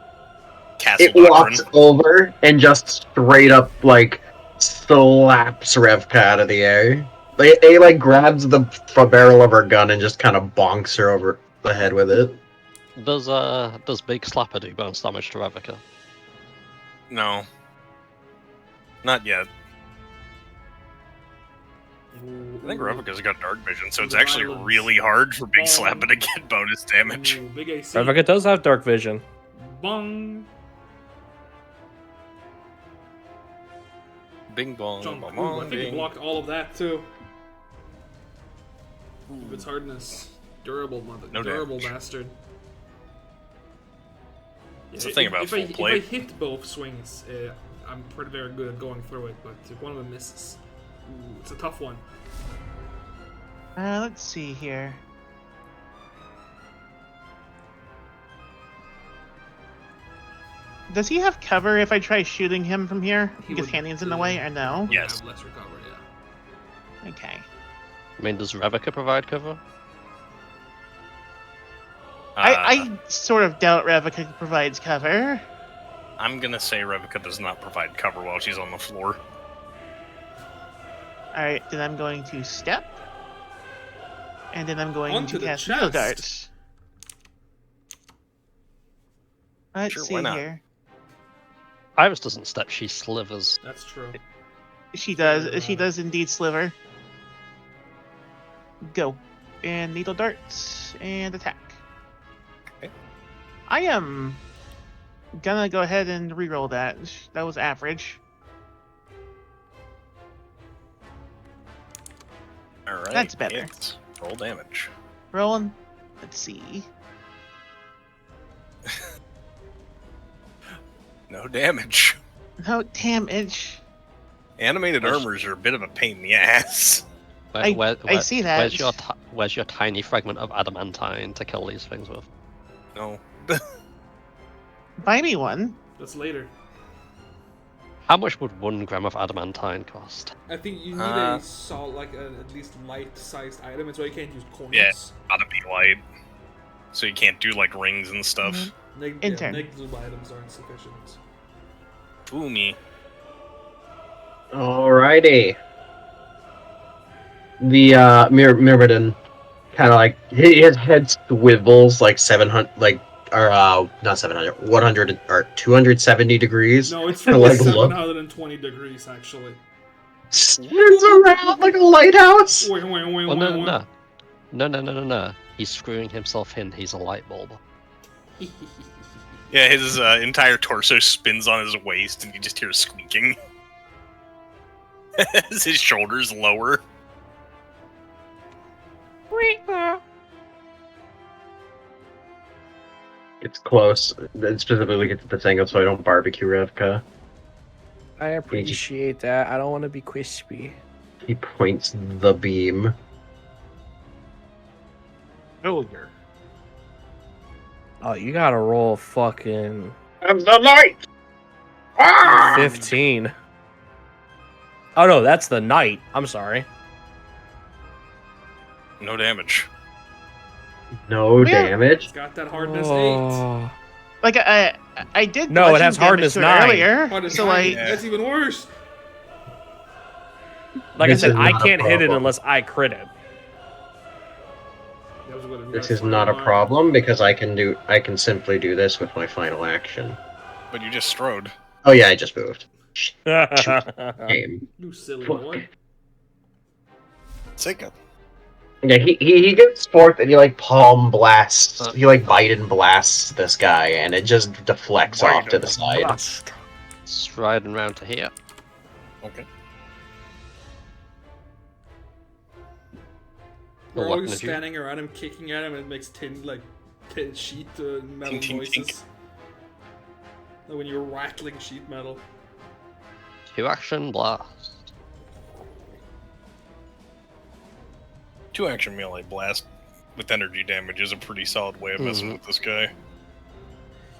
Castle It walks Doctrine. over and just straight up like slaps Revka out of the air. They like grabs the barrel of her gun and just kind of bonks her over the head with it. Does Big Slapper do bonus damage to Revika? No. Not yet. I think Revika's got dark vision, so it's actually Violence. really hard for Big Bong. Slapper to get bonus damage. Ooh, big AC. Revika does have dark vision. Bong. Bing bong, Jump. bong, Ooh, I bong, think he ding. blocked all of that too. Ooh, its hardness. Durable mother. No durable damage. bastard. That's the thing about full plate. If I hit both swings, I'm pretty very good at going through it, but if one of them misses, ooh, it's a tough one. Let's see here. Does he have cover if I try shooting him from here? He Because would, Canyon's in the way, or no? He would Yes. have less recovery, yeah. Okay. I mean, does Revika provide cover? I sort of doubt Revika provides cover. I'm gonna say Revika does not provide cover while she's on the floor. Alright, then I'm going to step. And then I'm going Onto to the cast Needle chest. Dart. Let's Sure, see why not? here. Iris doesn't step, she slivers. That's true. She does indeed sliver. Go. And Needle Darts and attack. Okay. I am gonna go ahead and reroll that. That was average. Alright. That's better. hits. Roll damage. Rolling. Let's see. No damage. No damage. Animated armors are a bit of a pain in the ass. I see that. Where's your tiny fragment of adamantine to kill these things with? No. Buy me one. That's later. How much would 1 gram of adamantine cost? I think you need Uh, a solid, like at least light-sized item. It's why you can't use coins. Yeah. Gotta be light. So you can't do like rings and stuff. Mhm. Yeah, Intern. negligible items aren't sufficient. Foo me. Alrighty. The Mirmidon kind of like his head swivels like 700, like or not 700, 100 or 270 degrees. No, it's I really like look. 720 degrees actually. Spins around like a lighthouse. Wait, wait, wait, Well, wait, no. He's screwing himself in. He's a light bulb. wait. Yeah, his entire torso spins on his waist and you just hear squeaking. As his shoulders lower. It's close. It specifically gets the thing so I don't barbecue Revka. I appreciate that. I don't want to be crispy. He points the beam. Failure. Oh, you gotta roll fucking I'm the light. 15. Oh no, that's the knight. I'm sorry. No damage. No Yeah. damage. It's got that hardness 8. Oh. Like I did. No, it bludgeoning has damage hardness to it 9. earlier. Hardness So 9. like, Yeah. That's even worse. Like This I said, is I not a can't hit it problem. unless I crit it. That was good. This is not a problem because I can simply do this with my final action. But you just strode. Oh yeah, I just moved. Game. You silly Fuck. boy. Take it. Yeah, he gets forth and he like palm blasts. He like bite and blasts this guy, and it just deflects off to the side. Striding round to here. Okay. We're What always weapon did you- standing around him, kicking at him, and it makes tin sheet metal Tink, tink, noises. Like when you're rattling sheet metal. 2 action blast. 2 action melee blast with energy damage is a pretty solid way of messing with this guy.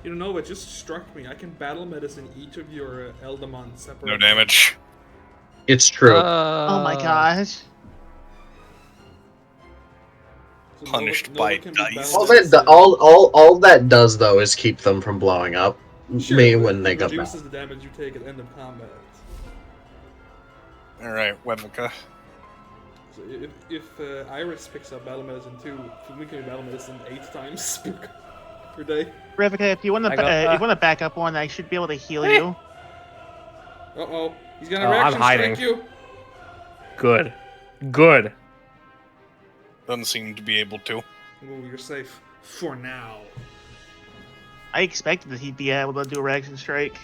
You don't know, it just struck me. I can battle medicine each of your Eldamon separately. No damage. It's true. oh my gosh. So Punished Nova by can be dice. battle all that medicine. all that does though is keep them from blowing up. Sure, me but when they it come back. reduces the damage you take at end of combat. All right, Webnica. So if Iris picks up battle medicine too, we can do battle medicine 8 times per day. Revika, if you want I got- to, if you want to back up one, I should be able to heal you. Uh-oh. He's gonna Oh, I'm reaction hiding. strike you. Good. Good. Doesn't seem to be able to. Ooh, you're safe. For now. I expected that he'd be able to do a reaction strike.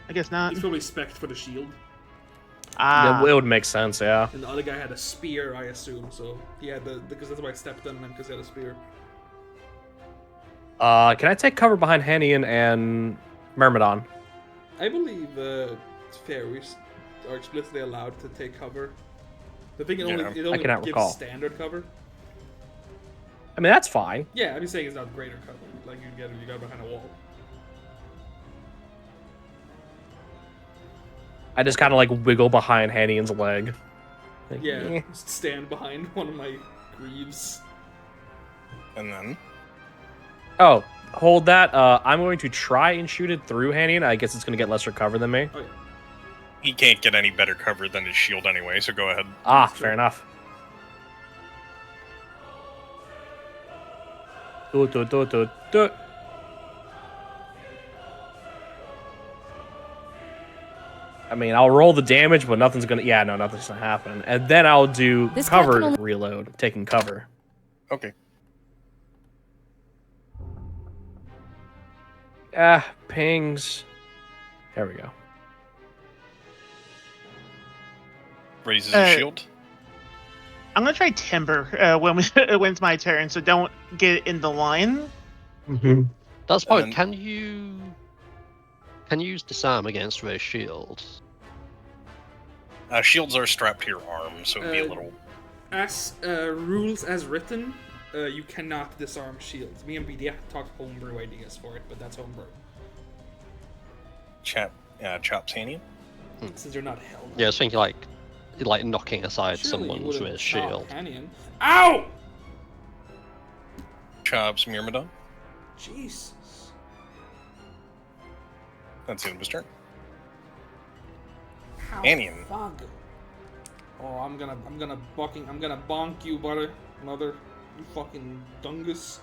I guess not. He's probably spec'd for the shield. Ah, It would make sense, yeah. And the other guy had a spear, I assume, so he had because that's why I stepped on him, because he had a spear. Can I take cover behind Hanian and Myrmidon? I believe fairies are explicitly allowed to take cover. The thing it Yeah, only I cannot gives recall. standard cover. I mean, that's fine. Yeah, I'm just saying it's not greater cover. Like you got behind a wall. I just kind of like wiggle behind Hanian's leg. Like, Yeah, eh. just stand behind one of my greaves. And then Oh, hold that. I'm going to try and shoot it through Hanian. I guess it's going to get lesser cover than me. Oh yeah. he can't get any better cover than his shield anyway, so go ahead. Ah, That's fair true. enough. Do, do, do, do, do. I mean, I'll roll the damage, but nothing's gonna. Yeah, no, nothing's gonna happen. And then I'll do This cover capital- reload, taking cover. Okay. Pings. There we go. Raises his shield. I'm gonna try Timber when when it's my turn, so don't get in the line. Mm-hmm. That's the point. then- Can you use disarm against Ray's shield? Shields are strapped to your arm, so it'd be a little. As rules as written, you cannot disarm shields. Me and BD talked homebrew ideas for it, but that's homebrew. Chops Hanian. Since you're not held. Yeah, I was thinking like knocking aside Surely you someone's wouldn't Ray's chop shield. Canyon. Ow! Chops Myrmidon. Jesus. That's the end of his turn. How Canyon. fuck? Oh, I'm gonna bonk you, brother. Mother. You fucking dungus.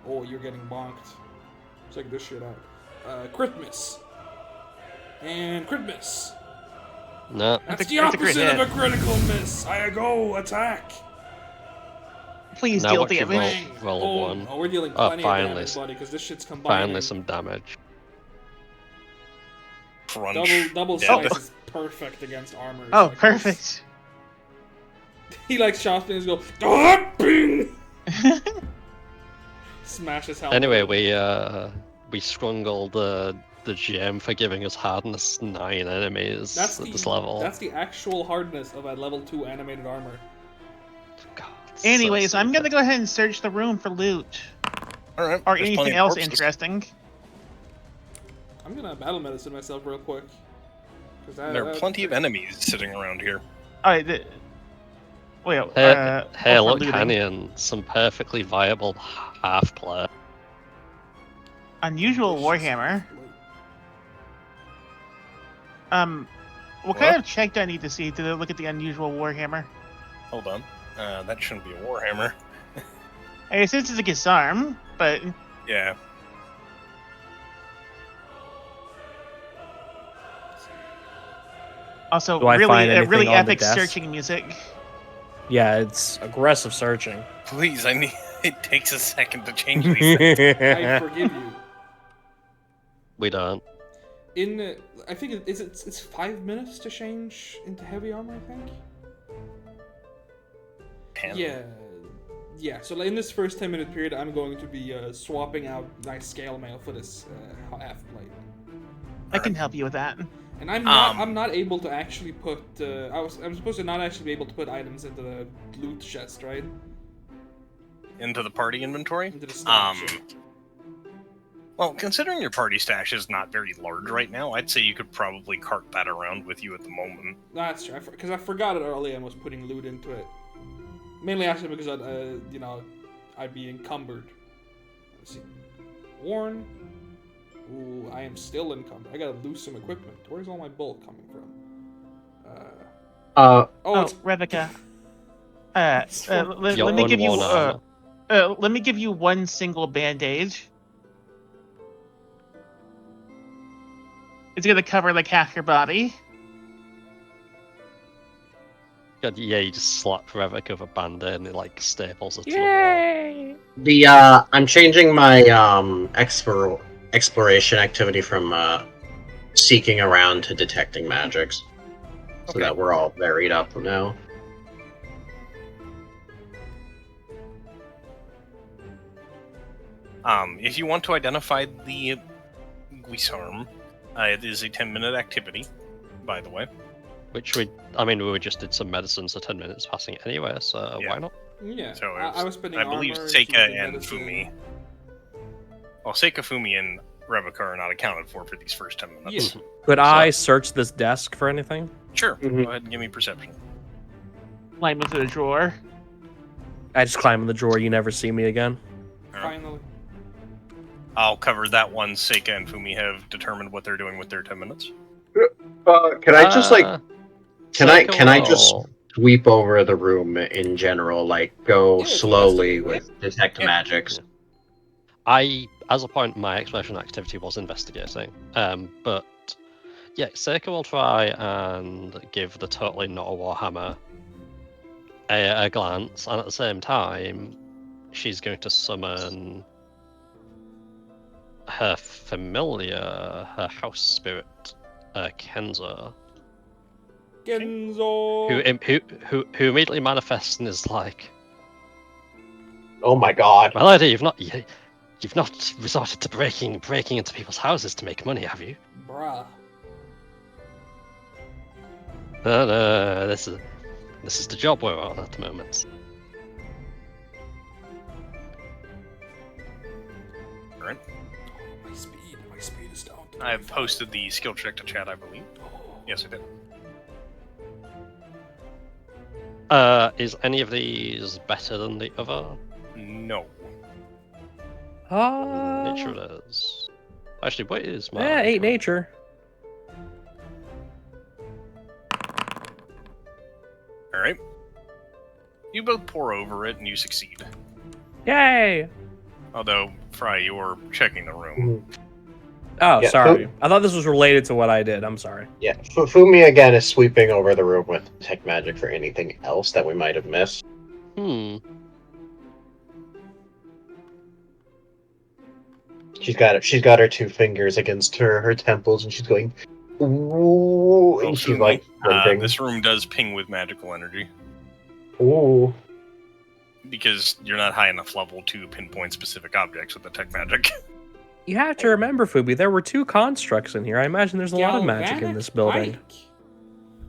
Oh, you're getting bonked. Check this shit out. Crit miss. And crit miss. No. That's the that's a crit opposite of hit. a critical miss. I go attack. Please Now deal what you damage. roll a one. Oh, we're dealing Oh, plenty finally. of damage, buddy, because this shit's combining. Finally some damage. Crunch. Double Dead. slice is perfect against armor. Oh, like this. perfect. He like shots me and goes, "Ah, bing!" Smash his helmet. Anyway, we strangled the GM for giving us hardness 9 enemies that's at the, this level. That's the actual hardness of a level 2 animated armor. God, it's so Anyways, I'm stupid. gonna go ahead and search the room for loot All right. or there's plenty anything of else corpses. interesting. I'm gonna battle medicine myself real quick. 'Cause There are plenty of enemies sitting around here. Alright, wait. Hey, for look, looting. Hanian, some perfectly viable half player. Unusual Warhammer. What What? kind of check do I need to see to look at the unusual Warhammer? Hold on. That shouldn't be a Warhammer. Hey, since it's a disarm, but Yeah. also Do I really, find anything really on the epic desk? searching music. Yeah, it's aggressive searching. Please, I need. It takes a second to change these things. I forgive you. We don't. I think it's 5 minutes to change into heavy armor. I think. 10. Yeah. So like, in this first 10-minute period, I'm going to be swapping out my scale mail for this half plate. I can help you with that. And I'm not able to actually put. I'm supposed to not actually be able to put items into the loot chest, right? Into the party inventory. Into the stash. Well, considering your party stash is not very large right now, I'd say you could probably cart that around with you at the moment. That's true. Because I forgot it earlier and was putting loot into it. Mainly actually because I'd be encumbered. Let's see. Worn. Ooh, I am still encumbered. I gotta lose some equipment. Where's all my bulk coming from? Uh, Oh, Rebecca. It's Let, from- let Your me give you unworn let me give you one single bandage. It's gonna cover like half your body. God, yeah, you just slap Rebecca with a band-aid and it like staples it to the wall. Yay! I'm changing my exploration activity from seeking around to detecting magics, so Okay. that we're all varied up now. If you want to identify the Guisarm, it is a 10-minute activity, by the way. Which we just did some medicine, so 10 minutes passing it anyway, so Yeah. why not? Yeah, So I was spending I believe armor, Seika drinking and medicine. Fumi. Well, Seika, Fumi, and Rebecca are not accounted for these first 10 minutes. Yeah. Could I search this desk for anything? Sure. Mhm. Go ahead and give me perception. Climb into the drawer. I just climb in the drawer. You never see me again. Finally. I'll cover that one. Seika and Fumi have determined what they're doing with their 10 minutes. Can I just like Uh, can I Seika just will- sweep over the room in general, like go Yeah, it's slowly investigating. with detect Yeah. magics? as a point, my exploration activity was investigating. But yeah, Seika will try and give the totally not a Warhammer a glance, and at the same time, she's going to summon her familiar, her house spirit, Kenzo, Genzo. who immediately manifests and is like, Oh my god! "My lady, you've not resorted to breaking into people's houses to make money, have you? Bruh. No, this is the job we're on at the moment." Alright. My speed is down. to I've 25. posted the skill check to chat, I believe. Yes, I did. Is any of these better than the other? No. Nature it is. Actually, what is my? Yeah, 8 nature. Alright. You both pour over it and you succeed. Yay! Although, Fry, you're checking the room. Oh, Yeah, sorry. I thought this was related to what I did. I'm sorry. Yeah, Fumi again is sweeping over the room with detect magic for anything else that we might have missed. Hmm. She's got her two fingers against her temples, and she's going, ooh, and she's like squinting. This room does ping with magical energy. Ooh. Because you're not high enough level to pinpoint specific objects with detect magic. You have to remember, Fubi, there were 2 constructs in here. I imagine there's a lot of magic in Galvanic this building. pike.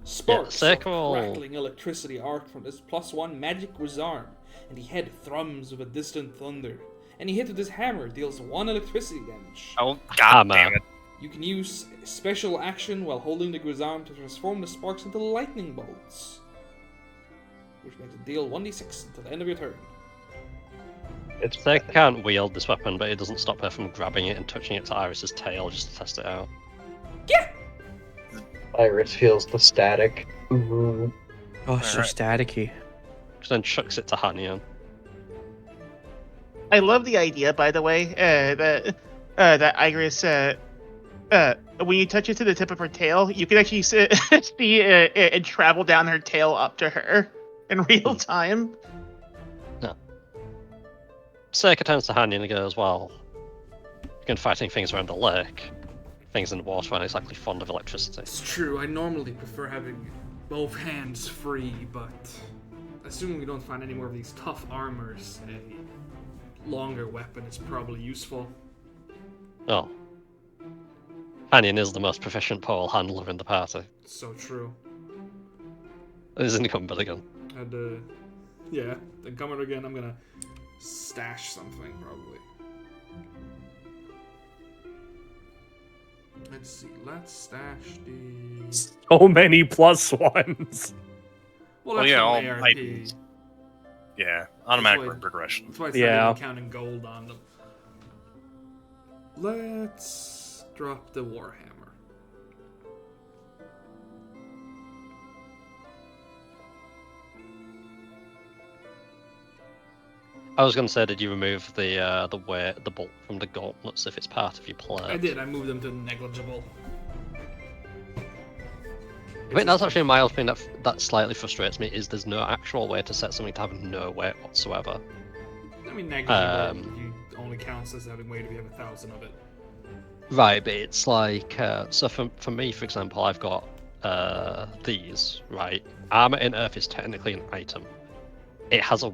Sparks of circle. crackling electricity arc from this +1 magic arm, and the head thrums with a distant thunder. Any hit with this hammer deals 1 electricity damage. Oh, god Hammer. damn it. You can use special action while holding the Grisarm to transform the sparks into lightning bolts, which makes it deal 1d6 until the end of your turn. It's Seika can't wield this weapon, but it doesn't stop her from grabbing it and touching it to Iris's tail just to test it out. Iris feels the static. Ooh. Oh, so Alright. staticky. She then chucks it to Hanian. I love the idea, by the way, that Iris, when you touch it to the tip of her tail, you can actually see it travel down her tail up to her in real time. Seika turns to Hanian and goes, "Well, you've been fighting things around the lake. Things in the water aren't exactly fond of electricity." It's true, I normally prefer having both hands free, but assuming we don't find any more of these tough armors, a longer weapon is probably useful. Oh. Hanian is the most proficient pole handler in the party. So true. Isn't he coming again? And, yeah, then coming again, I'm gonna stash something, probably. Let's see, let's stash the... So many +1s. Well, Well, that's yeah, from all ARP. items. Yeah, automatic That's why- progression. That's why I started Yeah. even counting gold on them. Let's drop the Warhammer. I was going to say, did you remove the weight, the bulk from the gauntlets if it's part of your plate? I did. I moved them to negligible. I think that's actually my thing that slightly frustrates me is there's no actual way to set something to have no weight whatsoever. I mean, negligible only counts as having weight if you have 1,000 of it. Right, but it's like so for me, for example, I've got these, right? Armor in Earth is technically an item. It has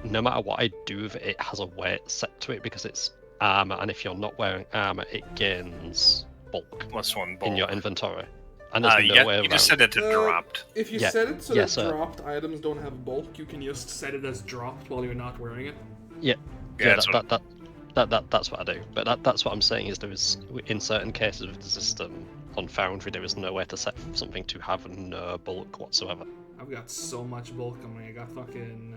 no matter what I do with it, it has a weight set to it because it's armor, and if you're not wearing armor, it gains bulk +1 bulk. in your inventory. And there's no way you around. just said it dropped. If you Yeah. set it so Yes, that sir. dropped items don't have bulk, you can just set it as dropped while you're not wearing it. Yeah, that's what- that's what I do. But that's what I'm saying is there is in certain cases with the system on Foundry there is no way to set something to have no bulk whatsoever. I've got so much bulk on me. I got fucking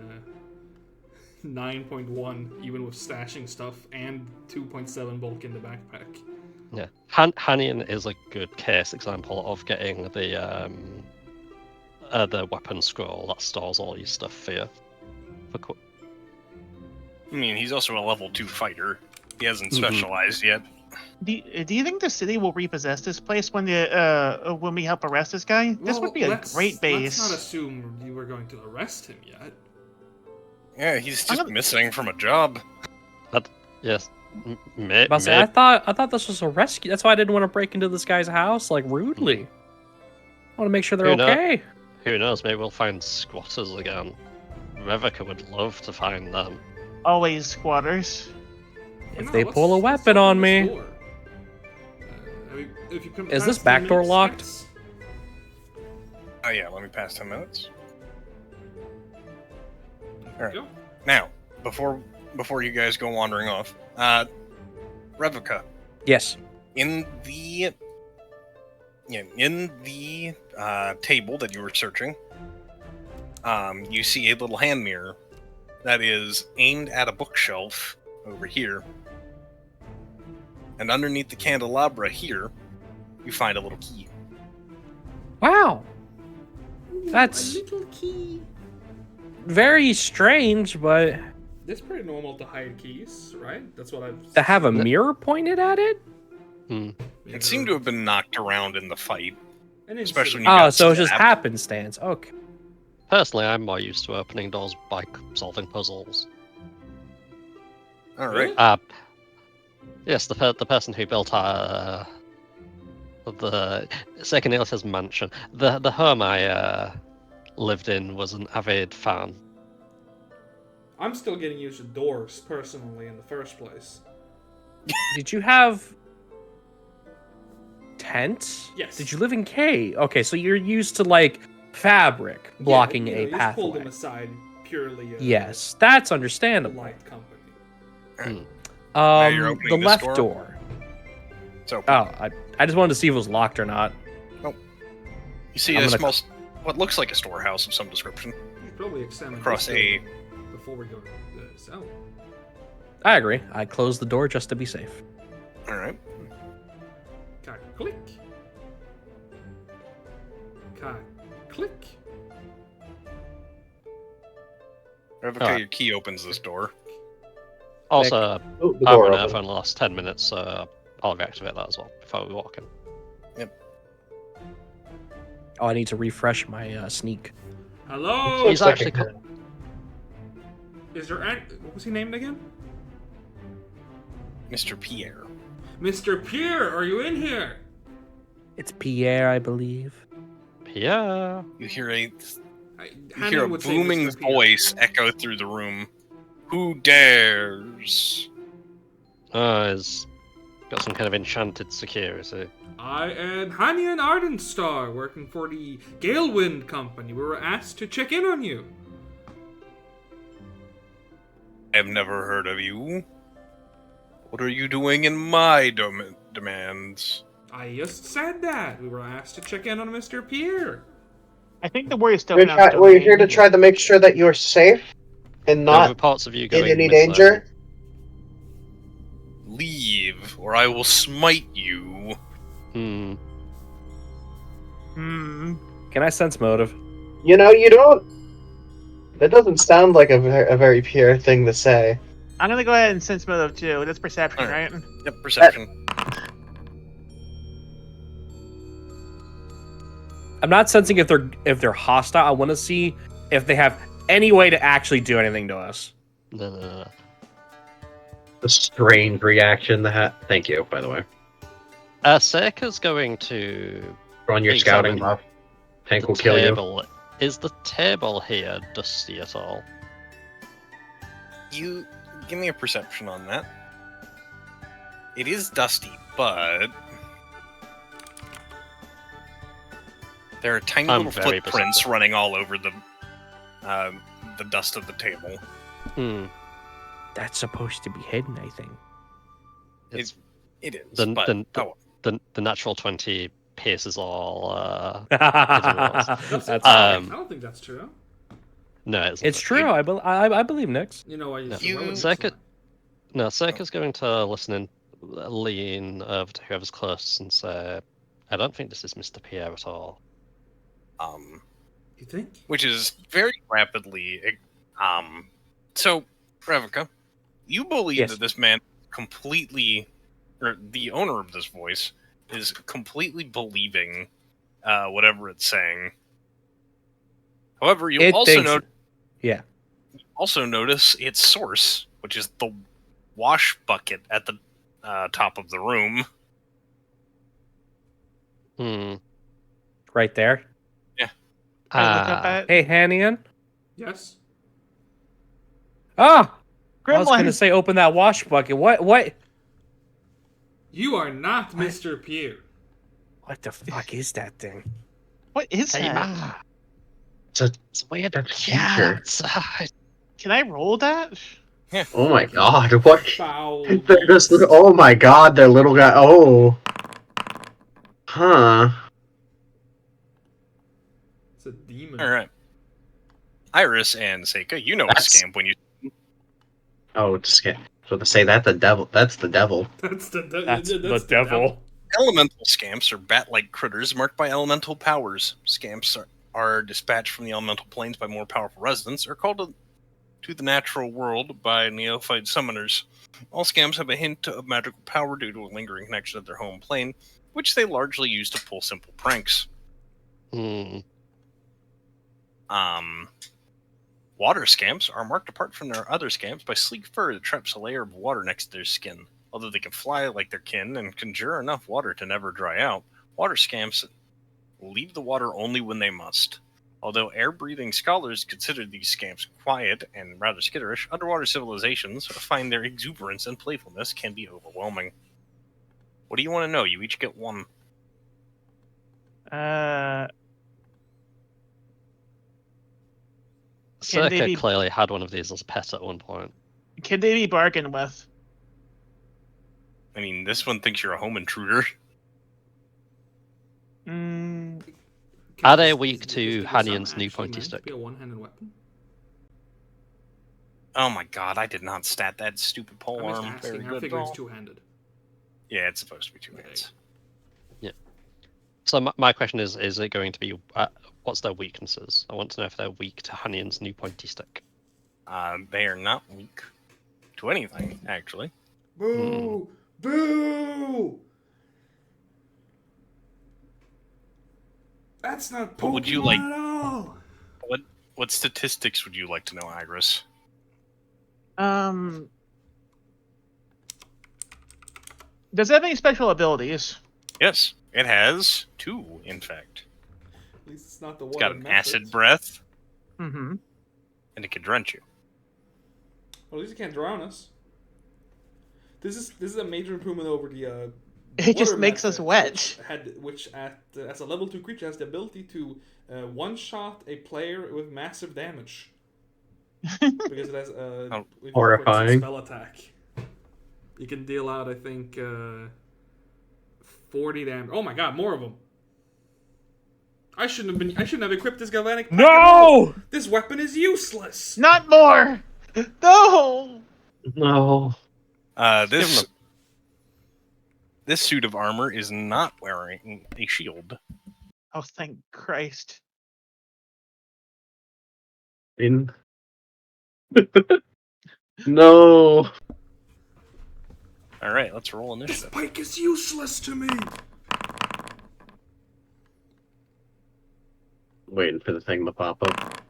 9.1 even with stashing stuff, and 2.7 bulk in the backpack. Yeah, Hanian is a good case example of getting the weapon scroll that stores all your stuff for you. I mean, he's also a level 2 fighter. He hasn't Mhm. specialized yet. Do you think the city will repossess this place when we help arrest this guy? This would be a great base. Let's not assume you were going to arrest him yet. Yeah, he's I'm just gonna- missing from a job. Yes, But I thought this was a rescue. That's why I didn't want to break into this guy's house like rudely. I want to make sure they're Who knows? okay. Who knows? Maybe we'll find squatters again. Revoca would love to find them. Always squatters. If No, they let's- pull a let's weapon open on this me. door. I mean, if you can Is pass this 10 back door minutes, locked? Specs? Oh yeah, let me pass 10 minutes. There Alright. you go. Now, before you guys go wandering off, Revoca, Yes. in the table that you were searching, you see a little hand mirror that is aimed at a bookshelf over here. And underneath the candelabra here, you find a little key. Wow. That's A little key. very strange, but It's pretty normal to hide keys, right? That's what I've. to have a mirror pointed at it? It seemed to have been knocked around in the fight. An especially when incident. you got So it's just stabbed. happenstance. Okay. Personally, I'm more used to opening doors by solving puzzles. All Really? right. Yes, the person who built the Sekanil's mansion, the home I lived in was an avid fan. I'm still getting used to doors personally in the first place. Did you have tents? Yes. Did you live in K? Okay, so you're used to like fabric blocking yeah, a you just pulled pathway. him aside purely. Yes, that's understandable. Light company. you're opening The this left door? door. So Oh, I just wanted to see if it was locked or not. you see I'm a gonna- small, what looks like a storehouse of some description You should probably examine across this a. building before we go to the cell. I agree. I closed the door just to be safe. All right. Click. Click. Revoca, Alright. your key opens this door. Also, Oh, the I'm door on opened. Earth in the last 10 minutes, so I'll reactivate that as well before we walk in. Oh, I need to refresh my sneak. Hello. He's actually Is there? What was he named again? Mr. Pierre. Mr. Pierre, are you in here? It's Pierre, I believe. Yeah. You hear a Hannah would say booming Mr. Pierre. voice echo through the room. Who dares? He's got some kind of enchanted security. I am Hanian Ardenstar, working for the Galewind Company. We were asked to check in on you. I've never heard of you. What are you doing in my demands? I just said that. We were asked to check in on Mr. Pierre. I think the word is still We're, pronounced we're here to domain. try to make sure that you're safe and There are not reports of you in going any missing. danger. Leave, or I will smite you. Hmm. Hmm. Can I sense motive? You know, you don't. That doesn't sound like a very pure thing to say. I'm gonna go ahead and sense motive too. That's perception, Alright. right? Yep, perception. I'm not sensing if they're hostile. I want to see if they have any way to actually do anything to us. No. The strange reaction that. Thank you, by the way. Seika's going to Go on your Examine scouting buff. Tank the will kill you. table. Is the table here dusty at all? You give me a perception on that. It is dusty, but there are tiny I'm little very footprints perceptive. running all over the dust of the table. Hmm. That's supposed to be hidden, I think. It's It is, the, but the, oh, the natural 20 pierces all. That's That's I Um, don't think that's true. No, it's true. I believe Nix. You know why you No. should You- roll it, Seika- so- No, Seika's going to listen and lean over to whoever's close and say, I don't think this is Mr. Pierre at all. You think? which is very rapidly. So, Revica, you believe Yes. that this man completely, or the owner of this voice, is completely believing whatever it's saying. However, you It also thinks- Yeah. notice its source, which is the wash bucket at the top of the room. Hmm. Right there. I look up at Hey, Hanian. Yes. Ah! I was Gremlin. gonna say open that wash bucket. What? You are not Mr. Pierre. What the fuck is that thing? What is Hey, that? man. It's a, It's weird. that's Yeah, future. outside. Can I roll that? Oh my god, what? Foul. They're just, oh my god, their little guy. Oh. Huh. It's a demon. All right, Iris and Seika, you know a That's- scamp when you. Oh, it's so to say that the devil. That's the devil. That's the That's the devil. Elemental scamps are bat-like critters marked by elemental powers. Scamps are dispatched from the elemental planes by more powerful residents, or called to the natural world by neophyte summoners. All scamps have a hint of magical power due to a lingering connection to their home plane, which they largely use to pull simple pranks. Hmm. Water scamps are marked apart from their other scamps by sleek fur that traps a layer of water next to their skin. Although they can fly like their kin and conjure enough water to never dry out, water scamps leave the water only when they must. Although air-breathing scholars consider these scamps quiet and rather skitterish, underwater civilizations find their exuberance and playfulness can be overwhelming. What do you want to know? You each get one. Can they Circa be- clearly had one of these as a pet at one point. Can they be bargained with? I mean, this one thinks you're a home intruder. Mm, Are they Does- weak does- to does the gun Hanian's new actually pointy meant to stick? Be a one-handed weapon. Oh my god, I did not stat that stupid I'm pole just arm. asking. Very I good figure at it's all. two-handed. Yeah, it's supposed to be two Okay. hands. So my question is it going to be, what's their weaknesses? I want to know if they're weak to Hanian's new pointy stick. They are not weak to anything, actually. Boo! Boo! That's not Pokemon What would you like- at all. What statistics would you like to know, Iris? does it have any special abilities? Yes, it has two, in fact. At least it's not the one. It's got an acid breath, Mm-hmm. and it can drench you. Well, at least it can't drown us. This is a major improvement over the. It just water makes us method, wet. Which as a level 2 creature has the ability to one-shot a player with massive damage. Because it has Oh, it horrifying. spell attack. You can deal out, I think, 40 damage. Oh my god, more of them! I shouldn't have equipped this galvanic. pack at all. No! This weapon is useless. Not more! No! No. This suit of armor is not wearing a shield. Oh, thank Christ. In No. All right, let's roll This initiative. pike is useless to me. Waiting for the thing to pop up.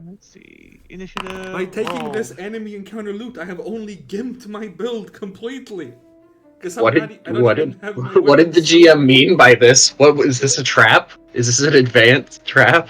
Let's see. Initiative. By taking roll. this enemy encounter loot, I have only gimped my build completely. Because What did what did the weapons. GM mean by this? What was this, a trap? Is this an advanced trap?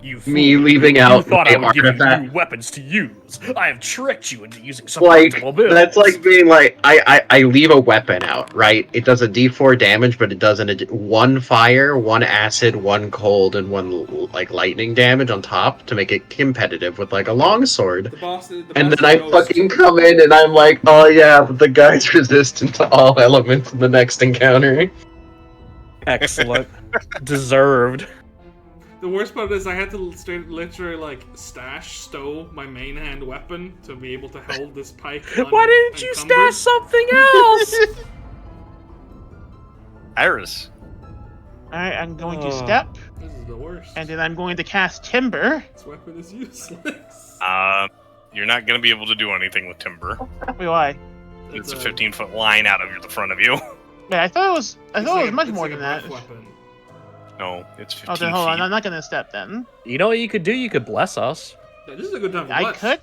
You Me fool. leaving You out thought I a would give you artifact. new weapons to use. I have tricked you into using Like, suboptimal builds. that's like being like, I leave a weapon out, right? It does a d4 damage, but it does one fire, one acid, one cold, and one like lightning damage on top to make it competitive with like a longsword. The boss, the And boss then I knows- fucking come in and I'm like, oh yeah, but the guy's resistant to all elements in the next encounter. Excellent. Deserved. The worst part is I had to literally like stow my main hand weapon to be able to hold this pike. Why didn't you unencumbered. stash something else? Iris. Alright, I'm going to Oh. step, This is the worst. and then I'm going to cast Timber. This weapon is useless. You're not going to be able to do anything with timber. Wait, why? It's a 15-foot line out of the front of you. Wait, I thought it was. I It's thought like it was a- much it's more like a than that. breath Weapon. No, it's 15 Oh, then hold on. feet. I'm not gonna step then. You know what you could do? You could bless us. Yeah, this is a good time for I bless. could.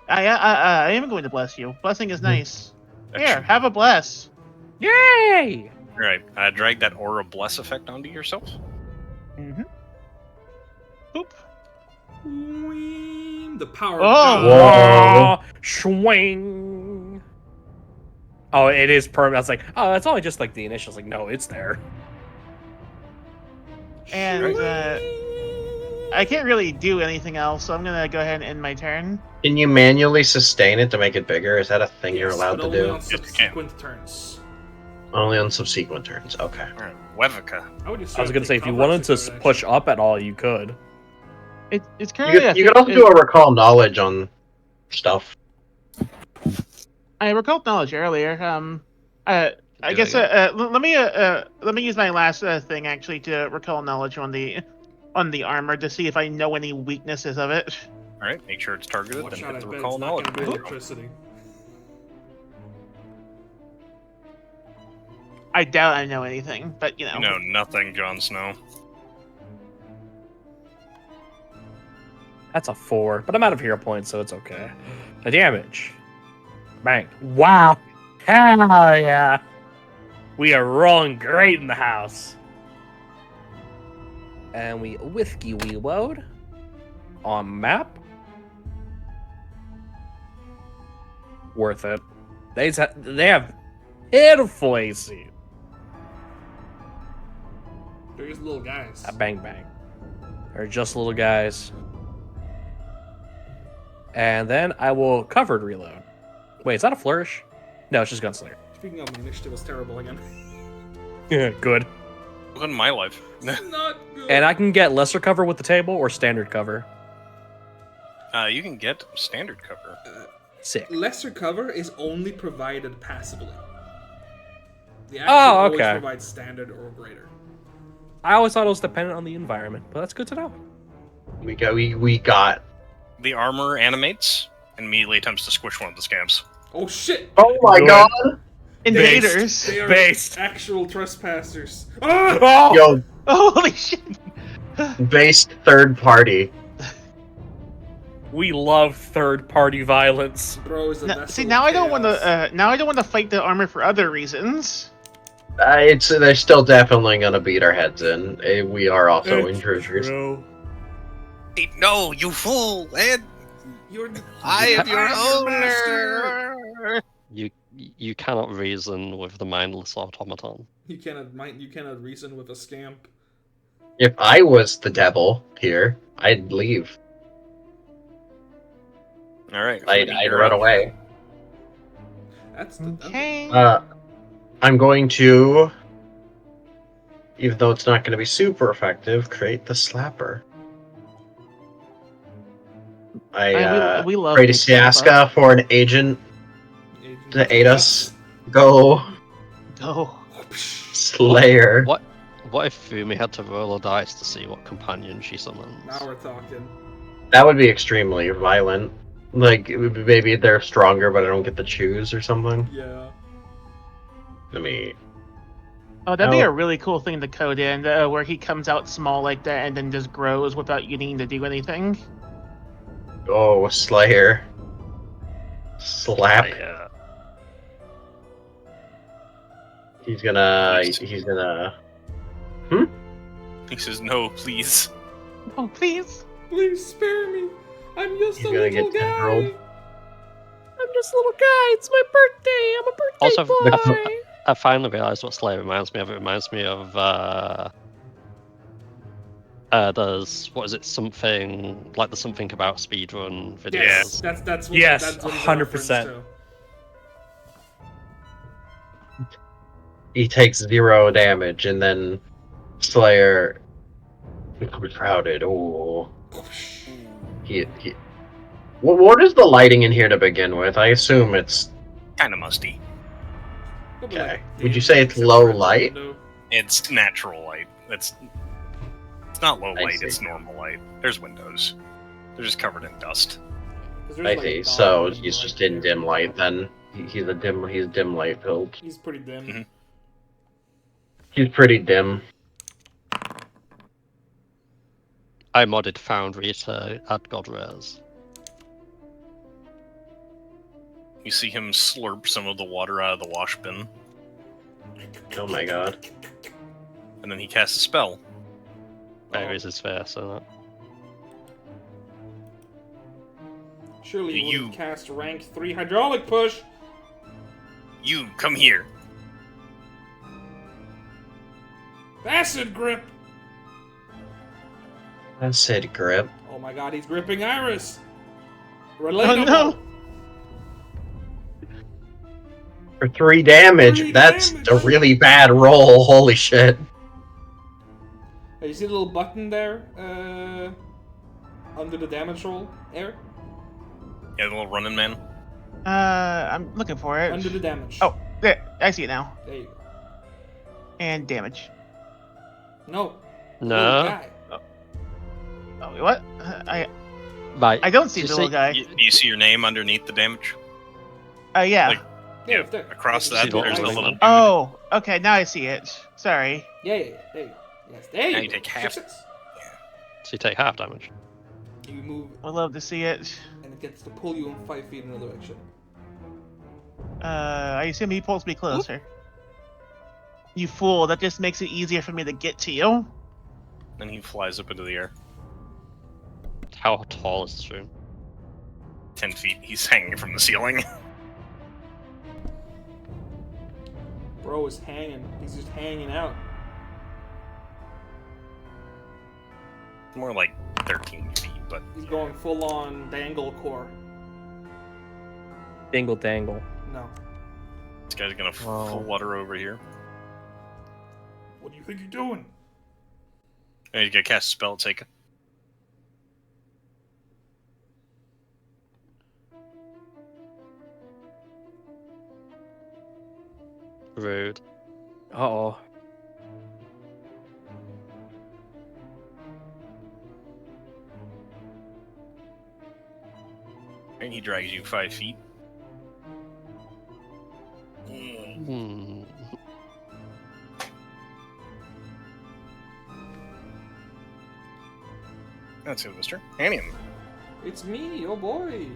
I am going to bless you. Blessing is nice. Here, Actually, have a bless. Yay! Right. Drag that Aura Bless effect onto yourself. Mm-hmm. Boop. Whee! The power. Oh! of God. Whoa! Swing! Oh, it is permanent. I was like, oh, it's only just like the initials. Like, no, it's there. And I can't really do anything else, so I'm gonna go ahead and end my turn. Can you manually sustain it to make it bigger? Is that a thing you're Yes, allowed but to only do? on you can. subsequent turns. Only on subsequent turns. Okay. All right. Wevika. I would just I was gonna take say, if you cover wanted to secret push action. up at all, you could. It's currently. You could also do a recall knowledge on stuff. I recalled knowledge earlier. I guess Yeah. let me use my last thing actually to recall knowledge on the armor to see if I know any weaknesses of it. All right. Make sure it's targeted Watch and out, hit I the bet recall it's not knowledge. gonna be There you go. electricity. I doubt I know anything, but you know. You know nothing, Jon Snow. That's a 4, but I'm out of hero points, so it's okay. The damage. Bang. Wow. Hell yeah. We are rolling great in the house. And we whiskey reload on map. Worth it. They have pitiful AC. They're just little guys. Bang bang. They're just little guys. And then I will covered reload. Wait, is that a flourish? No, it's just Gunslinger. Speaking of, my initiative was terrible again. Good. Look at my life. Not good. And I can get lesser cover with the table or standard cover. You can get standard cover. Sick. Lesser cover is only provided passively. The action Oh, always okay. provides standard or greater. I always thought it was dependent on the environment, but that's good to know. We got. The armor animates and immediately attempts to squish one of the scabs. Oh shit! Oh my Good. god! Invaders. They are Based. actual trespassers. Ah! Oh! Yo, Holy shit! based third party. We love third-party violence. Bro is a vessel See, of now I don't want chaos. to. Now I don't want to fight the armor for other reasons. They're still definitely gonna beat our heads in. We are also intruders. True. Hey, no, you fool! Ed, You're I am your master. owner! You cannot reason with the mindless automaton. You cannot reason with a scamp. If I was the devil here, I'd leave. Alright. I'd run away. That's the Okay. I'm going to, even though it's not going to be super effective, create the slapper. We love create a Nick Silva. Siaska for an agent to aid us. Go Go. Slayer. What if Fumi had to roll a dice to see what companion she summons? Now we're talking. That would be extremely violent. Like, maybe they're stronger, but I don't get to choose or something. Yeah. Let me. Oh, that'd be Oh. a really cool thing to code in, where he comes out small like that and then just grows without you needing to do anything. Oh, Slayer. Slap. Yeah. He's gonna. Please. He's gonna. He says, "No, please." Oh, please. Please spare me. I'm just He's a gonna little get guy. tendrilled. I'm just a little guy. It's my birthday. I'm a birthday Also, boy. I finally realised what Slayer reminds me of. It reminds me of there's what is it? Something like the something about speedrun videos. Yes, that's what Yes, that's what he's 100%. referenced He takes 0 damage, and then Slayer. Crowded. Oh. to. He. What is the lighting in here to begin with? I assume it's. Kind of musty. Probably Okay. like Would you the say it's except low for the light? window. It's natural light. It's not low I light. see. It's normal light. There's windows. They're just covered in dust. 'Cause there's, I like, see. a So dog he's right just in there. dim light then. He's dim light filled. He's pretty dim. Mhm. He's pretty dim. I modded Foundry to add God Rares. You see him slurp some of the water out of the wash bin, Oh my god. and then he casts a spell. Buries his face in it. Surely you You- wouldn't cast rank 3 hydraulic push. You come here. Acid grip. Acid grip. Oh my god, he's gripping Iris. Oh Relatable. no! For 3 damage. 3 That's damage. a really bad roll. Holy shit. Hey, you see the little button there? Under the damage roll? There? Yeah, the little running man. I'm looking for it. Under the damage. Oh, there. I see it now. There you go. And damage. No. No. Little guy. Oh, what? Right. I don't see Do the you little guy. Do you see your name underneath the damage? Yeah. Like- Yeah, Yeah, it's there. across There's that, the there's the ice. little dude. Oh, okay. Now I see it. Sorry. Yeah, yeah, yeah. There you go. Yes, there Now you you go. take half. Fix it. So you take half damage. You move, I'd love to see it. and it gets to pull you in 5 feet in another direction. I assume he pulls me closer. You fool! That just makes it easier for me to get to you. Then he flies up into the air. How tall is this room? 10 feet. He's hanging from the ceiling. Bro is hanging. He's just hanging out. More like 13 feet, but He's going full on dangle core. Dingle dangle. No. this guy's gonna Wow. full water over here. What do you think you're doing? And he's gonna cast a spell at Seika. Rude. Uh-oh. And he drags you 5 feet. Hmm. That's it, Mr. Anium. It's me, oh boy.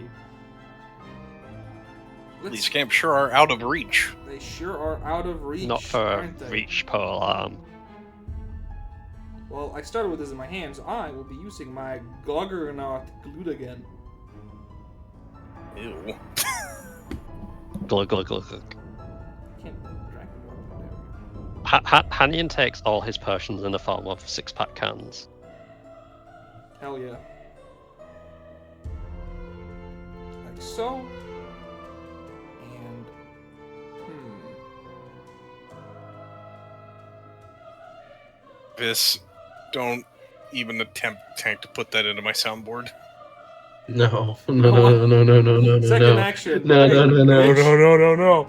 These camps sure are out of reach. They sure are out of reach. Not for a aren't they? reach pole arm. Well, I started with this in my hand, so I will be using my Goggernaut Gludagen. Ew. Glug glug glug glug. Can't drink water. Hanyan takes all his potions in the form of 6-pack cans. Hell yeah. Like so. And This, don't even attempt, Tank, to put that into my soundboard. No. No. second action. No, no, no, no, Rich, no.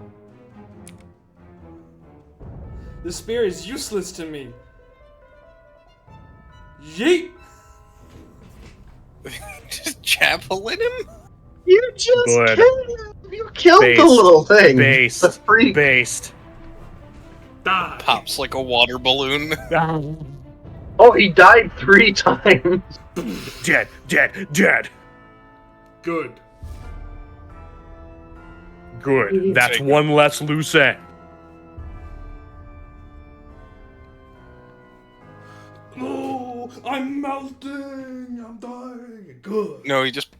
The spear is useless to me. Yeet! Just javelin him? You just Good. killed him! You killed the Based. little thing! Based. The freak! Based. Die! Pops like a water balloon. Oh, he died 3 times! Dead. Dead. Dead. Good. Good. That's Take one less loose end. No! I'm melting! I'm dying! Good. No, he just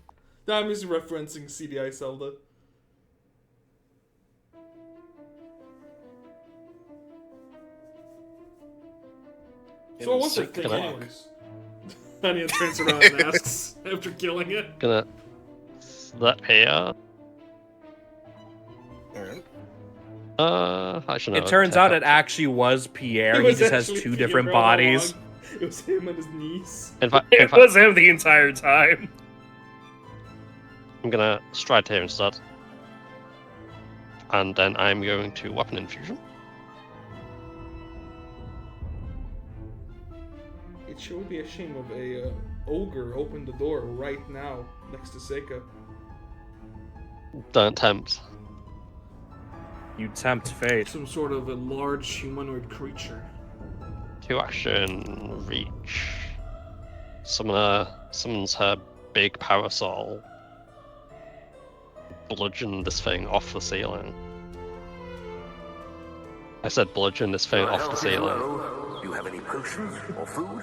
That is referencing CDI Zelda. So what was the Sick thing clock. anyways? Anya turns around and asks after killing it. Gonna slap here. Alright. Actually, no. It turns take out up- it actually was Pierre. It He was just has actually 2 Pierre different all bodies. along. It was him and his niece. In fact, It was him the entire time. I'm gonna stride here instead. And then I'm going to weapon infusion. It sure would be a shame if a ogre opened the door right now next to Seika. Don't tempt. You tempt fate. Some sort of a large humanoid creature. 2 action reach. Summons her big parasol. Bludgeon this thing off the ceiling. I said bludgeon this thing off the ceiling. You have any potions or food?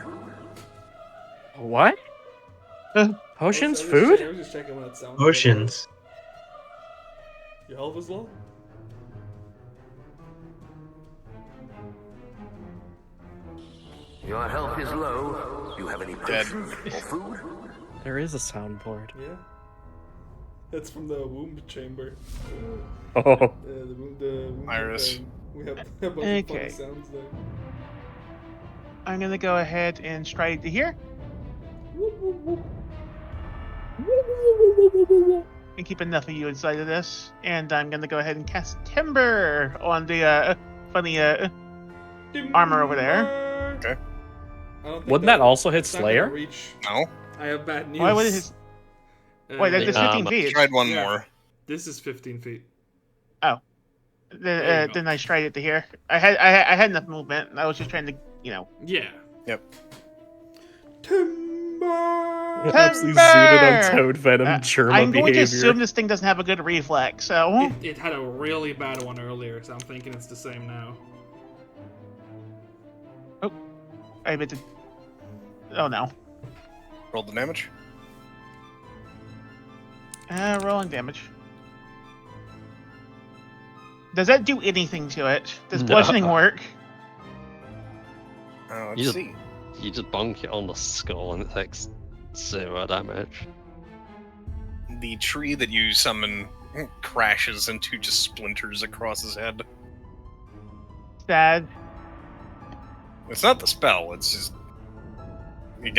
What? Potions? I was Food? just checking what it sounds Potions. like. Your health is low? Your health is low. You have any Dead. potions or food? There is a soundboard. Yeah. That's from the womb chamber. Oh. The womb Iris. thing. We have a bunch of Okay. funny sounds there. I'm gonna go ahead and stride to here Whoop, whoop, whoop. and keep enough of you inside of this. And I'm gonna go ahead and cast Timber on the funny armor over there. Okay. I don't think Wouldn't that also hit it's not gonna Slayer? Reach. No. I have bad news. Why would it? Wait, that's Um, 15 feet. Tried one Yeah. more. This is 15 feet. Then, then I stride it to here. I had enough movement. I was just trying to, Yeah. Yep. Timber. Absolutely Timber! zooted on Toad Venom I'm Germa going behavior. to assume this thing doesn't have a good reflex, so It had a really bad one earlier, so I'm thinking it's the same now. I bet. Oh no. Roll the damage. Rolling damage. Does that do anything to it? Does No. bludgeoning work? Let's You- see. You just bonk it on the skull and it takes 0 damage. The tree that you summon crashes into just splinters across his head. Sad. It's not the spell, it's just you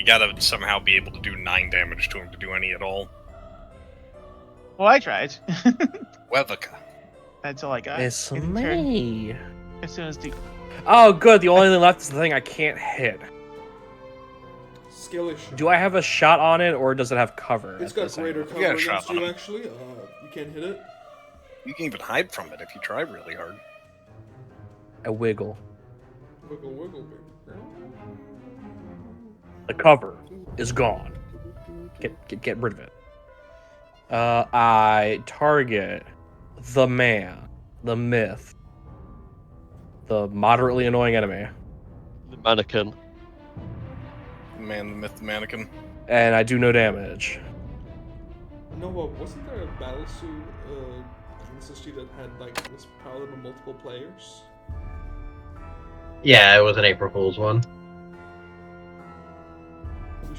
gotta somehow be able to do 9 damage to him to do any at all. Well, I tried. Wevica. That's all I got. It's In turn, me. as soon as the Oh, good. The only thing left is the thing I can't hit. Skillish. Do I have a shot on it, or does it have cover? It's at got this greater angle? cover got a shot against on you, him. actually. You can't hit it. You can even hide from it if you try really hard. I wiggle. Wiggle, wiggle, baby. The cover is gone. Get rid of it. I target the man, the myth, the moderately annoying enemy, The mannequin. The man, the myth, the mannequin. and I do no damage. No, wasn't there a battlesuit ancestry that had like this paladin with multiple players? Yeah, it was an April Fool's one.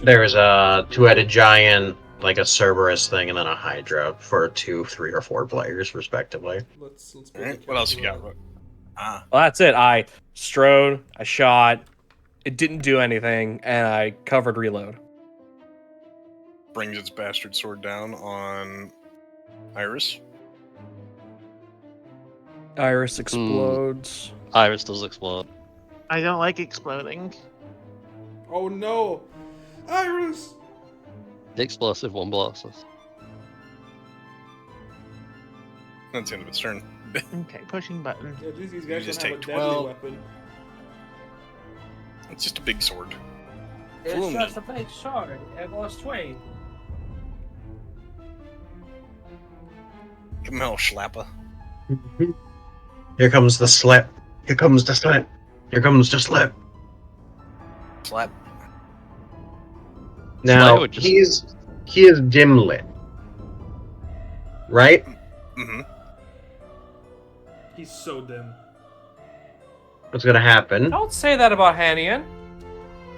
There was a 2-headed giant, like a Cerberus thing, and then a Hydra for 2, 3, or 4 players, respectively. Let's build Alright, a what else you character got? out. Ah, Well, that's it. I strode, I shot, it didn't do anything, and I covered reload. brings its bastard sword down on Iris. Iris explodes. Iris does explode. I don't like exploding. Oh no! Iris! The explosive one blows us. That's the end of its turn. Okay, pushing button. Yeah, at least these guys just don't have a take deadly 12. weapon. It's just a big sword. It's Fool me. just a big sword. It was twain. Give him hell, Schlappa. Here comes the slip. Here comes the slip. Here comes the slip. Slap. Now would just- he is dim lit, right? Mm-hmm. He's so dim. What's gonna happen? Don't say that about Hanian.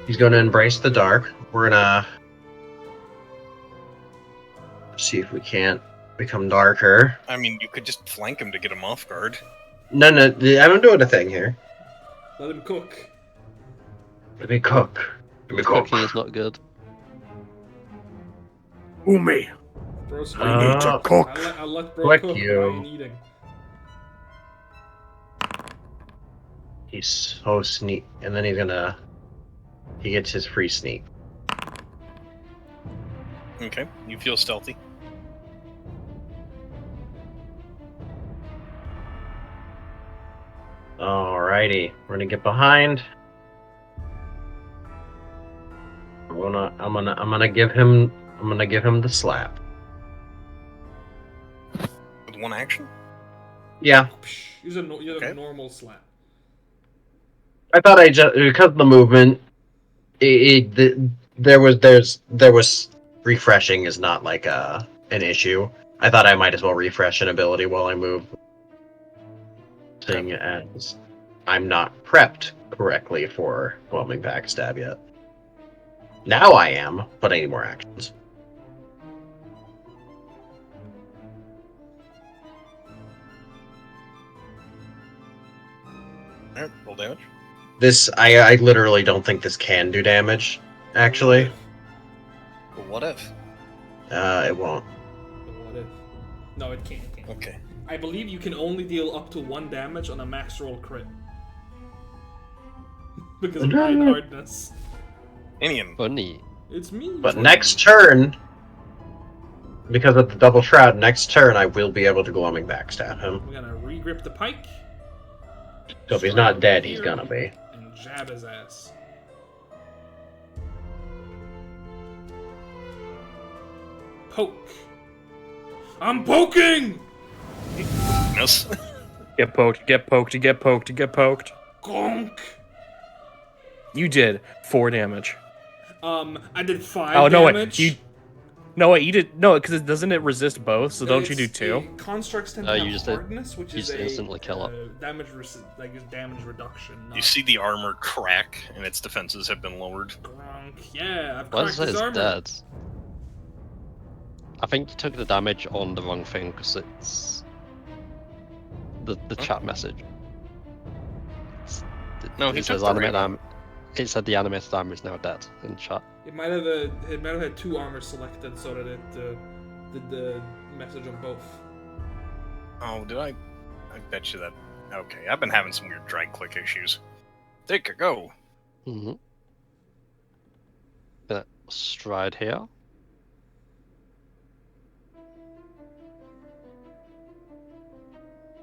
He's gonna embrace the dark. We're gonna see if we can't become darker. I mean, you could just flank him to get him off guard. No, I'm doing a thing here. Let him cook. Let me cook. Let me cook. Cooking is not good. Umi. Bro's We need to cook. I'll let bro Fuck cook you. while I'm eating. He's so sneak, and then he gets his free sneak. Okay, you feel stealthy. Alrighty, we're gonna get behind. I'm gonna give him the slap. With one action? Yeah, Use a Okay. normal slap. I thought because of the movement, there was refreshing is not like an issue. I thought I might as well refresh an ability while I move. Seeing as I'm not prepped correctly for whelming backstab yet. Now I am, but I need more actions. Alright, roll damage. This I literally don't think this can do damage. Actually, But what if? it won't. But what if? No, it can't. It can't. Okay. I believe you can only deal up to 1 damage on a max roll crit. Because of No. my hardness. Inian. Funny. It's me. But next turn, because of the double shroud, next turn I will be able to whelming backstab him. We're gonna regrip the pike. So if he's strike not him dead, he's here, gonna be. And jab his ass. Poke. I'm poking! Miss. Get poked, get poked, get poked, get poked. Gonk! You did 4 damage. I did 5 Oh, no, damage. wait, you did. No, because doesn't it resist both? So don't you do It's 2? a Constructs tend No, to you have just did- hardness, which you is just a instantly kill it. damage damage reduction. You not see the armor crack, and its defenses have been lowered. Gronk. Yeah, I've Why cracked does it his say armor. it's dead? I think you took the damage on the wrong thing because it's the chat message. No, he it took says the animate rainbow. it said the animated armor is now dead in chat. It might have had 2 armor selected so that it did the message on both. Oh, did I? I bet you that. Okay, I've been having some weird drag click issues. Take a go. Mm-hmm. Gonna stride here.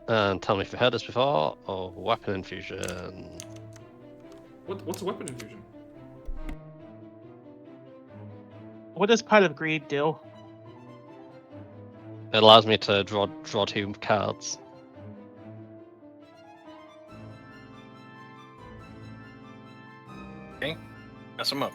And tell me if you heard this before, or weapon infusion. What's a weapon infusion? What does Pot of Greed do? It allows me to draw 2 cards. Mess him up.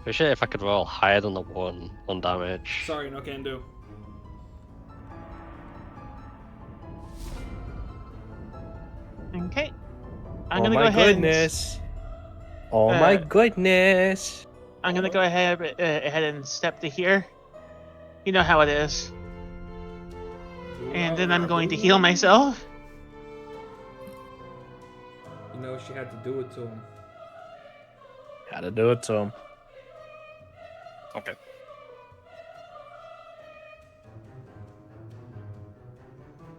Appreciate if I could roll higher than the 1 on damage. Sorry, no can do. Okay. I'm Oh gonna my go ahead. goodness. Oh my goodness. I'm gonna go ahead and step to here. You know how it is. And then I'm going to heal myself. You know she had to do it to him. Gotta do it to him. Okay.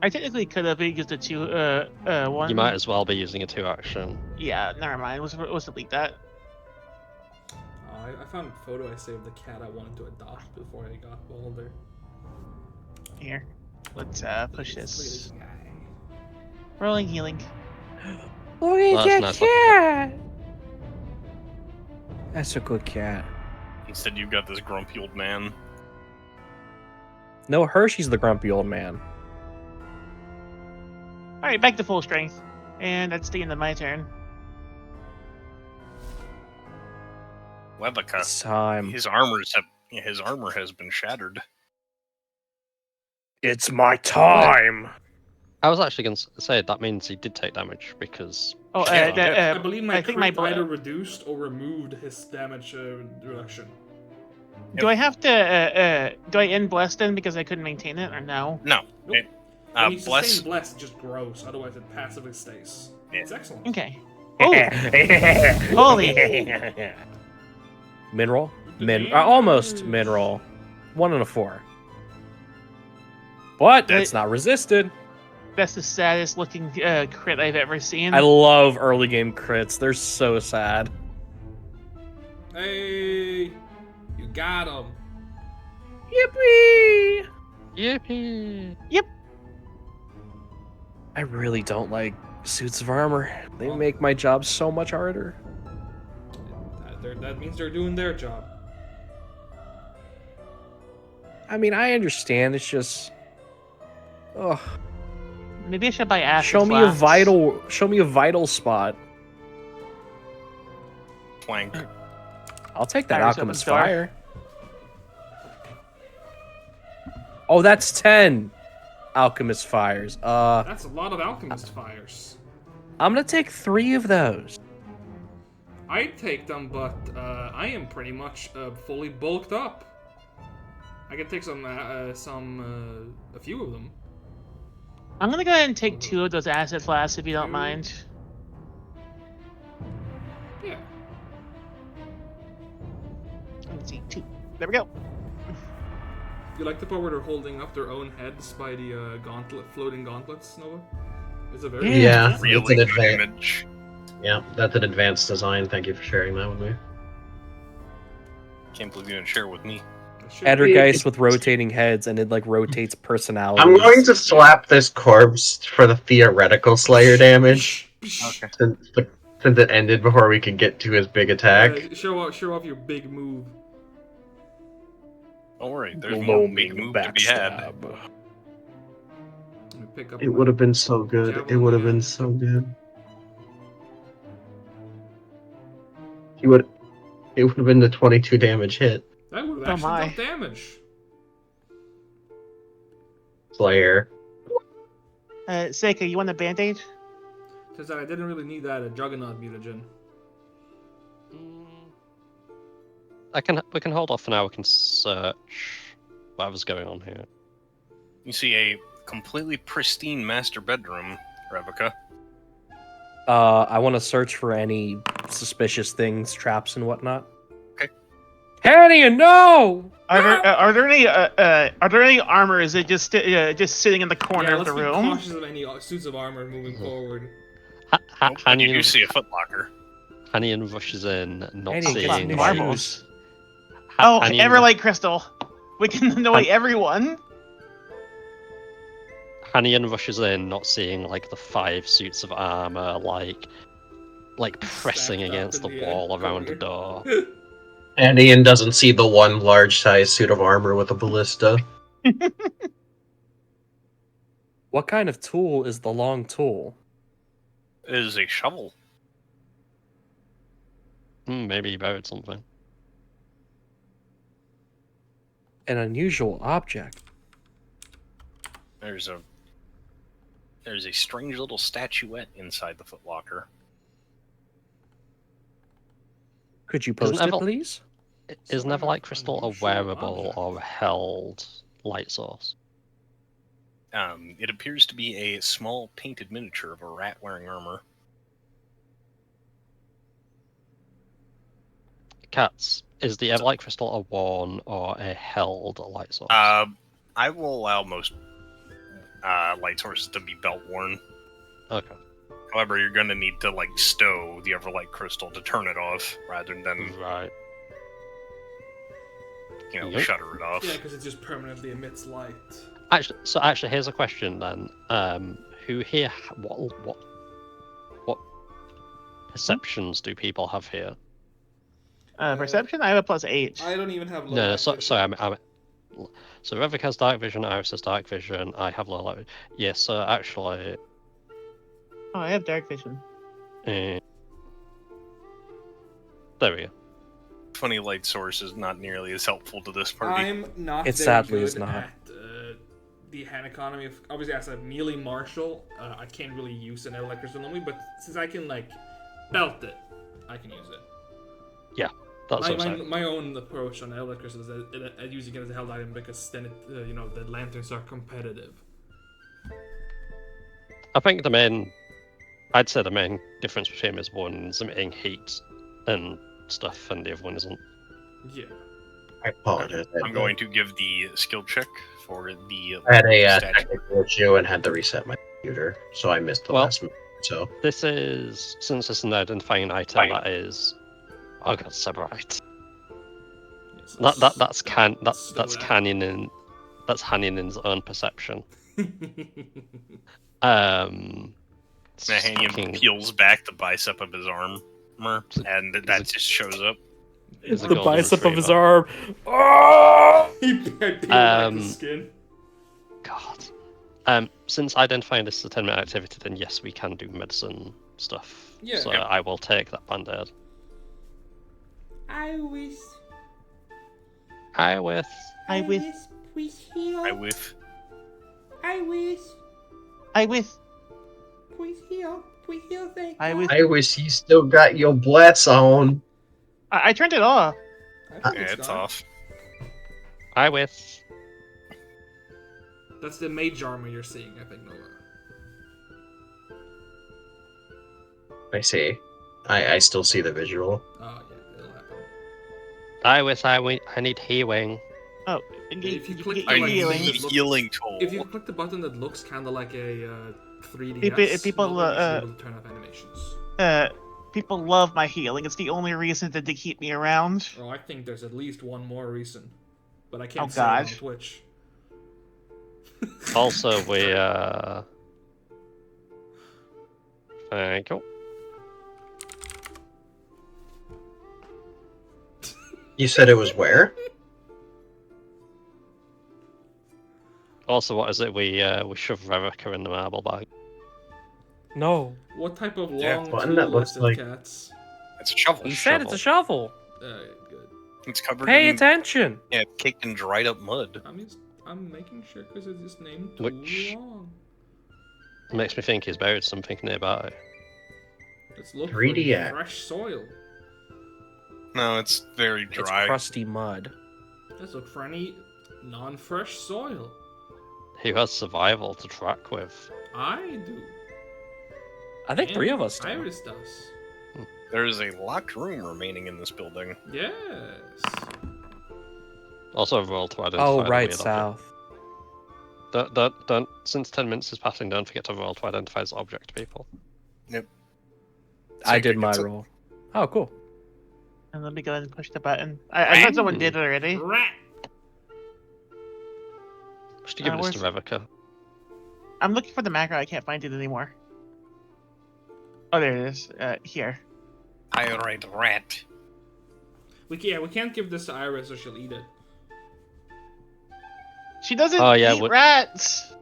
I technically could have used the 2-1. You might as well be using a 2 action. Yeah, never mind. Let's delete that. I found a photo I saved the cat I wanted to adopt before I got older. Here, let's push Look at this. this guy. Rolling healing. Look at That's that nice. cat. That's a good cat. Instead, you've got this grumpy old man. No, Hershey's the grumpy old man. All right, back to full strength, and that's the end of my turn. Levica. It's time. His armor has been shattered. It's my time. I was actually going to say that means he did take damage because Oh, Yeah, I believe my I think crit my either reduced or removed his damage reduction. Do I have to? Do I end bless then because I couldn't maintain it, or no? No. Nope. It, When you bless. sustain bless, it just grows. Otherwise, it passively stays. Yeah. It's excellent. Okay. Oh, holy! Mineral? Almost mineral. 1 and a 4. But it's not resisted. That's the saddest looking crit I've ever seen. I love early game crits. They're so sad. Hey, you got him. Yippee! yippee. I really don't like suits of armor. They make my job so much harder. That means they're doing their job. I mean, I understand. It's just, ugh. Maybe I should buy acid Show me a vital spot. Plank. I'll take that Fires alchemist opens door. fire. Oh, that's 10 alchemist fires. That's a lot of alchemist fires. I'm gonna take 3 of those. I'd take them, but I am pretty much fully bulked up. I can take a few of them. I'm gonna go ahead and take 2 of those acid flasks if you don't mind. Yeah. Let's see, 2. There we go. You like the part where they're holding up their own heads by the floating gauntlets, Nova? It's a very Yeah, it's Really an good advanced. image. Yeah, that's an advanced design. Thank you for sharing that with me. Can't believe you didn't share it with me. Ettergeist with rotating heads, and it like rotates personalities. I'm going to slap this corpse for the theoretical Slayer damage Okay. since it ended before we could get to his big attack. Show off your big move. Don't worry, there's no big Gloaming move to be had. backstab. Let me pick up It my would have been so good. It javelin would have again. been so good. It would have been the 22 damage hit. That would Oh have my. actually done damage. Slayer. Seika, you want a band-aid? Because I didn't really need that Juggernaut mutagen. We can hold off for now. We can search whatever's going on here. You see a completely pristine master bedroom, Revica. I want to search for any suspicious things, traps, and whatnot. Okay. Hanny, no! Are there any armor? Is it just sitting in the corner Yeah, of the let's be room? cautious of any suits of armor moving forward. But you do see a footlocker. Hanian rushes in, not Hanny gets seeing new marbles. shoes. Oh, Hanian- Everlight Crystal. We can annoy everyone. Hanian rushes in, not seeing like the 5 suits of armor, like pressing Stacked up against the in the wall around the corner. door. And Ian doesn't see the one large size suit of armor with a ballista. What kind of tool is the long tool? It is a shovel. Maybe he buried something. An unusual object. There's a strange little statuette inside the footlocker. Could you Isn't post it, Evel- please? Is So Neverlight Crystal a unusual wearable object. or a held light source? It appears to be a small painted miniature of a rat wearing armor. Cats, Is the Everlight Crystal a worn or a held light source? I will allow most light sources to be belt worn. Okay. However, you're going to need to like stow the Everlight crystal to turn it off, rather than Right. Yep. shutter it off. Yeah, because it just permanently emits light. Actually, here's a question then. Who here? What perceptions do people have here? Perception? I have a +8. I don't even have low No, light vision. sorry. So Revik has dark vision. Iris has dark vision. I have low light. Yes. So actually, Oh, I have dark vision. there we go. Funny light source is not nearly as helpful to this party. I'm not It very sadly good is not. at the hand economy. Obviously, as a melee martial, I can't really use an Everlight Crystal on me, but since I can, like, belt it, I can use it. That's what I'm saying. My own approach on Everlight Crystal is at using it as a held item, because then it, the lanterns are competitive. I think I'd say the main difference between them is one's emitting heat and stuff, and the other one isn't. Yeah. I apologize. I'm going to give the skill check for the I had a statue. technical issue and had to reset my computer, so I missed the Well- last minute. So This is, since it's an identifying item, that is. Oh god, Severite. Yes, That's stow it. Hannin's own perception. Nahanian fucking- peels back the bicep of his armor, and that just shows up. is a The golden bicep of his retriever. arm. Oh! He peeled back his Um, skin. God. Since identifying this as a 10-minute activity, then yes, we can do medicine stuff. Yeah. So Yep. I will take that band-aid. I wish. I with. I with. Please heal. I whiff. I wish. I with. Please heal. Please heal. Thank I with. I wish you still got your blats on. I turned it off. God. Yeah, it's off. I with. That's the mage armor you're seeing, I think, Nova. I see. I still see the visual. Oh, yeah, it'll happen. I with. I need healing. Oh, If you click get the I your like, healing. need look- healing tool. If you click the button that looks kind of like a 3DS, People, Nova, you should be able to turn off animations. People love my healing. It's the only reason that they keep me around. Oh, I think there's at least one more reason, but I can't Oh, say it on God. Twitch. Also, we. Thank you. You said it was where? Also, what is it? We shove Revika in the marble bag. No. What type of long Yeah, one tool that is looks it, like- cats? It's a shovel. He said it's a shovel. Good. It's covered Pay in attention. yeah, it's caked in dried up mud. I'm making sure because it's just named too Which- long. It makes me think he's buried something nearby. Let's look 3D for fresh soil. No, it's very It's dry. crusty mud. Let's look for any non-fresh soil. Who has survival to track with? I do. I think And 3 of us do. Iris does. There is a locked room remaining in this building. Yes. Also, roll to identify. Oh, the right, weird south. object. Don't. Since 10 minutes is passing, don't forget to roll to identify as object, people. I did So my it's a- roll. Oh, cool. And let me go ahead and push the button. I thought someone did already. Rat. Just to give this to where's- Revika. I'm looking for the macro. I can't find it anymore. Oh, there it is. Here. Pyrite rat. We can't give this to Iris or she'll eat it. She doesn't Oh, yeah, eat what- rats.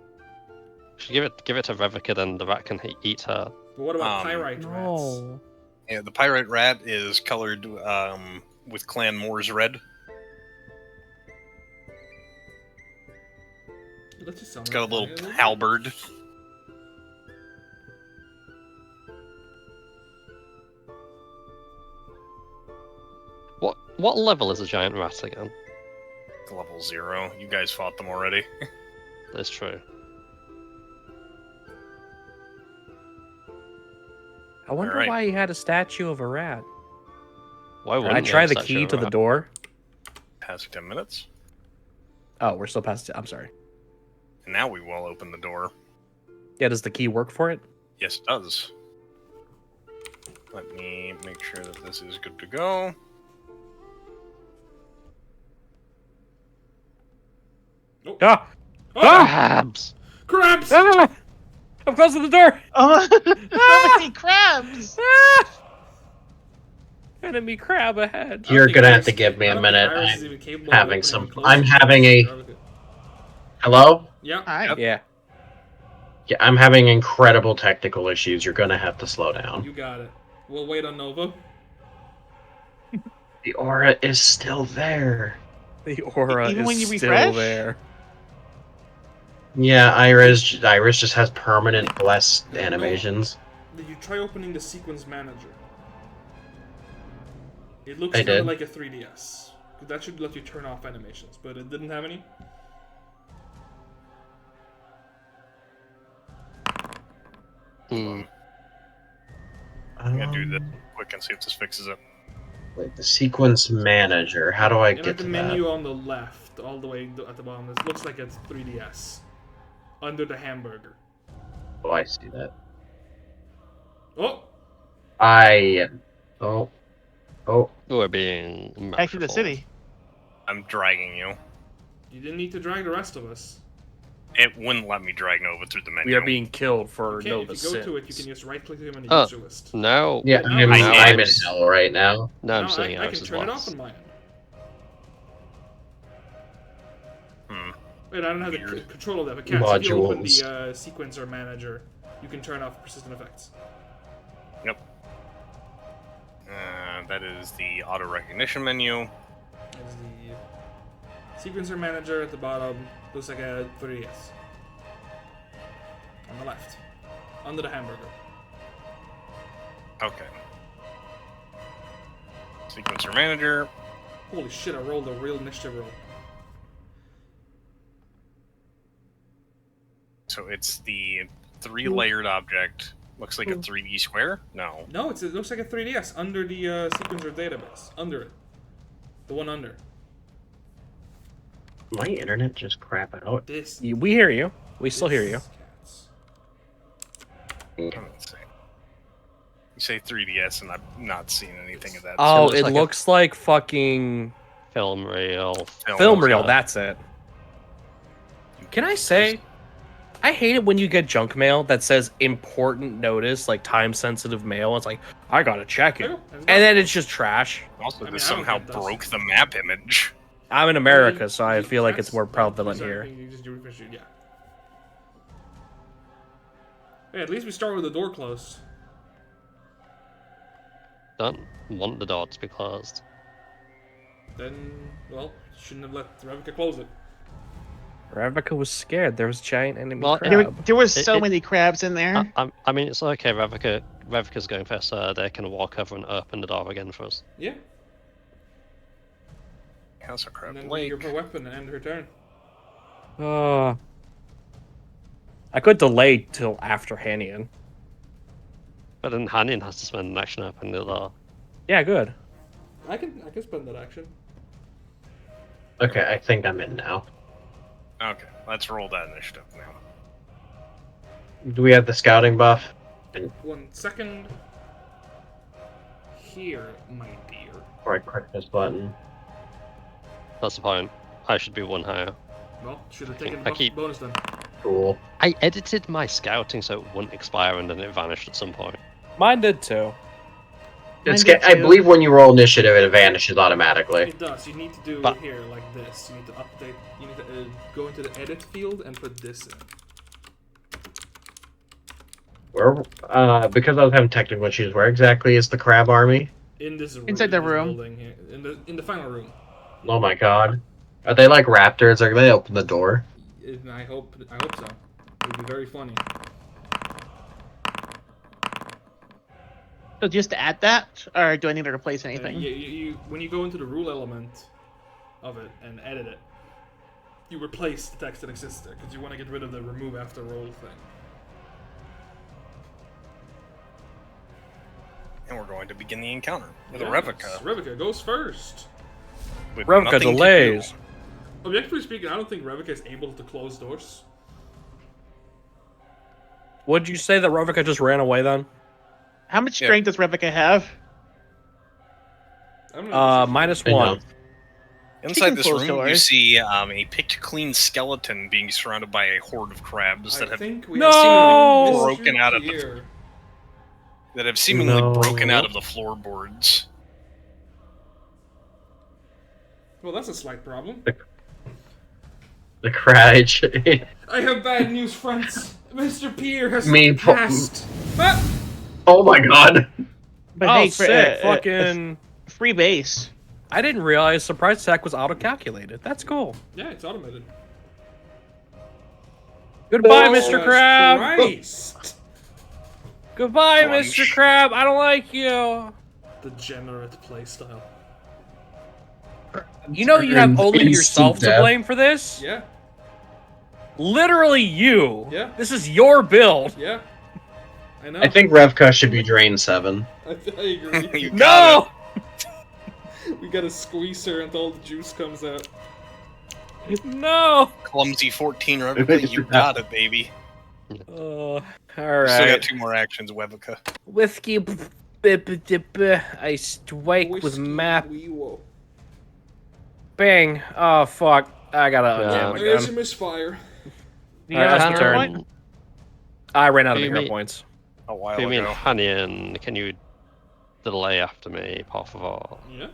Should give it to Revika, then the rat can eat her. But what about pyrite rats? No. Yeah, the pyrite rat is colored with Clan Moore's red. Let's just It's got a little halberd. What level is a giant rat again? Level 0. You guys fought them already. That's true. I wonder Alright. why he had a statue of a rat. Why Can I wouldn't you? try It's the key actually to the right. door? Passing 10 minutes. Oh, we're still past it. I'm sorry. And now we will open the door. Yeah, does the key work for it? Yes, it does. Let me make sure that this is good to go. Ah! Oh, Crabs! crabs! Ah! I'm closing the door! Oh, so many crabs! Ah! Enemy crab ahead. I don't You're think gonna have Iris- to give me I a don't think minute. Iris is I'm even capable of having opening some. and closing I'm having doors. a. Hello? Yeah. Hi. Yeah. Yeah, I'm having incredible technical issues. You're gonna have to slow down. You got it. We'll wait on Nova. The aura is still there. The aura Even is when you still refresh? there. Yeah, Iris just has permanent blessed No. animations. Did you try opening the sequence manager? It looks I kind of did. like a 3DS. That should let you turn off animations, but it didn't have any. Hmm. I'm gonna do this quick and see if this fixes it. Wait, the sequence manager. How do I And get at the to menu that? on the left, all the way at the bottom, it looks like it's 3DS. Under the hamburger. Oh, I see that. Oh! Oh. We're being Back to the merciful. city. I'm dragging you. You didn't need to drag the rest of us. It wouldn't let me drag Nova through the menu. We are being killed for Okay, Nova if you go to it, you sins. can just right click him and Oh. use list. No. Yeah, No, I'm in it's- hell right now. No, I'm Now seeing I can Iris's turn it off box. on my end. Hmm. Wait, I don't have the Weird. control of that, but Cass, if you open the Modules. sequencer manager, you can turn off persistent effects. That is the auto recognition menu. There's the sequencer manager at the bottom. Looks like a 3DS. On the left. Under the hamburger. Okay. Sequencer manager. Holy shit, I rolled a real initiative roll. So it's the 3-layered object. Looks like a 3D square? No. No, it looks like a 3DS under the sequencer database. Under it. The one under. My internet just crap out. This. We hear you. We still hear you. Cats. Let's see. You say 3DS, and I've not seen anything of that. Oh, looks it like a- looks like fucking Film reel. film reel. yeah. That's it. Can I say, I hate it when you get junk mail that says important notice, like time sensitive mail. It's like, I gotta check it. Oh, And then it's just trash. Also, I mean, this I don't somehow get those. broke the map image. I'm in America, so I feel like it's more prevalent Sorry, here. You just do refresh it, yeah. Hey, at least we start with the door closed. Don't want the door to be closed. Then, well, shouldn't have let Ravika close it. Ravika was scared. There was giant enemy Well, crab. There was It- so it- many crabs in there. I mean, it's okay. Ravika's going first, so they can walk over and open the door again for us. Yeah, Castle and Crab then Lake. give her weapon and end her turn. I could delay till after Hanian. But then Hanian has to spend an action opening the door. Yeah, good. I can spend that action. Okay, I think I'm in now. Okay, let's roll that initiative now. Do we have the scouting buff? 1 second. Here, my dear. Before I click this button. That's the point. I should be one higher. Well, should have taken I the buff keep- bonus then. Cool. I edited my scouting so it wouldn't expire and then it vanished at some point. Mine did too. I believe when you roll initiative, it vanishes automatically. It does. You need to do But- it here like this. You need to update. You need to go into the edit field and put this in. Where? Because I was having technical issues. Where exactly is the crab army? In this room. Inside the in this room. building here. In the final room. Oh my god. Are they like raptors? Are they open the door? And I hope so. It would be very funny. So just to add that, or do I need to replace anything? When you go into the rule element of it and edit it, you replace the text that exists there because you want to get rid of the remove after roll thing. and we're going to begin the encounter with Yes, Revica. Revica goes first. With Revica nothing to delays. do. Objectively speaking, I don't think Revica is able to close doors. Would you say that Revica just ran away then? How much Yeah. strength does Revica have? I don't know. -1. Inside this close room, you doors. see a picked clean skeleton being surrounded by a horde of crabs that I have think we No! have Broken broken out of the- here. seemingly No. broken out of the floorboards. Well, that's a slight problem. The crash. I have bad news, friends. Mr. Pierre has Me po- passed. Ah! Oh my god. But Oh, hey, sick. Fucking. free base. I didn't realize surprise attack was auto-calculated. That's cool. Yeah, it's automated. Goodbye, Oh, Mr. Crab. Christ. Goodbye, Plunge. Mr. Crab. I don't like you. Degenerate playstyle. You know you have only Instant yourself to death. blame for this? Yeah, Literally you. Yeah. This is your build. yeah. I know. I think Revka should be drain 7. I agree. You got No! We gotta squeeze her until all the juice comes out. No! it. Clumsy 14 Revica, you got it, baby. All You still got right. 2 more actions, Webica. Whiskey. I strike with Whiskey map. wee wo. Bang. Oh, fuck. I gotta Yeah. unjam my There's a gun. misfire. You Alright, got that's a my hero turn. point? I ran out of Do you hero mean- points. A while Fumi and ago. Hanyan, can you delay after me, por favor? Yeah.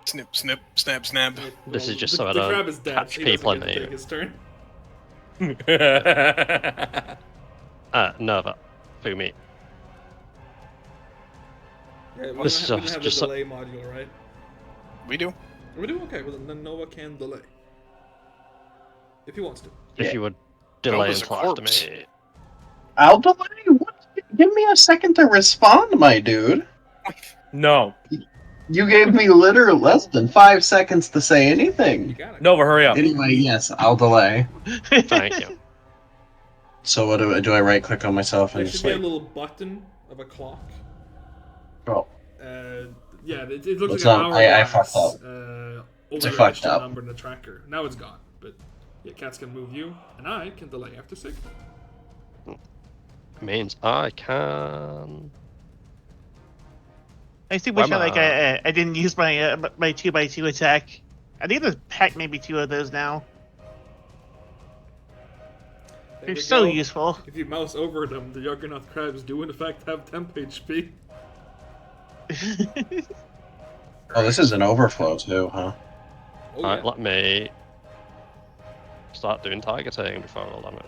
Snip, snip, snap, snap. This is just the, so I the don't crab is dead. catch He doesn't people get to in take the- his turn. Nova. Fumi. Yeah, we This don't is have just the a- delay module, right? We do. We do okay. Well, then Nova can delay if he wants to. If you would delay Nova's a until after corpse. me. I'll delay. What? Give me a second to respond, my dude. No. You gave me literally less than 5 seconds to say You anything. got it. Nova, hurry up. Anyway, yes, I'll delay. Thank you. So what do I right click on myself There and should just be a like little button of a clock. oh Yeah, it looks What's like an up? hour. I fucked up. Over I the fucked extra up. number in the tracker. Now it's gone, but yeah, cats can move you, and I can delay after 6. Means I can. I still wish Whammo. I didn't use my my 2x2 attack. I think there's packed maybe 2 of those now. There They're we so go. useful. If you mouse over them, the Juggernaut crabs do in fact have temp HP. oh, this is an overflow too, huh? Oh, Alright, yeah. let me start doing targeting before I roll damage.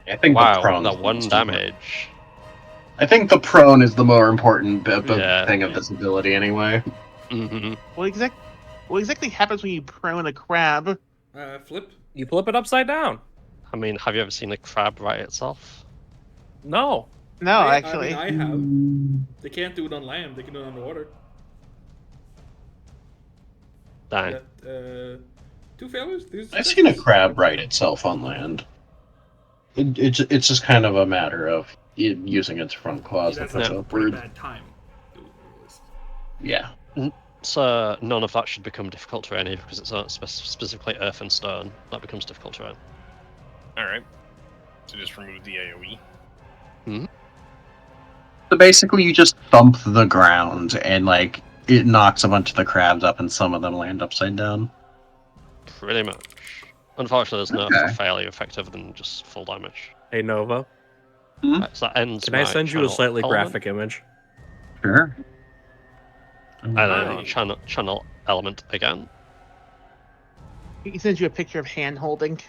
I think the Wow, prone. that 1 damage. I think the prone is the more important Yeah. thing of this ability, anyway. Mm-hmm. what exactly happens when you prone a crab? Flip. You flip it upside down. I mean, have you ever seen a crab right itself? No. No, I actually. mean, I have. They can't do it on land. They can do it underwater. Dang. That, 2 failures. These I've seen a crab right itself on land. It's just kind of a matter of using its front claws That's if it's a a pretty bird. bad time. to do this. Yeah. So none of that should become difficult terrain here because it's specifically earth and stone. That becomes difficult terrain. Alright. So just remove the AoE. So basically, you just thump the ground and like it knocks a bunch of the crabs up, and some of them land upside down. Pretty much. Unfortunately, there's no Okay. fairly effective than just full damage. Hey, Nova. Right, so that ends Can I my send you a channel slightly element. graphic image? Sure. And then channel element again. He sends you a picture of hand holding.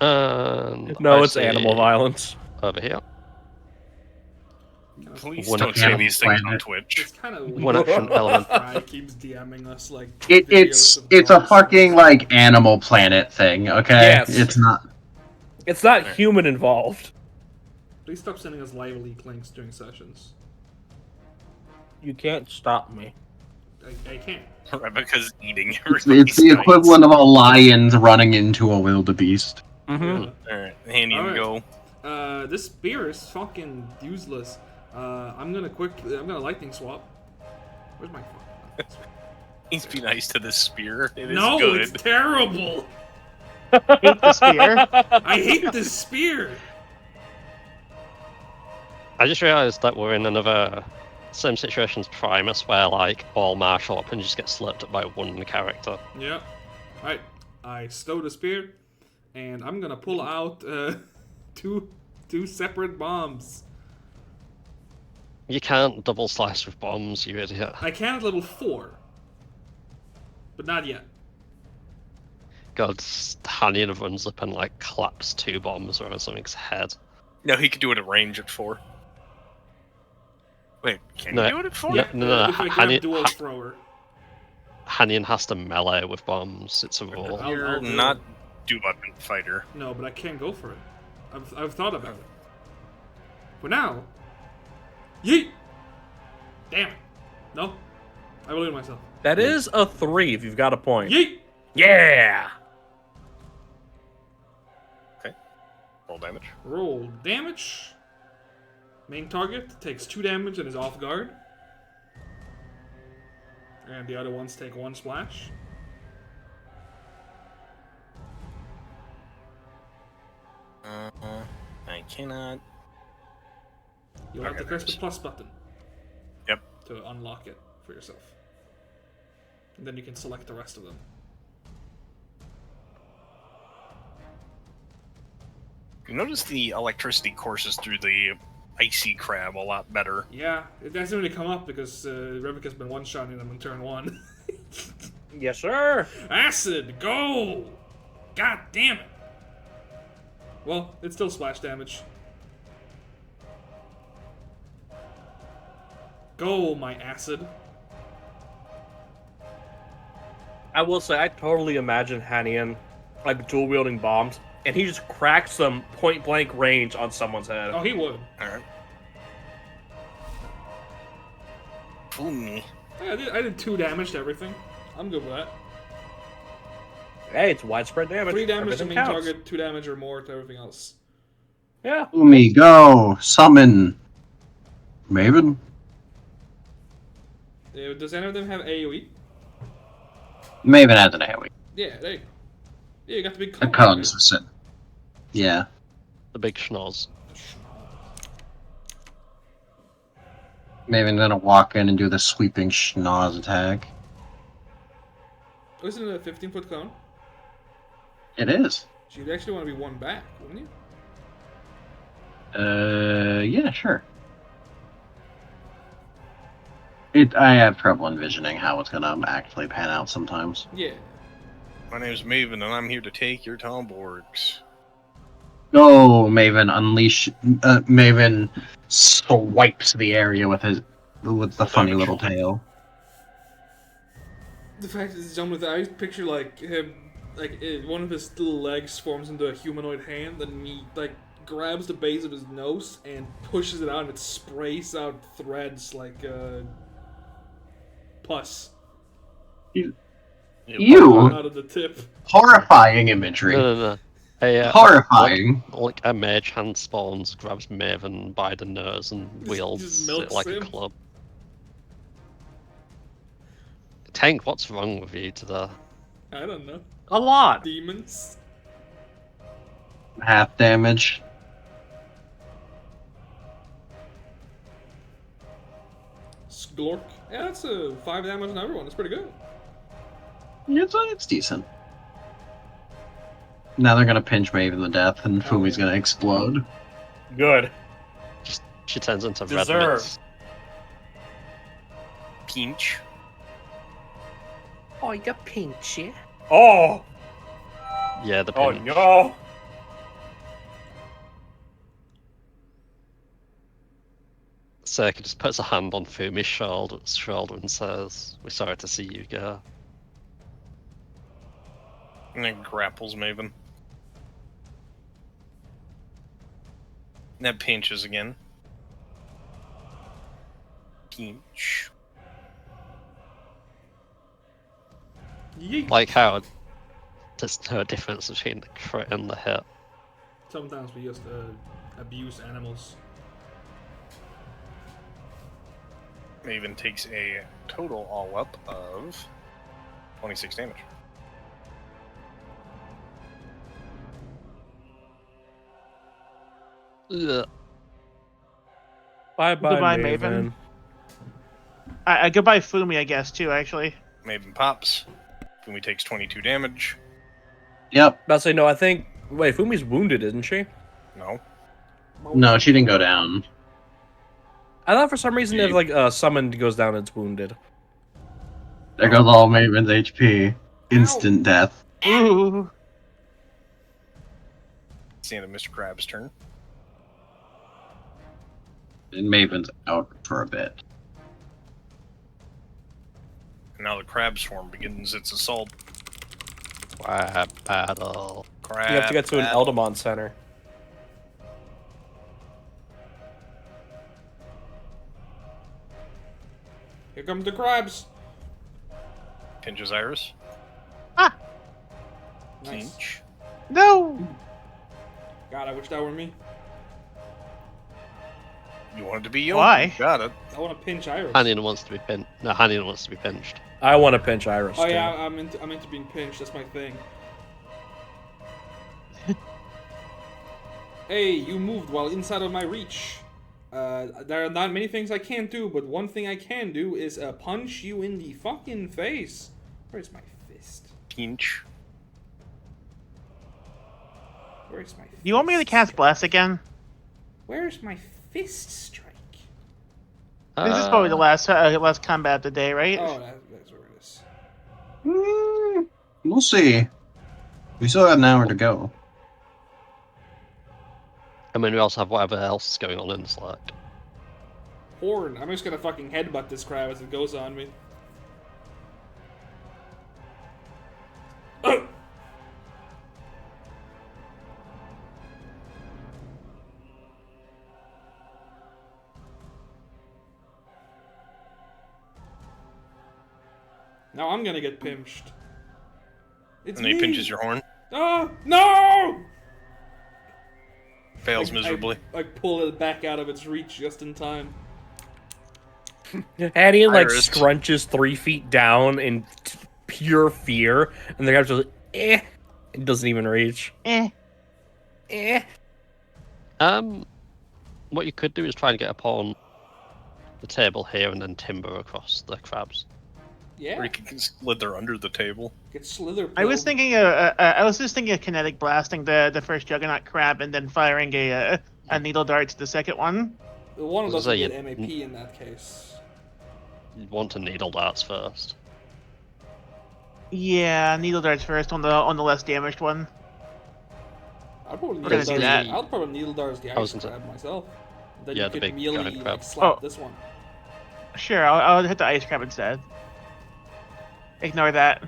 And No, I it's see animal violence. over here. Please One don't of say them these things on planet. Twitch. It's kind of One action element. Fry keeps DMing us like. It's videos of a dogs. fucking like Animal Planet thing, okay? Yes. It's not. It's not human involved. Please stop sending us live leak links during sessions. You can't stop me. I can't. Rebecca's eating It's everybody's the kites. equivalent of a lion running into a wildebeest. Mm-hmm. Alright, Handy and Alright. go. This spear is fucking useless. I'm gonna lightning swap. Where's my fucking Please be nice to this spear. It is No, good. it's terrible. Hate the spear. I hate this spear. I just realised that we're in another same situation as Primus, where like all martial weapons just get slipped up by one character. Yep. Alright, I stowed a spear, and I'm gonna pull out two separate bombs. You can't double slice with bombs, you idiot. I can at level 4, but not yet. God, Hanyan runs up and like claps 2 bombs around something's head. No, he could do it at range at 4. Wait, can No, you do it at 4? yeah. No, If I can Hanyan- have dual thrower. Hanyan has to melee with bombs. It's a rule. I'll You're do it. not do weapon fighter. No, but I can go for it. I've thought about it. For now, yeet. Damn it. No, I believe in myself. That is a 3 if you've got a point. Yeet. Yeah! Roll damage. Roll damage. Main target takes 2 damage and is off guard. And the other ones take 1 splash. I cannot. You'll have to Okay, press the there's- plus button. Yep. To unlock it for yourself. And then you can select the rest of them. You notice the electricity courses through the icy crab a lot better. Yeah, it hasn't really come up because Rebecca's been one-shotting them in turn 1. Yes, sir! Acid, go! God damn it! Well, it's still splash damage. Go, my acid. I will say, I totally imagine Hanyan like dual wielding bombs, and he just cracks them point blank range on someone's head. Oh, he would. Alright. Fool me. Yeah, I did 2 damage to everything. I'm good with that. Hey, it's widespread damage. 3 damage to Everything main counts. target, 2 damage or more to everything else. Yeah. Umi, go! Summon! Maven? Does any of them have AoE? Maven has an AoE. Yeah, there you go. Yeah, you got the big A cone. coexistent. Yeah. The big schnoz. Maven's gonna walk in and do the sweeping schnoz attack. Isn't it a 15-foot cone? It is. So you'd actually want to be 1 back, wouldn't you? Yeah, sure. I have trouble envisioning how it's gonna actually pan out sometimes. Yeah. My name's Maven, and I'm here to take your Tomborgs. Go, Maven, unleash. Maven swipes the area with the funny damage. little tail. The fact that he's jumping with I picture like him, one of his little legs forms into a humanoid hand, and he like grabs the base of his nose and pushes it out, and it sprays out threads like pus You! out of the tip. Horrifying imagery. No. A, Horrifying. like a mage hand spawns, grabs Maven by the nose and Just wields milks it like him. a club. Tank, what's wrong with you today? I don't know. A lot. Demons. Half damage. Sglork. Yeah, that's a 5 damage on everyone. That's pretty good. It's decent. Now they're gonna pinch Maven to death, and Fumi's gonna explode. Good. She turns into red Deserved. mist. Pinch. Oh, you pinchy. Oh! Yeah, the Oh pinch. no! Circa just puts a hand on Fumi's shoulder and says, "We're sorry to see you go." And then grapples Maven. And that pinches again. Pinch. Yeet. Like how there's no difference between the crit and the hit. Sometimes we just abuse animals. Maven takes a total all up of 26 damage. Ugh. Bye bye, Goodbye, Maven. Maven. Goodbye, Fumi, I guess, too, actually. Maven pops. Fumi takes 22 damage. Yep. I'll say no. I think. Wait, Fumi's wounded, isn't she? No. No, she didn't go down. I thought for some reason if like summoned goes down, it's wounded. There goes all Maven's HP. Instant death. Ooh. It's the end of Mr. Crab's turn. And Maven's out for a bit. And now the crab swarm begins its assault. Crab battle. Crab You have to get to an battle. Eldamon center. Here comes the crabs. Pinches Iris. Nice. Pinch. No! God, I wish that were me. You want it to be you? Why? You got it. I want to pinch Iris. Hanian wants to be pinched. No, Hanian wants to be pinched. I want to pinch Iris. Oh too. yeah, I'm into being pinched. That's my thing. Hey, you moved while inside of my reach. There are not many things I can't do, but one thing I can do is punch you in the fucking face. Where's my fist? Pinch. Where's my fist? You want me to cast Bless again? Where's my fist strike? This is probably the last combat of the day, right? Oh, that's where it is. We'll see. We still got an hour to go. I mean, we also have whatever else is going on in Slack. Horn. I'm just gonna fucking headbutt this crab as it goes on me. Now I'm gonna get pinched. It's And then he me. pinches your horn. Ah, no! Fails miserably. I pull it back out of its reach just in time. Hanian like Iris. scrunches 3 feet down in pure fear, and the guy's just like, eh. It doesn't even reach. Eh. Eh. What you could do is try and get upon the table here and then timber across the crabs. Yeah, Or you can slither under the table. get slither. I was pilled. thinking. I was just thinking of kinetic blasting the first Juggernaut crab and then firing a needle dart to the second one. The one Was doesn't that get you- MAP in that case. You'd want to needle darts first. Yeah, needle darts first on the less damaged one. I'll probably We're gonna needle do dart. that. I'll probably needle dart the I was ice gonna say- crab myself. Then Yeah, you the could big melee giant crab. like, slap Oh. this one. Sure, I'll hit the ice crab instead. Ignore that.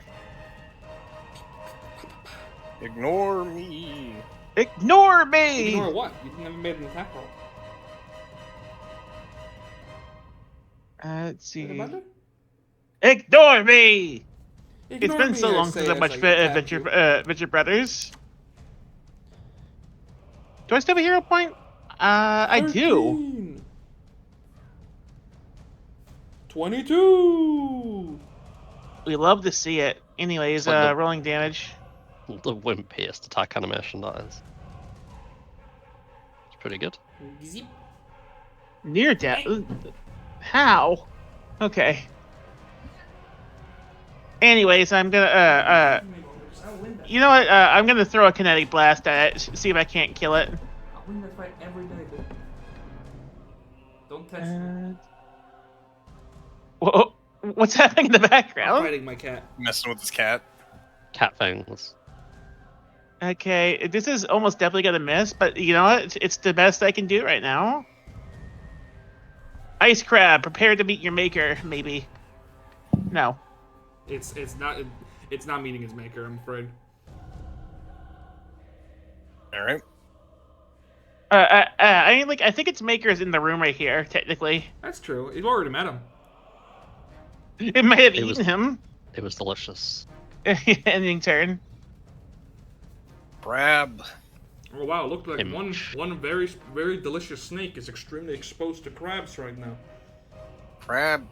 Ignore me. Ignore me. Ignore what? You never made an attack roll. Let's see. Remember? Ignore me. It's Ignore been me, so I long say since I as watched attack you. Adventure Brothers. Do I still have a hero point? I do. 13. 22. We love to see it. Anyways, It's like the- rolling damage. The wimpiest attack animation that is. It's pretty good. Zip. Near death. How? Okay. Anyways, I'm gonna you know what? I'm gonna throw a kinetic blast at it. See if I can't kill it. I'll win that fight every day, dude. Don't test me. Whoa, what's happening in the I'm background? fighting my cat. Messing with his cat. Cat things. Okay, this is almost definitely gonna miss, but you know what? It's the best I can do right now. Ice crab, prepare to meet your maker. Maybe. No. It's not meeting its maker, I'm afraid. All right. I mean, like, I think its maker is in the room right here. Technically, That's true. You've already met him. it might have It was- eaten him. It was delicious. ending turn. Crab. Oh wow, looked like Image. one very very delicious snake is extremely exposed to crabs right now. Crab.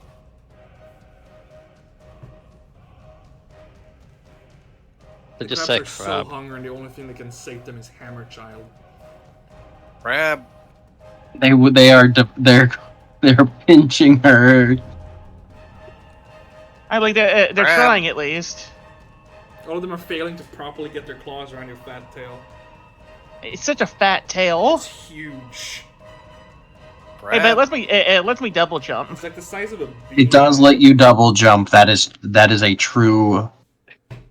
They The just crabs say are crab. so hungry, and the only thing that can save them is Hammer Child. Crab. They're pinching her. I like they're Crab. trying at least. All of them are failing to properly get their claws around your fat tail. It's such a fat tail. It's huge. Hey, but Crab. it lets me double jump. It's like the size of a bean. It does let you double jump. That is a true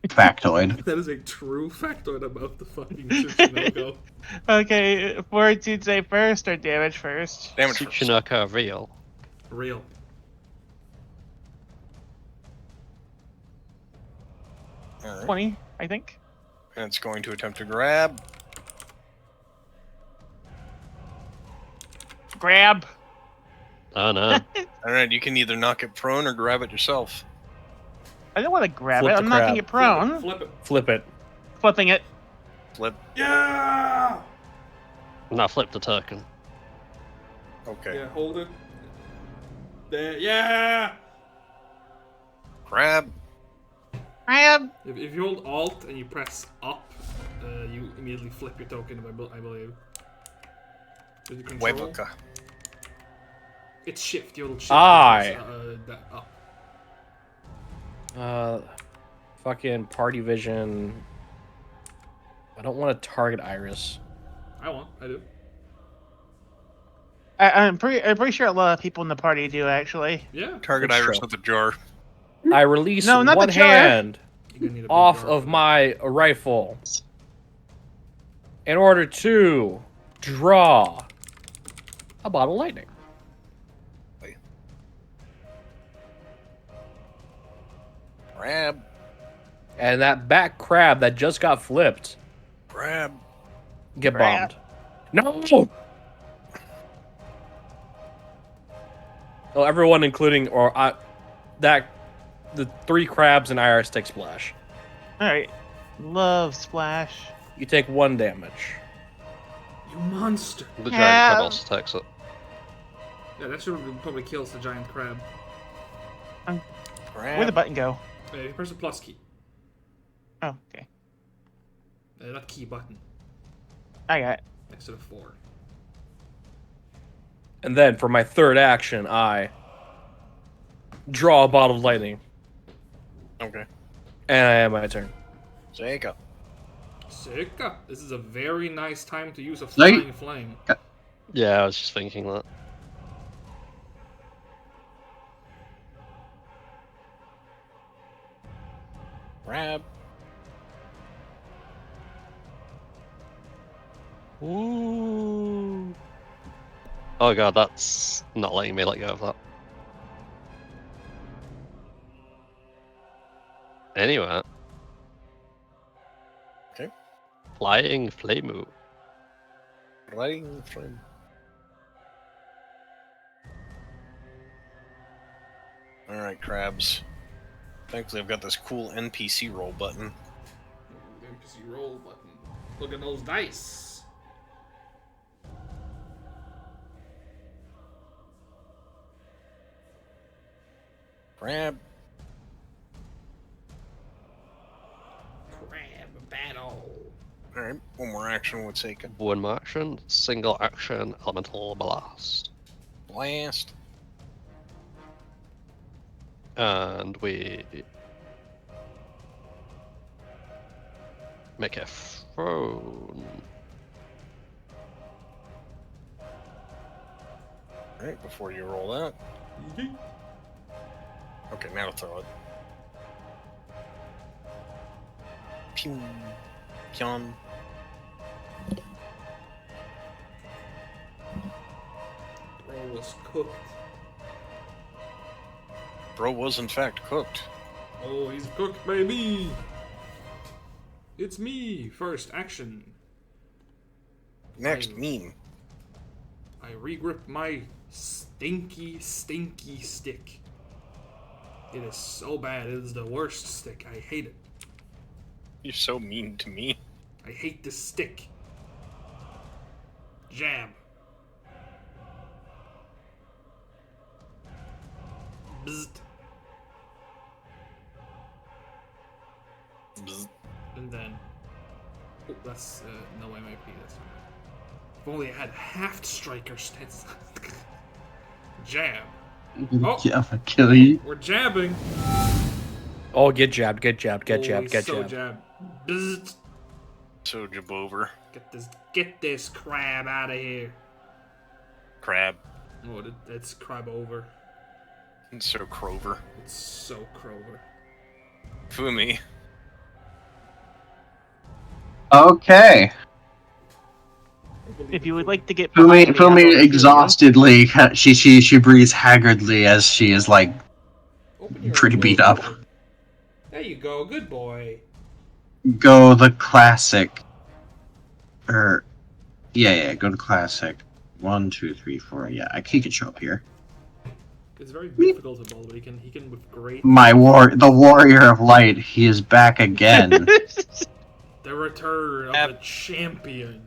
factoid. That is a true factoid about the fucking Tsuchinoko. Okay, Fortitude save first or damage first? Damage first. Tsuchinoko real. Real. All right. 20, I think. And it's going to attempt to grab. Grab. Oh no. All right, you can either knock it prone or grab it yourself. I don't want to grab Flip it. the I'm knocking crab. it prone. Flip it. Flip it. Flipping it. Flip. Yeah! No, flip the token. Okay. Yeah, hold it. There. Yeah! Grab. Grab. If you hold Alt and you press up, you immediately flip your token, I believe. With the control. Webuka. It's shift. You hold shift. Aye. That up. Fucking party vision. I don't want to target Iris. I do. I'm pretty sure a lot of people in the party do actually. Yeah. Target That's Iris true. with a jar. I release No, not the one jar. hand You're gonna need a big off jar of for my rifle in order to draw a bottle of lightning. Grab. And that back crab that just got flipped Grab. get Crab. bombed. No! Oh, everyone, including the 3 crabs and Iris take splash. Alright. Love splash. You take 1 damage. You monster. The giant Yeah. crab also takes it. Yeah, that should probably kills the giant crab. Grab. Where'd the button go? You press the plus key. Oh, okay. That key button I got it. next to the 4. And then for my 3rd action, I draw a bottle of lightning. Okay. And I have my turn. Jacob. Sika. This is a very nice time to use a Right. flying flame. Yeah, I was just thinking that. Grab. Ooh. Oh god, that's not letting me let go of that. Anyway. Okay. Flying Flame. Lighting flame. Alright, crabs. Thankfully, I've got this cool NPC roll button. NPC roll button. Look at those dice. Grab. Crab battle. Alright, one more action would take it. One action, single action, elemental blast. Blast. And we make a throne. Alright, before you roll that. Okay, now throw it. Pew. Pion. Bro was cooked. Bro was in fact cooked. Oh, he's cooked, baby. It's me. First action. Next, Fine. meme. I regrip my stinky stick. It is so bad. It is the worst stick. I hate it. You're so mean to me. I hate this stick. Jab. Bzzzt. Bzz. And then. Oh, that's no MIP. That's not right. If only I had half striker stats. Jab. Oh. Yeah, I'll kill you. We're jabbing. Oh, get jabbed, get jabbed, get Oh, jabbed, he's get so jabbed. jabbed. Bzzzt. So jab over. Get this crab out of here. Crab. Oh, that's crab over. And so Crover. It's so Crover. Fumi. Okay. If you would like to get behind me, I'll Fumi show you. exhaustedly, she breathes haggardly as she is like Open your pretty own beat door. up. There you go, good boy. Go the classic. Yeah, go to classic. 1, 2, 3, 4. Yeah, he can show up here. It's very difficult to bowl, but he can with great. The warrior of light. He is back again. The return of the champion.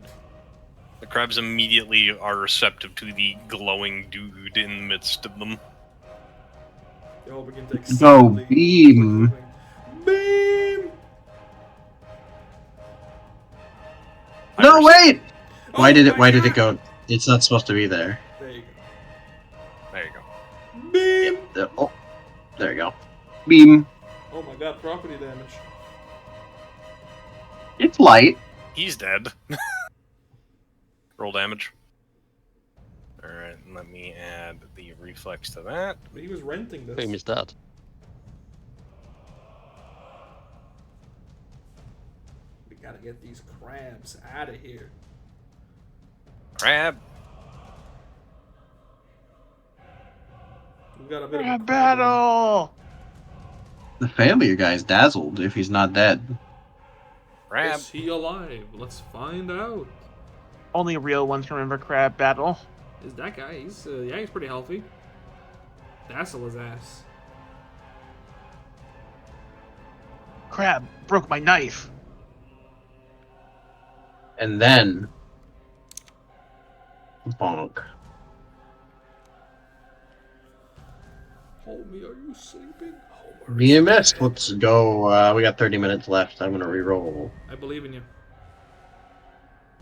The crabs immediately are receptive to the glowing dude in the midst of them. They all begin to Go excitedly beam. Beam! No, wait. Why Oh did it? my Why did it God. go? It's not supposed to be there. There you There you go. go. Beam! Oh, there you go. Beam. Oh my god, property damage. It's light. He's dead. Roll damage. Alright, let me add the reflex to that. But he was renting this. Boom is dead. We gotta get these crabs out of here. Crab. We got a bit of a Crab crab battle! The failure guy's dazzled if he's not dead. Crab. Is he alive? Let's find out. Only real ones remember crab battle. Is that guy? He's he's pretty healthy. Dazzle his ass. Crab broke my knife. And then, bonk. Homie, are you sleeping? Homer. BMS. Let's go. We got 30 minutes left. I'm gonna re-roll. I believe in you.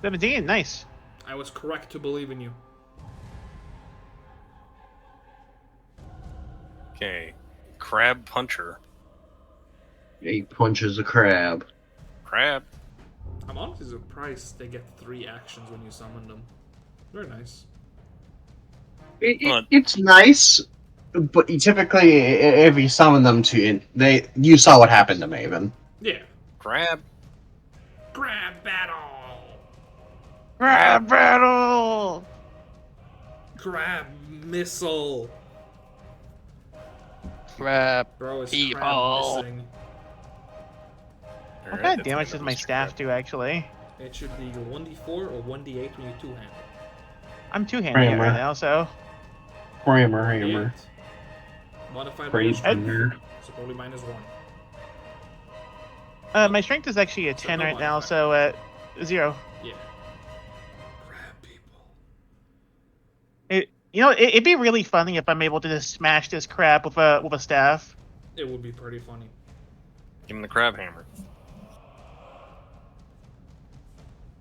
17, nice. I was correct to believe in you. Okay. Crab puncher. He punches a crab. Crab. I'm honestly surprised they get 3 actions when you summon them. Very nice. It's nice, but typically, if you summon them to, you saw what happened to Maven. Yeah. Crab. Crab battle! Crab battle! Crab missile! Crab. Bro, is People. crab missing? What Alright, kind of that's damage the does end my of Mr. staff Crab. do, actually? It should be 1d4 or 1d8 when you two-hand. I'm two-handed Hammer. right now, so... Hammer. Modified Praise by thunder. so probably -1. My strength is actually a So 10 no right now, modifier. so 0. Yeah. Crab people. It'd be really funny if I'm able to just smash this crab with a staff. It would be pretty funny. Give him the crab hammer.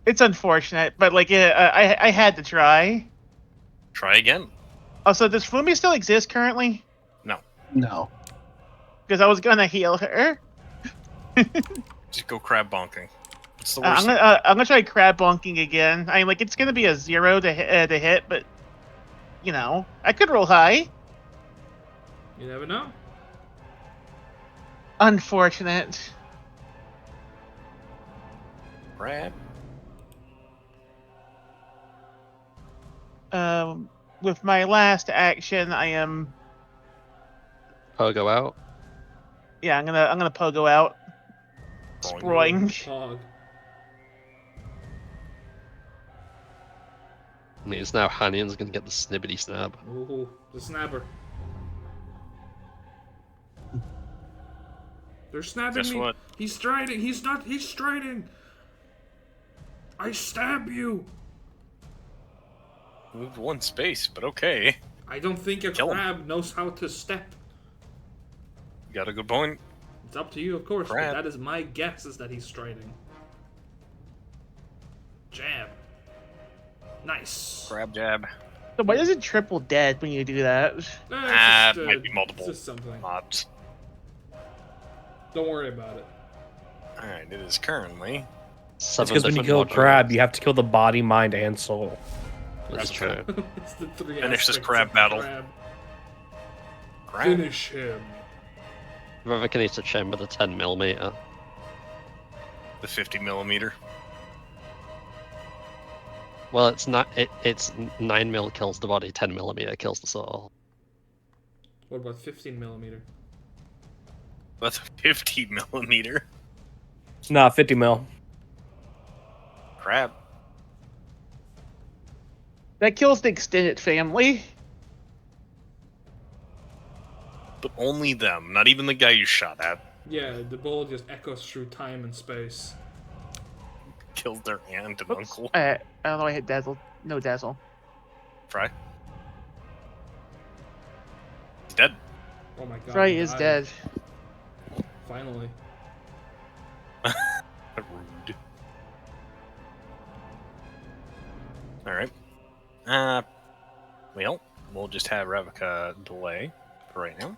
It's unfortunate, but like I had to try. Try again. Also, does Fumi still exist currently? No. Because I was gonna heal her. Just go crab bonking. What's the I'm worst? gonna try crab bonking again. I mean, like it's gonna be a 0 to hit, but I could roll high. You never know. Unfortunate. Crab. With my last action, I am. Pogo out. Yeah, I'm gonna pogo out. Boing. Sproing. Hog. Means now Hannion's gonna get the snibbity snab. Ooh, the snapper. They're snapping Guess me. what? He's striding. He's striding. I stab you. Moved one space, but okay. I don't think a Kill him. crab knows how to step. You got a good point. It's up to you, of course, Crab. but that is my guess is that he's striding. Jab. Nice. Crab jab. So why does it triple dead when you do that? It's Might be multiple It's just something. mobs. Don't worry about it. Alright, it is currently. It's 7 because when you different kill a modules. crab, you have to kill the body, mind, and soul. That's true. It's the three Finish this aspects crab of battle. crab. Crab. Finish him. Revika needs to chamber the 10mm. The 50mm. Well, it's not. It's 9mm kills the body, 10mm kills the soul. What about 15mm? That's a 50mm. Nah, 50 mil. Crab. That kills the extended family. But only them, not even the guy you shot at. Yeah, the bullet just echoes through time and space. Killed their aunt and Oops. uncle. I don't know. I hit dazzle. No dazzle. Fry. He's dead. Oh my god. Fry he is died. dead. Finally. Rude. Alright. Well, we'll just have Ravika delay for right now.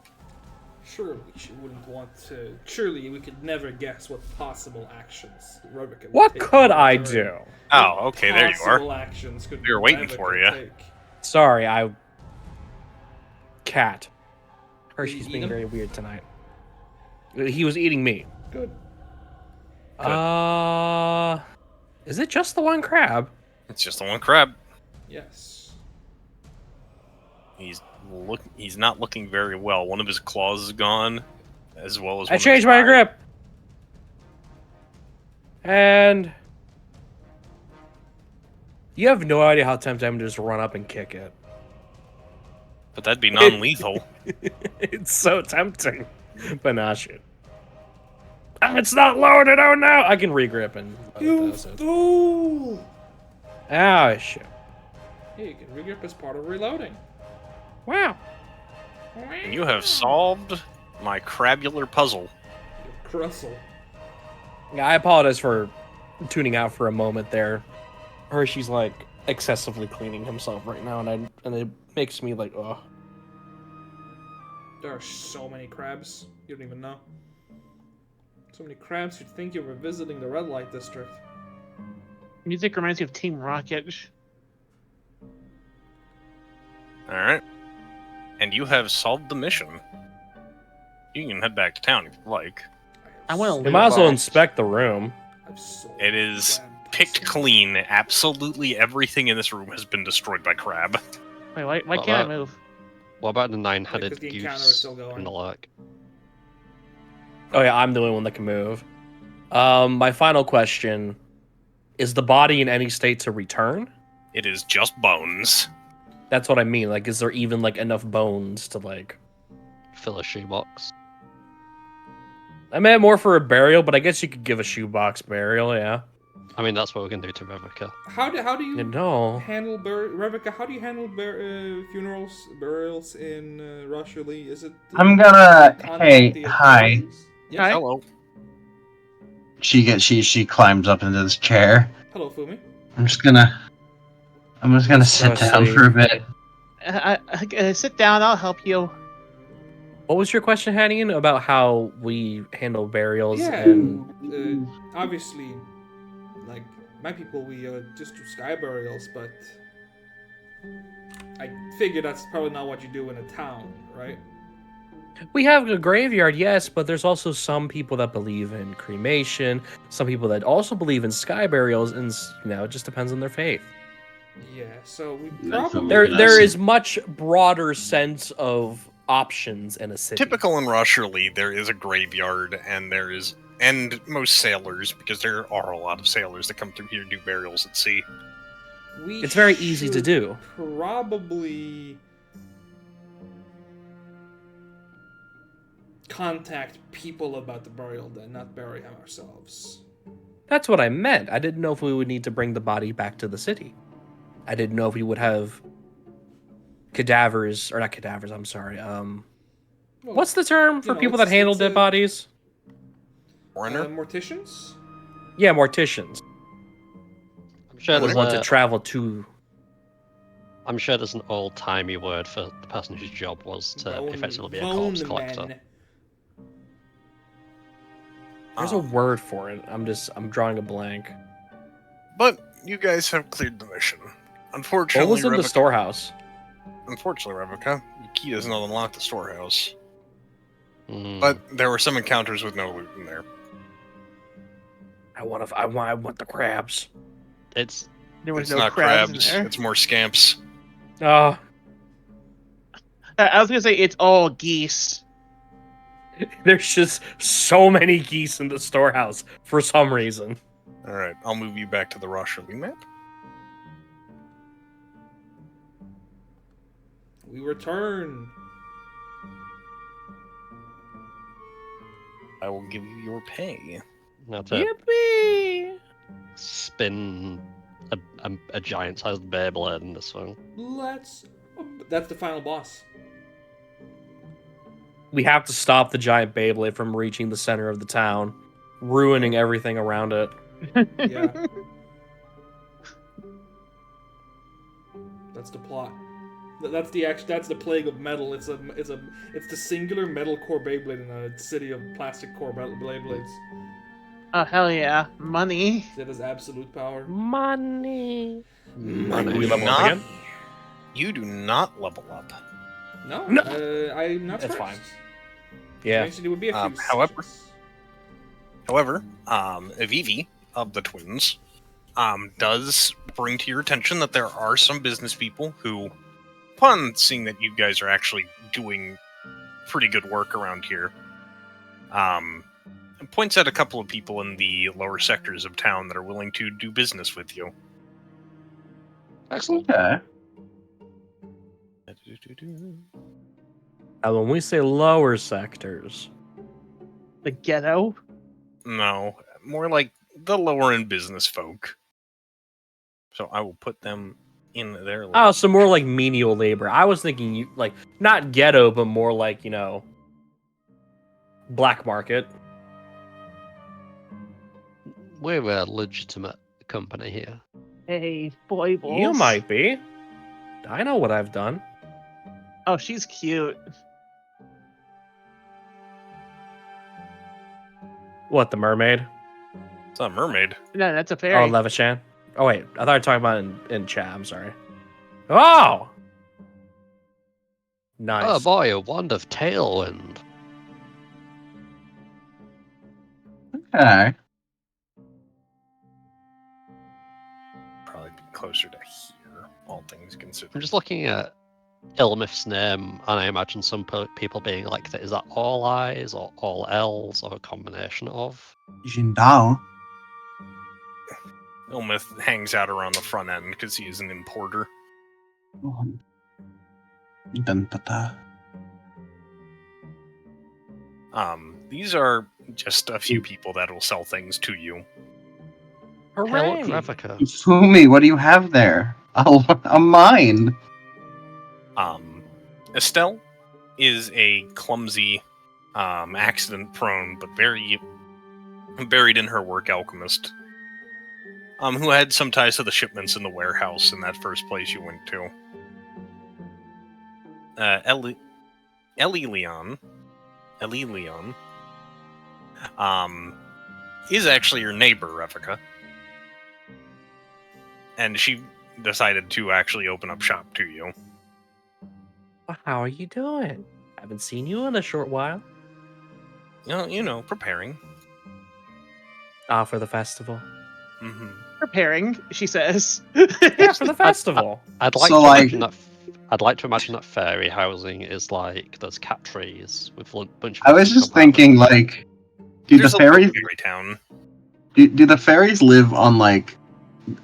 Surely she wouldn't want to. Surely we could never guess what possible actions Ravika would What take could in I return. do? Oh, okay, there you Possible are. actions could We were waiting Ravika for ya. take? Sorry, Cat. Did Hershey's you eat being him? very weird tonight. He was eating me. Good. Is it just the one crab? It's just the one crab. Yes. He's not looking very well. One of his claws is gone, as well as I one of changed his my eyes. grip. And you have no idea how tempted I'm to just run up and kick it. But that'd be non-lethal. It's so tempting. But nah, shit. It's not loaded, oh no! I can regrip and... You fool! Oh, shit. Yeah, you can regrip as part of reloading. Wow. And you have solved my crabular puzzle. You crustle. Yeah, I apologize for tuning out for a moment there. Hershey's like excessively cleaning himself right now, and it makes me like, ugh. There are so many crabs. You don't even know. So many crabs, you'd think you were visiting the red light district. Music reminds me of Team Rocket. Alright. And you have solved the mission. You can head back to town if you like. I wanna You might as well box. inspect the room. I've sold It is crab picked puzzles. clean. Absolutely everything in this room has been destroyed by crab. Wait, why Well, can't I that- move? What about the Yeah, 9-headed 'cause the encounter is goose still going. in the lake? Oh yeah, I'm the only one that can move. My final question: is the body in any state to return? It is just bones. That's what I mean. Like, is there even like enough bones to like? Fill a shoebox. I meant more for a burial, but I guess you could give a shoebox burial. Yeah. I mean, that's what we're gonna do to Revika. How do you No. handle Rebecca? How do you handle burials in Russia, Lee? Is it? I'm gonna. contact Hey, the hi. authorities? Yes. Hi. Hello. She climbs up into this chair. Hello, Fumi. I'm just gonna sit down Honestly. for a bit. Sit down. I'll help you. What was your question, Hannian, about how we handle burials? Yeah. And Obviously, like my people, we just do sky burials, but I figure that's probably not what you do in a town, right? we have a graveyard, yes, but there's also some people that believe in cremation. Some people that also believe in sky burials, and it just depends on their faith. Yeah. So we That's probably There is much broader sense of options in a city. Typical in Russia, Lee, there is a graveyard, and most sailors, because there are a lot of sailors that come through here to do burials at sea. we It's very easy to should do. Probably. contact people about the burial, then not bury him ourselves. That's what I meant. I didn't know if we would need to bring the body back to the city. I didn't know if we would have cadavers, or not cadavers, I'm sorry. Well, What's the term for know, people that it's- handle it's dead a- bodies? Foreigner? Morticians? Yeah, morticians. I'm sure Would there's want to a, travel to. I'm sure there's an old-timey word for the person whose job was to effectively be a corpse collector. men. There's a word for it. I'm drawing a blank. But you guys have cleared the mission. What Unfortunately, was in the Revoca- storehouse? Unfortunately, Revoca, your key does not unlock the storehouse. Hmm. But there were some encounters with no loot in there. I want the crabs. It's There was It's no not crabs, crabs, in there. it's more scamps. Oh, I was gonna say it's all geese. there's just so many geese in the storehouse for some reason. Alright, I'll move you back to the Rosherly map. We return. I will give you your pay. now to Yippee! spin a giant-sized Beyblade in this one. Let's. That's the final boss. We have to stop the giant Beyblade from reaching the center of the town, ruining everything around it. Yeah. That's the plot. That's the That's the plague of metal. It's the singular metal core Beyblade in a city of plastic core Beyblades. Oh hell yeah, money. It has absolute power. Money. Money. Do we level up Not- again? You do not level up. No, No. I'm not That's surprised. fine. Yeah. Actually, it would be a few. However- sessions. However, Avivi of the twins does bring to your attention that there are some business people who, upon seeing that you guys are actually doing pretty good work around here, points out a couple of people in the lower sectors of town that are willing to do business with you. Excellent. Okay. And when we say lower sectors, The ghetto. No, more like the lower end business folk. So I will put them in their oh, so more like menial labor. I was thinking you like not ghetto, but more like black market. We're a legitimate company here. Hey, foibles. You might be. I know what I've done. Oh, she's cute. What, the mermaid? It's not a mermaid. No, that's a Oh, fairy. Levichan. Oh wait, I thought you were talking about in chat. I'm sorry. Oh, nice. Oh boy, a wand of tailwind. Okay. Probably be closer to here, all things I'm considered. just looking at Ilmith's name, and I imagine some people being like, "Is that all eyes or all L's or a combination of?" Jindal. Ilmith hangs out around the front end because he is an importer. Dantata. These are just a few people that will sell things to you. Hello, Hooray! Gravica. Fumi, what do you have there? A mine. Estelle is a clumsy, accident-prone, but very buried in her work alchemist. Who had some ties to the shipments in the warehouse in that first place you went to. Ellie Leon, is actually your neighbor, Revica. And she decided to actually open up shop to you. How are you doing? Haven't seen you in a short while. You know, preparing. For the festival. Mm-hmm. Preparing, she says. Yeah, for the festival. I'd like So, to like- imagine that. I'd like to imagine that fairy housing is like those cat trees with a bunch of. I was just thinking, like, do the There's a fairies little fairy town. do the fairies live on like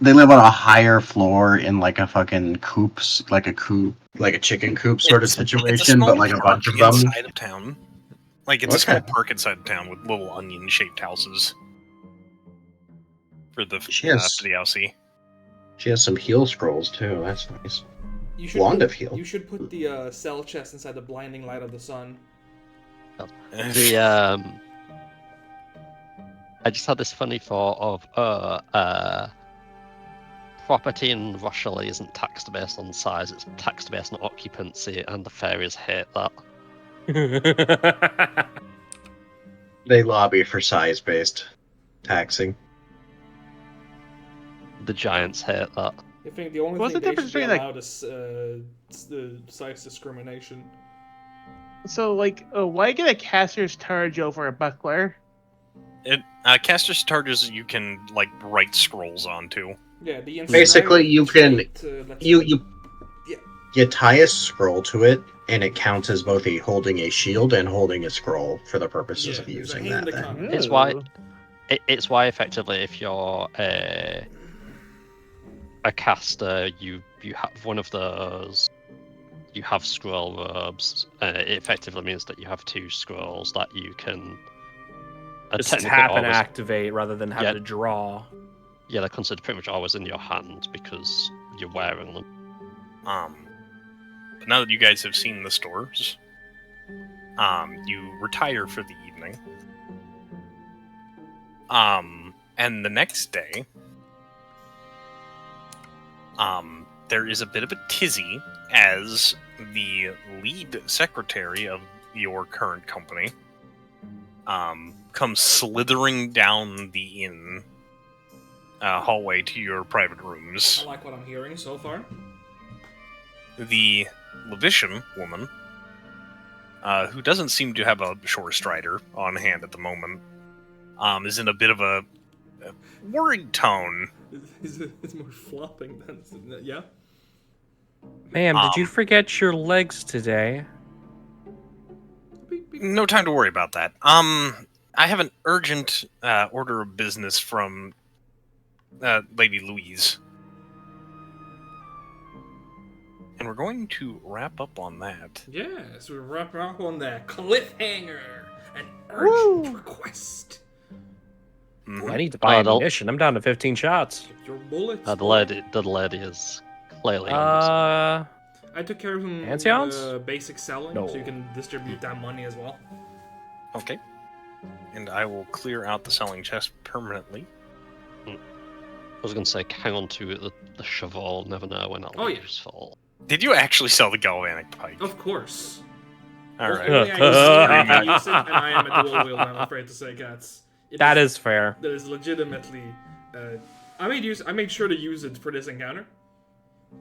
they live on a higher floor in like a fucking coops, like a coop, like a chicken coop sort of It's a situation, small but like a bunch of park them. inside of town. Like it's a small Okay. park inside of town with little onion-shaped houses for the Yes. for the LC. She has some heal scrolls too. That's nice. You should Wand put, of heal. You should put the cell chest inside the blinding light of the sun. The I just had this funny thought of property in Russia isn't taxed based on size; it's taxed based on occupancy, and the fairies hate that. They lobby for size-based taxing. The giants hate that. I think the only What's thing the they difference should be between, like- allowed is the size discrimination. So, like, why get a caster's charge over a buckler? Caster's charges you can like write scrolls onto. Yeah, the Basically, you can- lets You tie a scroll to it, and it counts as both holding a shield and holding a scroll for the purposes of there's a using hand that. to Then. come. It's why it's why effectively if you're a caster, you have one of those. You have scroll robes. It effectively means that you have 2 scrolls that you can Just technically tap and always- activate rather than having Yeah. to draw. Yeah, they're considered pretty much always in your hand because you're wearing them. But now that you guys have seen the stores, you retire for the evening. And the next day, there is a bit of a tizzy as the lead secretary of your current company comes slithering down the inn hallway to your private rooms. I like what I'm hearing so far. The Levitian woman, who doesn't seem to have a shore strider on hand at the moment, is in a bit of a worried tone. It's more flopping than yeah. Ma'am, did you Um, forget your legs today? No time to worry about that. I have an urgent order of business from Lady Louise. And we're going to wrap up on that. Yes, we're wrapping up on that cliffhanger. An urgent request. Mhm. I need to buy Oh, they'll- ammunition. I'm down to 15 shots. Get your bullets. The lady is clearly on I took care of some Pantheons? basic selling, No. so you can distribute that money as well. Okay. And I will clear out the selling chest permanently. I was going to say, hang on to the shovel, never know when that'll Oh, be yeah. useful. Did you actually sell the galvanic pike? Of course. Alright. Only I use it, and I am a dual wield, I'm afraid to say, cats. That is fair. That is legitimately. I made sure to use it for this encounter,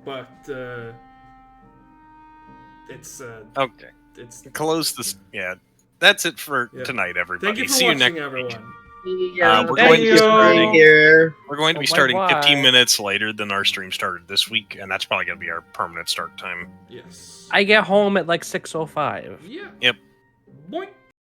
but it's Okay. it's. Close this. Yeah. That's it for Yeah. tonight, everybody. Thank you for See you watching, next everyone. week. Yeah, we're Thank going to you. be starting. here. We're going to be Oh, starting bye-bye. 15 minutes later than our stream started this week, and that's probably going to be our permanent start time. Yes. I get home at like 6:05. Yeah. Yep. Boink.